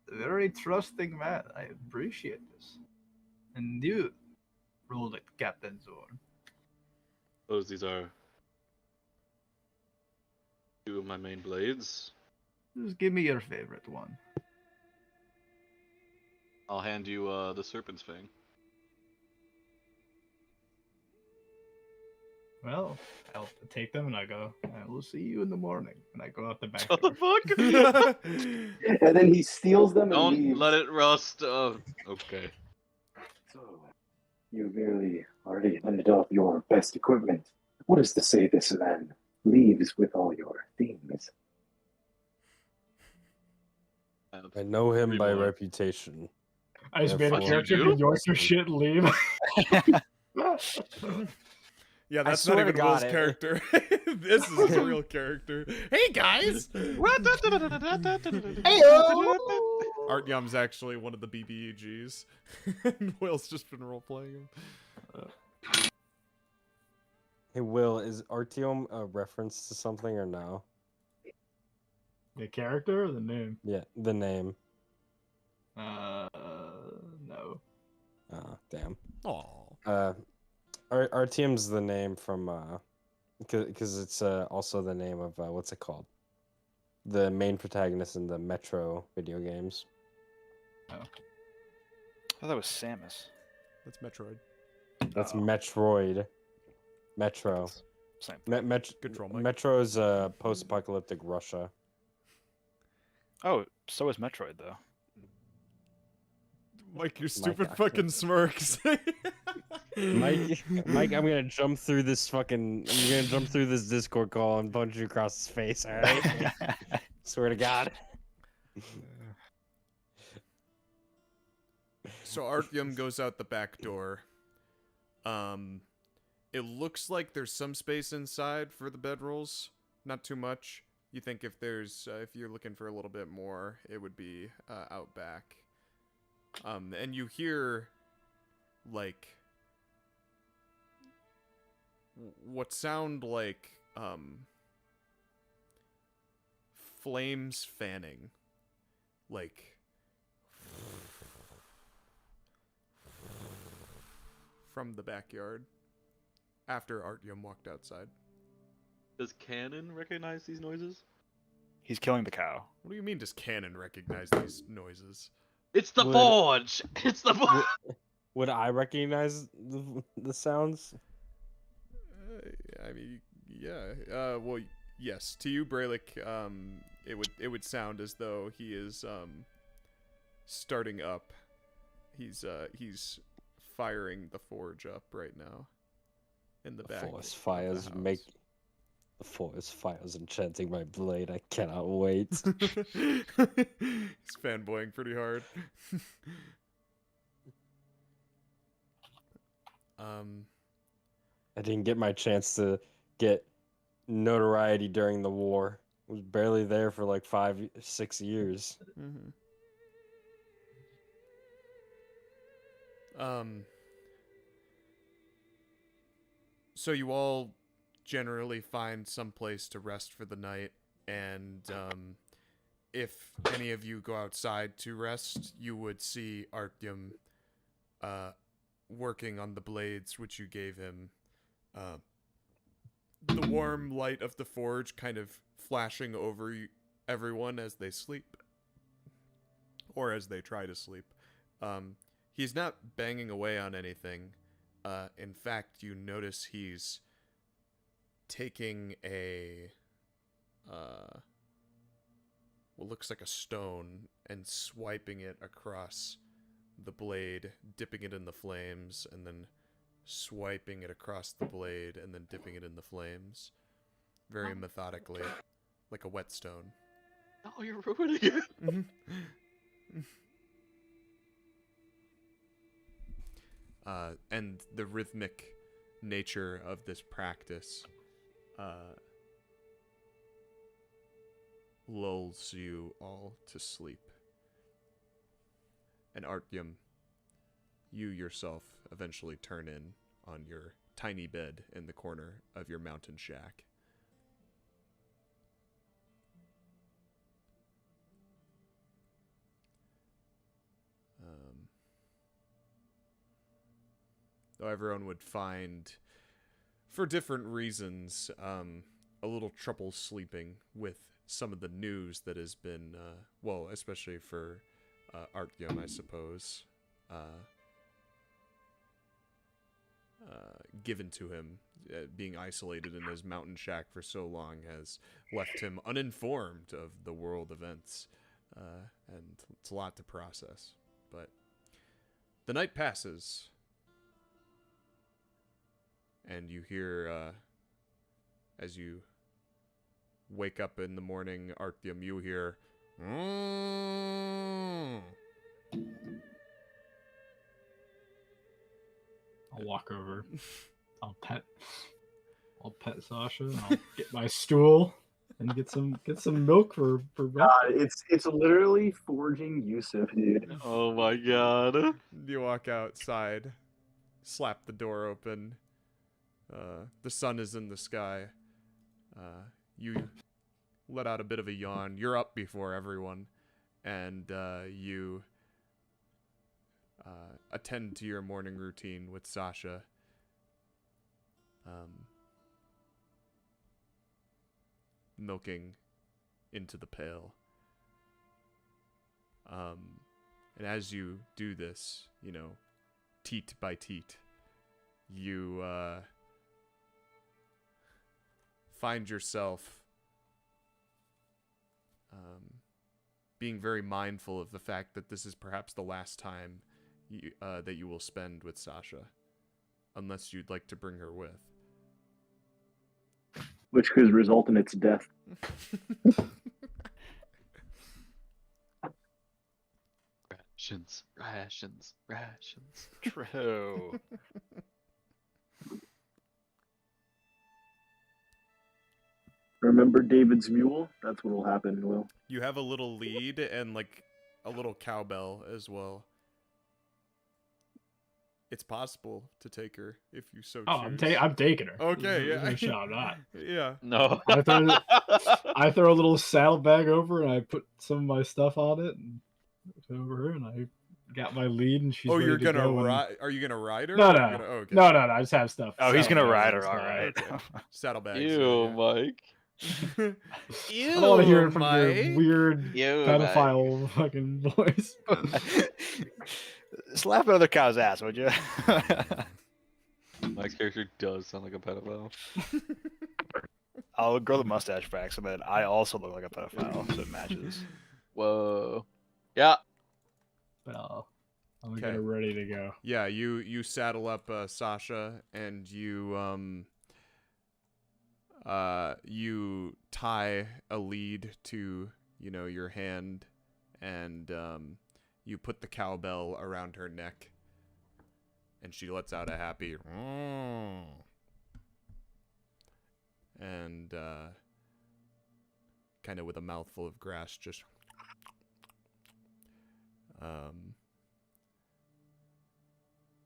Very trusting man. I appreciate this. And you rolled at Captain Zorn. Suppose these are 2 of my main blades. Just give me your favorite one. I'll hand you the Serpent's Fang. Well, I'll take them and I go, I will see you in the morning. And I go out the back What the door. fuck? And then he steals them and Don't leaves. let it rust. Oh, okay. So, You really already handed off your best equipment. What is to say this man leaves with all your things? I know him Three by more. reputation. I just made a Therefore- character You who do? yoinks her shit and leave. Yeah, that's swear not to even God, Will's it- character. This is his real character. Hey guys! Artyom's actually one of the BBEGs. And Will's just been role-playing him. Hey, Will, is Artyom a reference to something or no? The character or the name? Yeah, the name. No. Oh, damn. Aw. Artyom's the name from because it's also the name of what's it called? The main protagonist in the Metro video games. I thought that was Samus. That's Metroid. That's Oh. Metroid. Metro. Same. Good troll, Mike. Metro's post-apocalyptic Russia. Oh, so is Metroid though. Mike, your stupid Mike, fucking smirks. Mike, I'm gonna jump through this Discord call and punch you across his face. All right. Swear to God. So Artyom goes out the back door. It looks like there's some space inside for the bedrolls. Not too much. You think if you're looking for a little bit more, it would be out back. And you hear, like, what sound like flames fanning, like from the backyard after Artyom walked outside. Does Canon recognize these noises? He's killing the cow. What do you mean, does Canon recognize these noises? It's the Would- forge! It's the forge! Would I recognize the sounds? I mean, yeah. Well, yes. To you, Brelikk, it would sound as though he is starting up. He's firing the forge up right now. In the back. Forest fires of make. The forest fires enchanting my blade. I cannot wait. He's fanboying pretty hard. I didn't get my chance to get notoriety during the war. I was barely there for like 5-6 years. Mm-hmm. So you all generally find some place to rest for the night, and if any of you go outside to rest, you would see Artyom working on the blades which you gave him. The warm light of the forge kind of flashing over everyone as they sleep, or as they try to sleep. He's not banging away on anything. In fact, you notice he's taking a what looks like a stone and swiping it across the blade, dipping it in the flames, and then swiping it across the blade and then dipping it in the flames very methodically, like a whetstone. Oh, you're ruining it! And the rhythmic nature of this practice lulls you all to sleep. And Artyom, you yourself eventually turn in on your tiny bed in the corner of your mountain shack. Though everyone would find, for different reasons, a little trouble sleeping with some of the news that has been, well, especially for Artyom, I suppose, given to him. Being isolated in his mountain shack for so long has left him uninformed of the world events, and it's a lot to process. But the night passes, and you hear, as you wake up in the morning, Artyom, you hear, "Mm." I'll walk over. I'll pet Sasha. And I'll get my stool and get some milk for breakfast. It's literally forging Yusuf, dude. Oh my god. You walk outside, slap the door open. The sun is in the sky. You let out a bit of a yawn. You're up before everyone, and you attend to your morning routine with Sasha. Milking into the pail. And as you do this, teat by teat, you find yourself being very mindful of the fact that this is perhaps the last time that you will spend with Sasha, unless you'd like to bring her with. Which could result in its death. Rations. True. Remember David's mule? That's what will happen, Will. You have a little lead and like a little cowbell as well. It's possible to take her if you so choose. I'm taking her. Okay, yeah. No shot, I'm not. Yeah. No. I throw a little saddlebag over and I put some of my stuff on it and it's over her and I got my lead and she's. Oh, ready you're to gonna go ride? Are you gonna ride her? No, Or no, are you gonna... okay. no. I just have stuff. Oh, he's gonna ride her, Saddlebags, all right. Okay. Saddlebags. Ew, Mike. Ew, I don't want to hear it from Mike. your weird Ew, pedophile fucking voice. Slap another cow's ass, would you? Mike's character does sound like a pedophile. I'll grow the mustache back so that I also look like a pedophile, so it matches. Whoa. Yeah. But I'm Okay. get her ready to go. Yeah, you saddle up Sasha and you tie a lead to your hand and you put the cowbell around her neck and she lets out a happy and kind of with a mouthful of grass just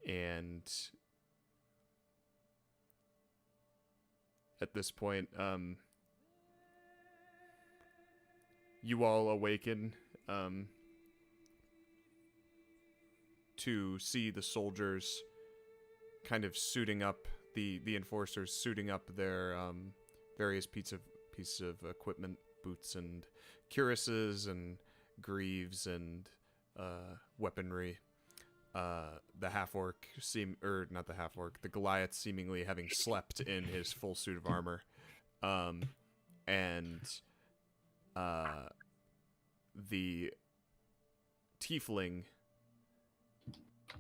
and at this point, you all awaken to see the soldiers kind of suiting up, the enforcers suiting up their various pieces of equipment, boots and cuirasses and greaves and weaponry. The half-orc the Goliath seemingly having slept in his full suit of armor. And the tiefling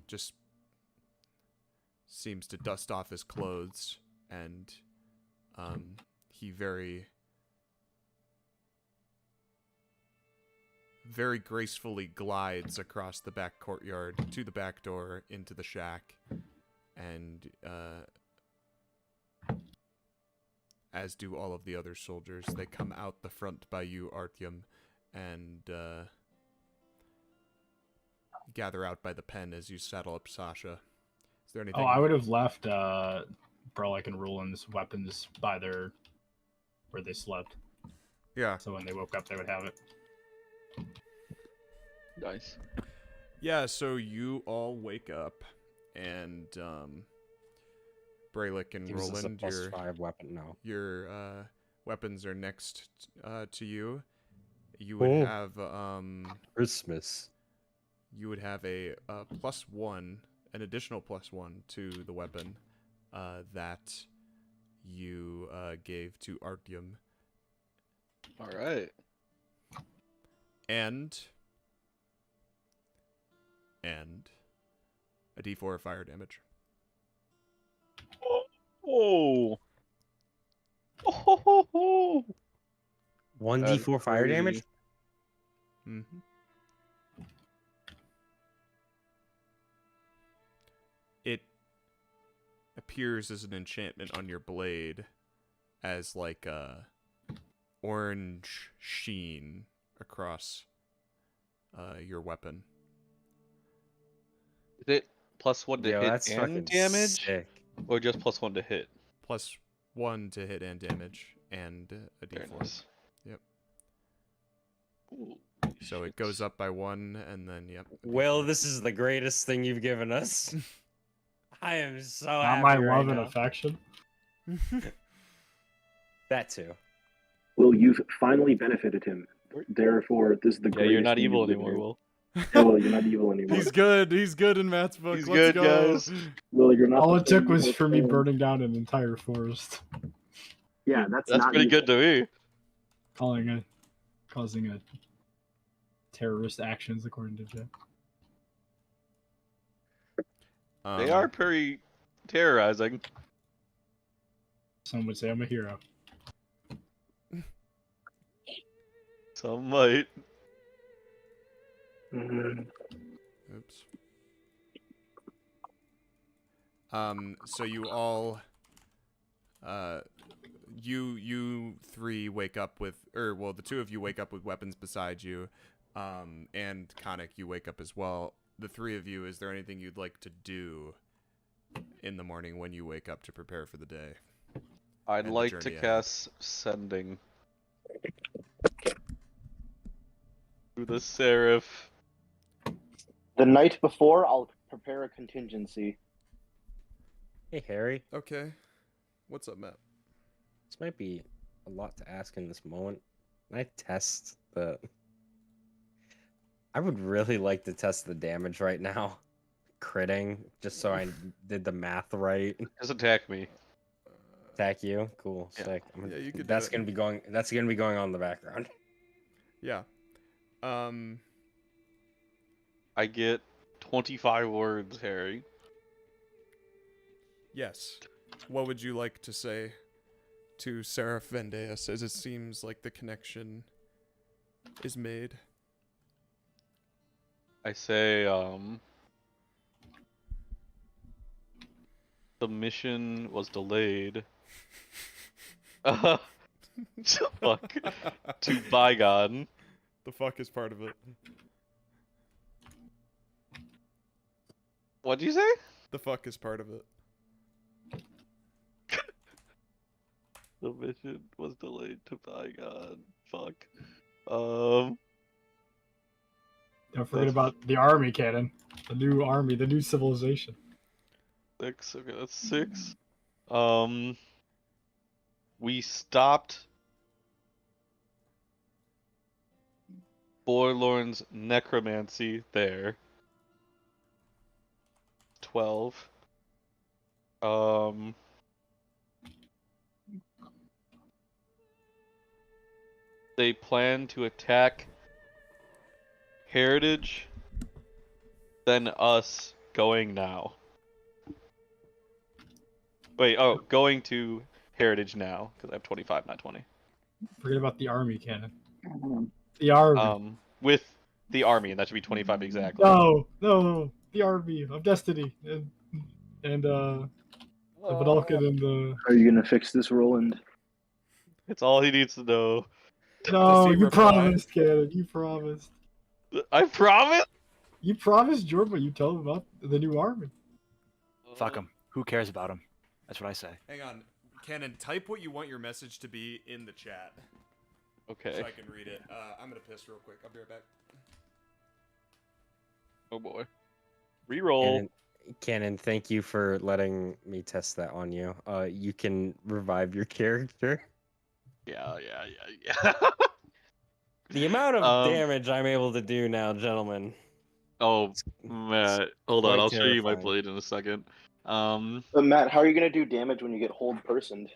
just seems to dust off his clothes and he very gracefully glides across the back courtyard to the back door into the shack, and as do all of the other soldiers. They come out the front by you, Artyom, and gather out by the pen as you saddle up Sasha. Is there anything? Oh, I would have left Brelikk and Rolland's weapons by where they slept. Yeah. So when they woke up, they would have it. Nice. Yeah, so you all wake up, and Brelikk and Gives us a Rolland, +5 weapon now. your weapons are next to you. You would have Christmas. You would have a +1, an additional +1 to the weapon that you gave to Artyom. All right. And a d4 of fire damage. Oh. Oh. 1d4 fire damage? Mm-hmm. It appears as an enchantment on your blade as like a orange sheen across your weapon. Is it +1 to Yo, hit that's and fucking damage? sick. Or just +1 to hit? +1 to hit and damage, and a Very d4. nice. Yep. Ooh, So it shit. goes up by 1, and then, yep. a Well, d4. this is the greatest thing you've given us. I am so Not happy my right love and now. affection. That too. Well, you've finally benefited him. Therefore, this is the Yeah, greatest you're not thing evil you've given anymore, him. Will. Yeah, well, you're not evil anymore. He's good. He's good in Matt's book. He's Let's good, go. guys. Well, you're not All the it took same was evil for me thing. burning down an entire forest, Yeah, that's not pretty evil. good to me. causing a terrorist actions according to Jeff. They are pretty terrorizing. Some would say I'm a hero. Some might. Mhm. Oops. So you all, you three wake up with, well, the two of you wake up with weapons beside you, and Khanek, you wake up as well. The three of you, is there anything you'd like to do in the morning when you wake up to prepare for the day? I'd And the like to journey ahead. cast Sending. To the Seraph. The night before, I'll prepare a contingency. Hey, Harry. Okay. What's up, Matt? This might be a lot to ask in this moment. Can I test the... I would really like to test the damage right now. Critting, just so I did the math right. Just attack me. Attack you? Cool. Yeah. Sick. Yeah, you could do That's it. gonna be going. That's gonna be going on in the background. Yeah. I get 25 words, Harry. Yes. What would you like to say to Seraph Vendeus, as it seems like the connection is made? I say, the mission was delayed. Fuck. To Baeon. The fuck is part of it. What'd you say? The fuck is part of it. The mission was delayed to Baeon. Fuck. Don't forget about the army cannon, the new army, the new civilization. 6. Okay, that's 6. We stopped Forlorn's necromancy there. 12. They plan to attack Heritage, then us going now. Wait, going to Heritage now, because I have 25, not 20. Forget about the army cannon. The army. With the army, and that should be 25 exactly. No, the army of destiny and the Vedalken and the. Are you gonna fix this, Rolland? It's all he needs to know. No, Does he you reply? promised, Cannon. You promised. I promise. You promised Jorma. You tell him about the new army. Fuck him. Who cares about him? That's what I say. Hang on. Cannon, type what you want your message to be in the chat. Okay. So I can read it. I'm gonna piss real quick. I'll be right back. Oh boy. Reroll. Cannon, thank you for letting me test that on you. You can revive your character. Yeah. The amount of damage I'm able to do now, gentlemen. Oh, Matt. Hold on, quite I'll show you my terrifying. blade in a second. But Matt, how are you gonna do damage when you get hold personed?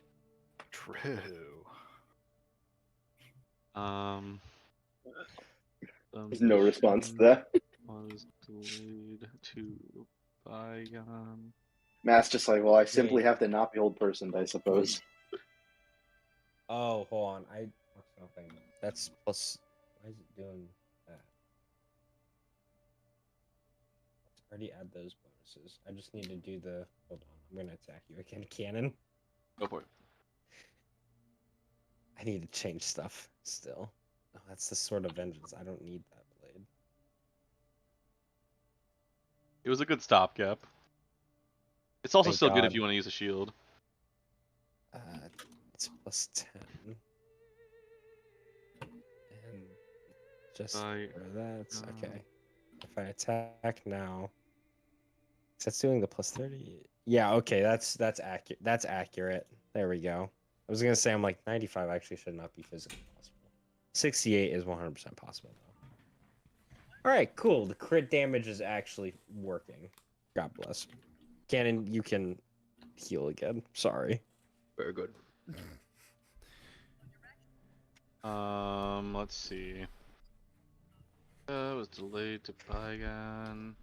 True. There's no response to that. Was delayed to Baeon. Matt's just like, well, I simply have to not be old person, I suppose. Oh, hold on. Something. That's plus. Why is it doing that? Let's already add those bonuses. I just need to do the. Hold on. I'm gonna attack you again, cannon. Go for it. I need to change stuff still. Oh, that's the Sword of Vengeance. I don't need that blade. It was a good stopgap. It's also Thank still good if God. you want to use a shield. It's plus 10. And just for that, okay. If I attack now, that's doing the plus 30. Yeah, okay, that's accurate. That's accurate. There we go. I was gonna say I'm like 95 actually should not be physically possible. 68 is 100% possible though. All right, cool. The crit damage is actually working. God bless. Cannon, you can heal again. Sorry. Very good. Let's see. It was delayed to Baeon.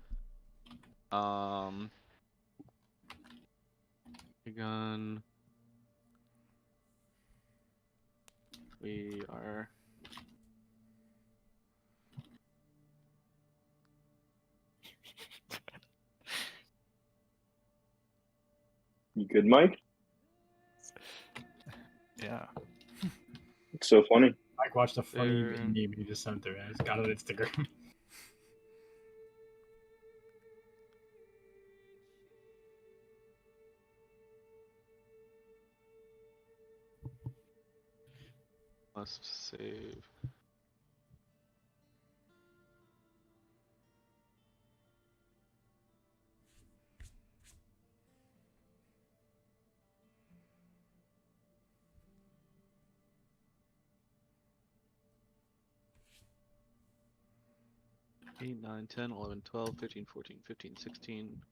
Baeon. We are. You good, Mike? Yeah. It's so funny. Mike watched a funny meme he just sent through, and it's got it on Instagram. Must save. Eight, 9, 10, 11, 12, 13, 14, 15, 16.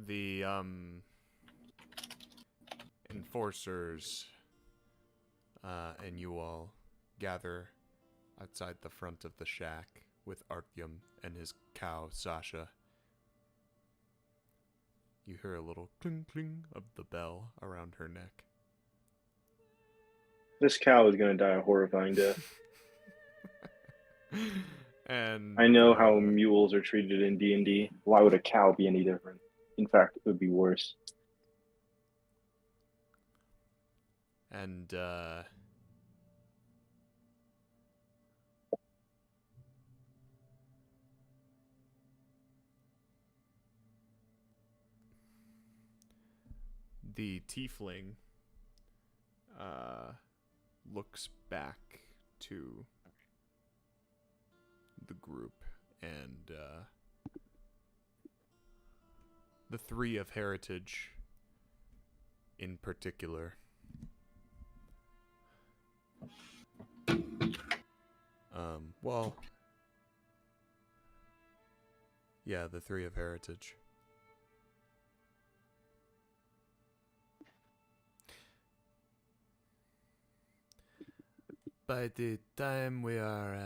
The enforcers and you all gather outside the front of the shack with Artyom and his cow Sasha. You hear a little cling cling of the bell around her neck. This cow is going to die a horrifying death. And I know how mules are treated in D&D. Why would a cow be any different? In fact, it would be worse. And the tiefling looks back to the group, and the three of heritage in particular. Well, yeah, the three of heritage. By the time we are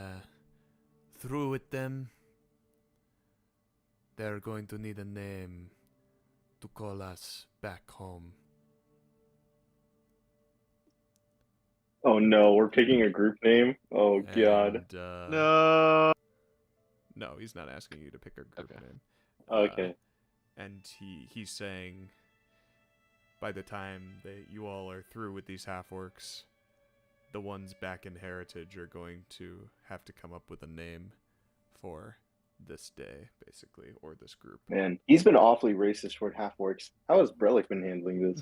through with them, they're going to need a name to call us back home. Oh no, we're picking a group name? Oh god. No. No, he's not asking you to pick a group name. Okay. And he's saying, by the time that you all are through with these half-orcs, the ones back in Heritage are going to have to come up with a name for this day, basically, or this group. Man, he's been awfully racist toward half-orcs. How has Brelikk been handling this?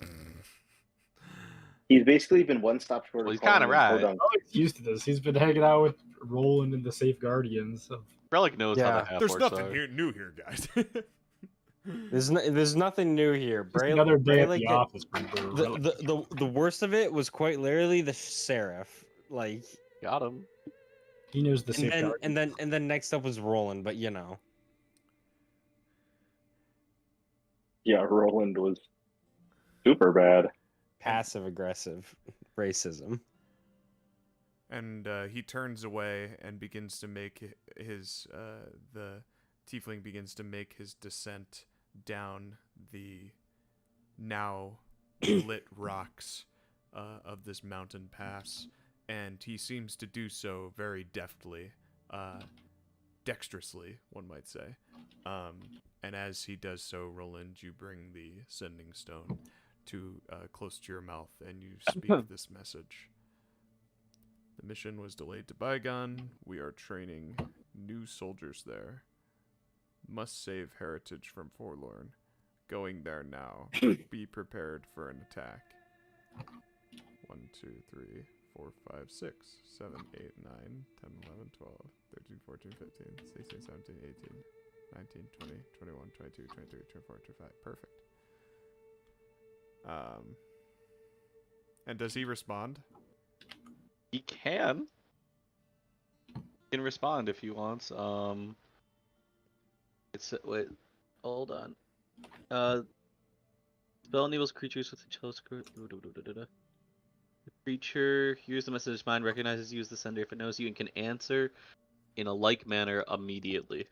He's basically been one stop short. Well, he's kind of right. Brelik's used to this. He's been hanging out with Rolland and the Safe Guardians. So. Brelikk knows how the half-orcs There's nothing new here, guys. There's nothing new here. Another day at the Brelikk- office. the worst of it was quite literally the sheriff. Like got him. He knows the Safe and then next up was Rolland, but you know. Yeah, Rolland was Super bad. Passive aggressive racism. And he turns away and begins to make his the tiefling begins to make his descent down the now lit rocks of this mountain pass, and he seems to do so very deftly, dexterously, one might say. And as he does so, Rolland, you bring the sending stone to close to your mouth, and you speak this message. The mission was delayed to Baeon. We are training new soldiers there. Must save heritage from Forlorn. Going there now. Be prepared for an attack. 1, 2, 3, 4, 5, 6, 7, 8, 9, 10, 11, 12, 13, 14, 15, 16, 17, 18, 19, 20, 21, 22, 23, 24, 25. Perfect. And does he respond? He can. He can respond if he wants. It's wait, hold on. Spell enables creatures with a chill script. The creature hears the message mind, recognizes you as the sender if it knows you, and can answer in a like manner immediately.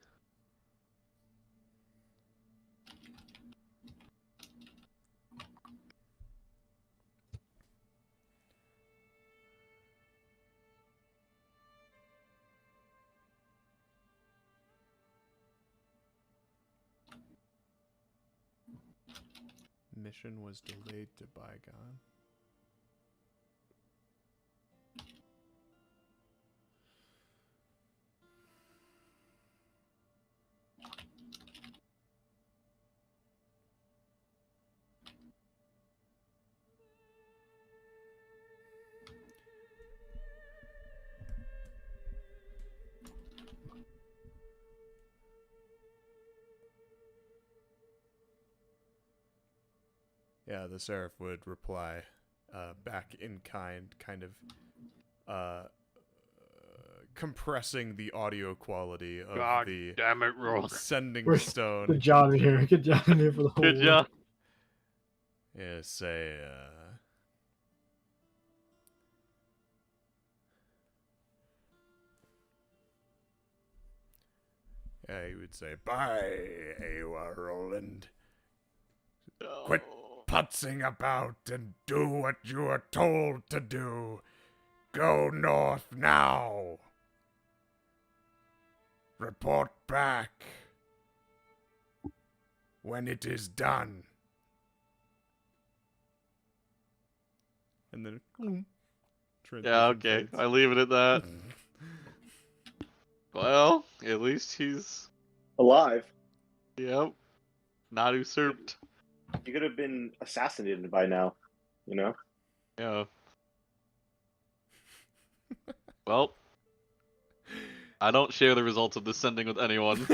Mission was delayed to Baeon. Yeah, the Seraph would reply back in kind of compressing the audio quality of God the damn it, Rolland. sending stone. Good job here. Good job here for the whole. Good job. Yeah, say, yeah, he would say, "Bye, Aewa, Rolland. Quit putzing about and do what you are told to do. Go north now. Report back when it is done." And then, Yeah, okay. I leave it at that. Well, at least he's Alive. Yep. Not usurped. You could have been assassinated by now, you know? Yeah. Well, I don't share the results of this sending with anyone.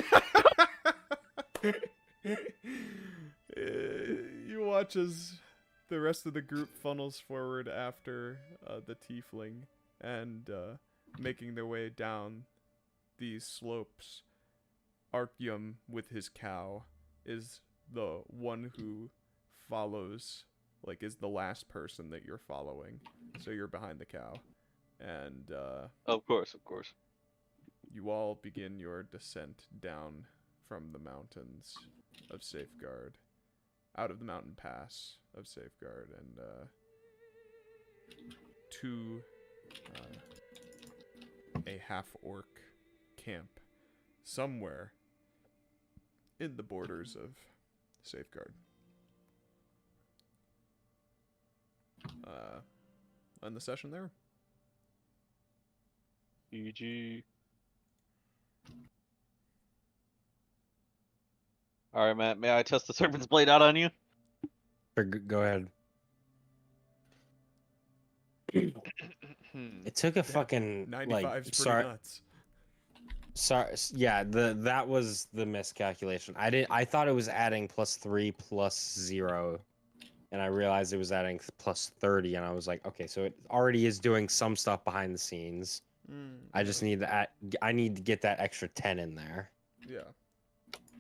You watch as the rest of the group funnels forward after the tiefling and making their way down these slopes. Artyom, with his cow, is the one who follows, like, is the last person that you're following. So you're behind the cow. And Of course. you all begin your descent down from the mountains of Safeguard, out of the mountain pass of Safeguard, and to a half-orc camp somewhere in the borders of Safeguard. End the session there. GG. Alright, Matt, may I test the Serpent's Blade out on you? Go ahead. It took a fucking 95's like pretty nuts. Sorry, yeah, that was the miscalculation. I thought it was adding +3 +0, and I realized it was adding +30, and I was like, okay, so it already is doing some stuff behind the scenes. I just need I need to get that extra 10 in there. Yeah.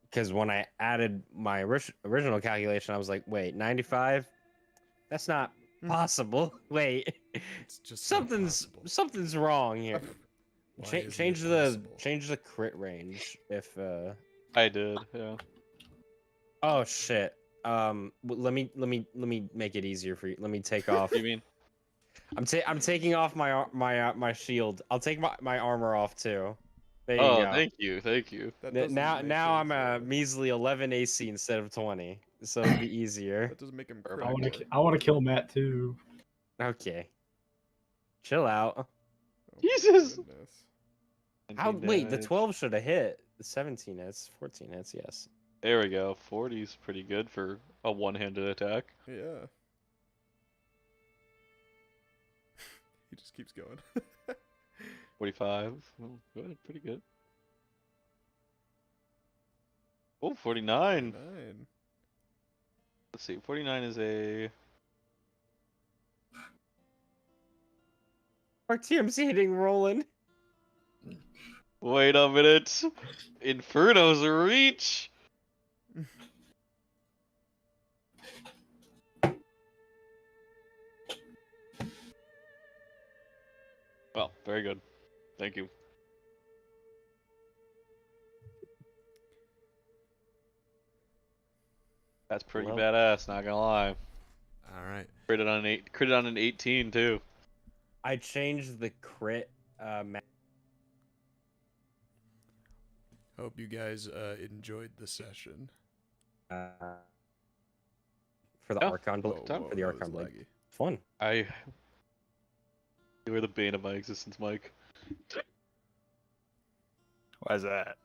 Because when I added my original calculation, I was like, wait, 95 That's not possible. Wait, It's just not possible. something's wrong here. Why isn't Change it the possible? crit range if I did, yeah. Oh shit. Let me make it easier for you. Let me take off. You mean? I'm taking off my shield. I'll take my armor off too. There you Oh, go. thank you, thank you. That doesn't make Now I'm his, a measly 11 AC instead of 20, so it'll be easier. That doesn't make him I want critical. to. I want to kill Matt too. Okay. Chill out. Oh, Jesus! goodness. How? Wait, the Damage. 12 should have hit. The 17 hits, 14 hits. Yes. There we go. 40's pretty good for a one-handed attack. Yeah. He just keeps going. 45. Oh, good, pretty good. Oh, 49. 9. Let's see. 49 is a. Our team's hitting Rolland. Wait a minute. Inferno's reach. Well, very good. Thank you. That's pretty Well. badass, not gonna lie. Alright. Critted on an 18 too. I changed the crit. Hope you guys enjoyed the session. For the Oh, Archon whoa, Blade. whoa, For the that was Archon Blade. laggy. Fun. You were the bane of my existence, Mike. Why is that?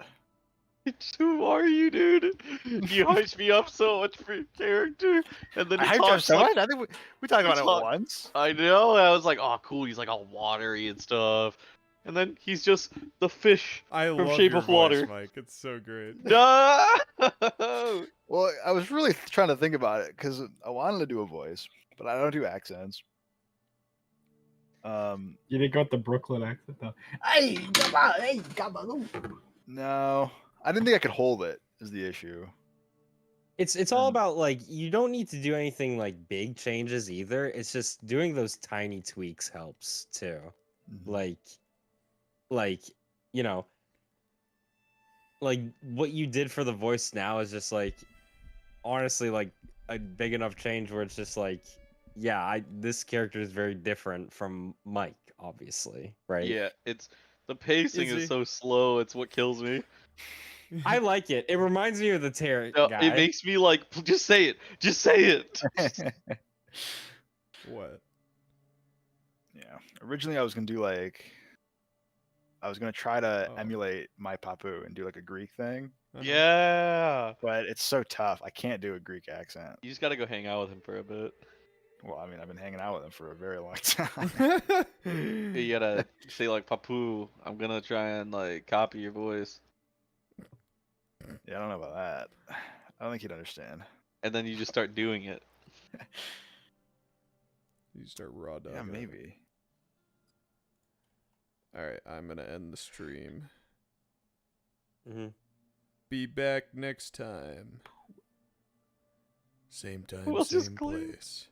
Who are you, dude? You hyped me up so much for your character, and then I he hyped you up talks so like, much. I think we talked about it talk- once. I know. I was like, oh, cool. He's like all watery and stuff, and then he's just the fish I from love Shape your of Water. voice, Mike. It's so great. No. Well, I was really trying to think about it because I wanted to do a voice, but I don't do accents. You didn't got the Brooklyn accent though. Hey, come on, hey, come on. No, I didn't think I could hold it. Is the issue? It's all about like you don't need to do anything like big changes either. It's just doing those tiny tweaks helps too. Mhm. Like you know, like what you did for the voice now is just like honestly like a big enough change where it's just like yeah, this character is very different from Mike, obviously, right? Yeah, it's the pacing Is he? is so slow. It's what kills me. I like it. It reminds me of the Terror No, guy. it makes me like, just say it. Just say it. What? Yeah. Originally, I was gonna do like, I was gonna try to Oh. emulate my Papu and do like a Greek thing, Yeah. but it's so tough. I can't do a Greek accent. You just gotta go hang out with him for a bit. Well, I mean, I've been hanging out with him for a very long time. You gotta say like, Papu, I'm gonna try and like copy your voice. Yeah, I don't know about that. I don't think he'd understand. And then you just start doing it. You start raw dog. Yeah, maybe. Alright, I'm gonna end the stream. Mm-hmm. Be back next time. Same time, Who else is same clear? place.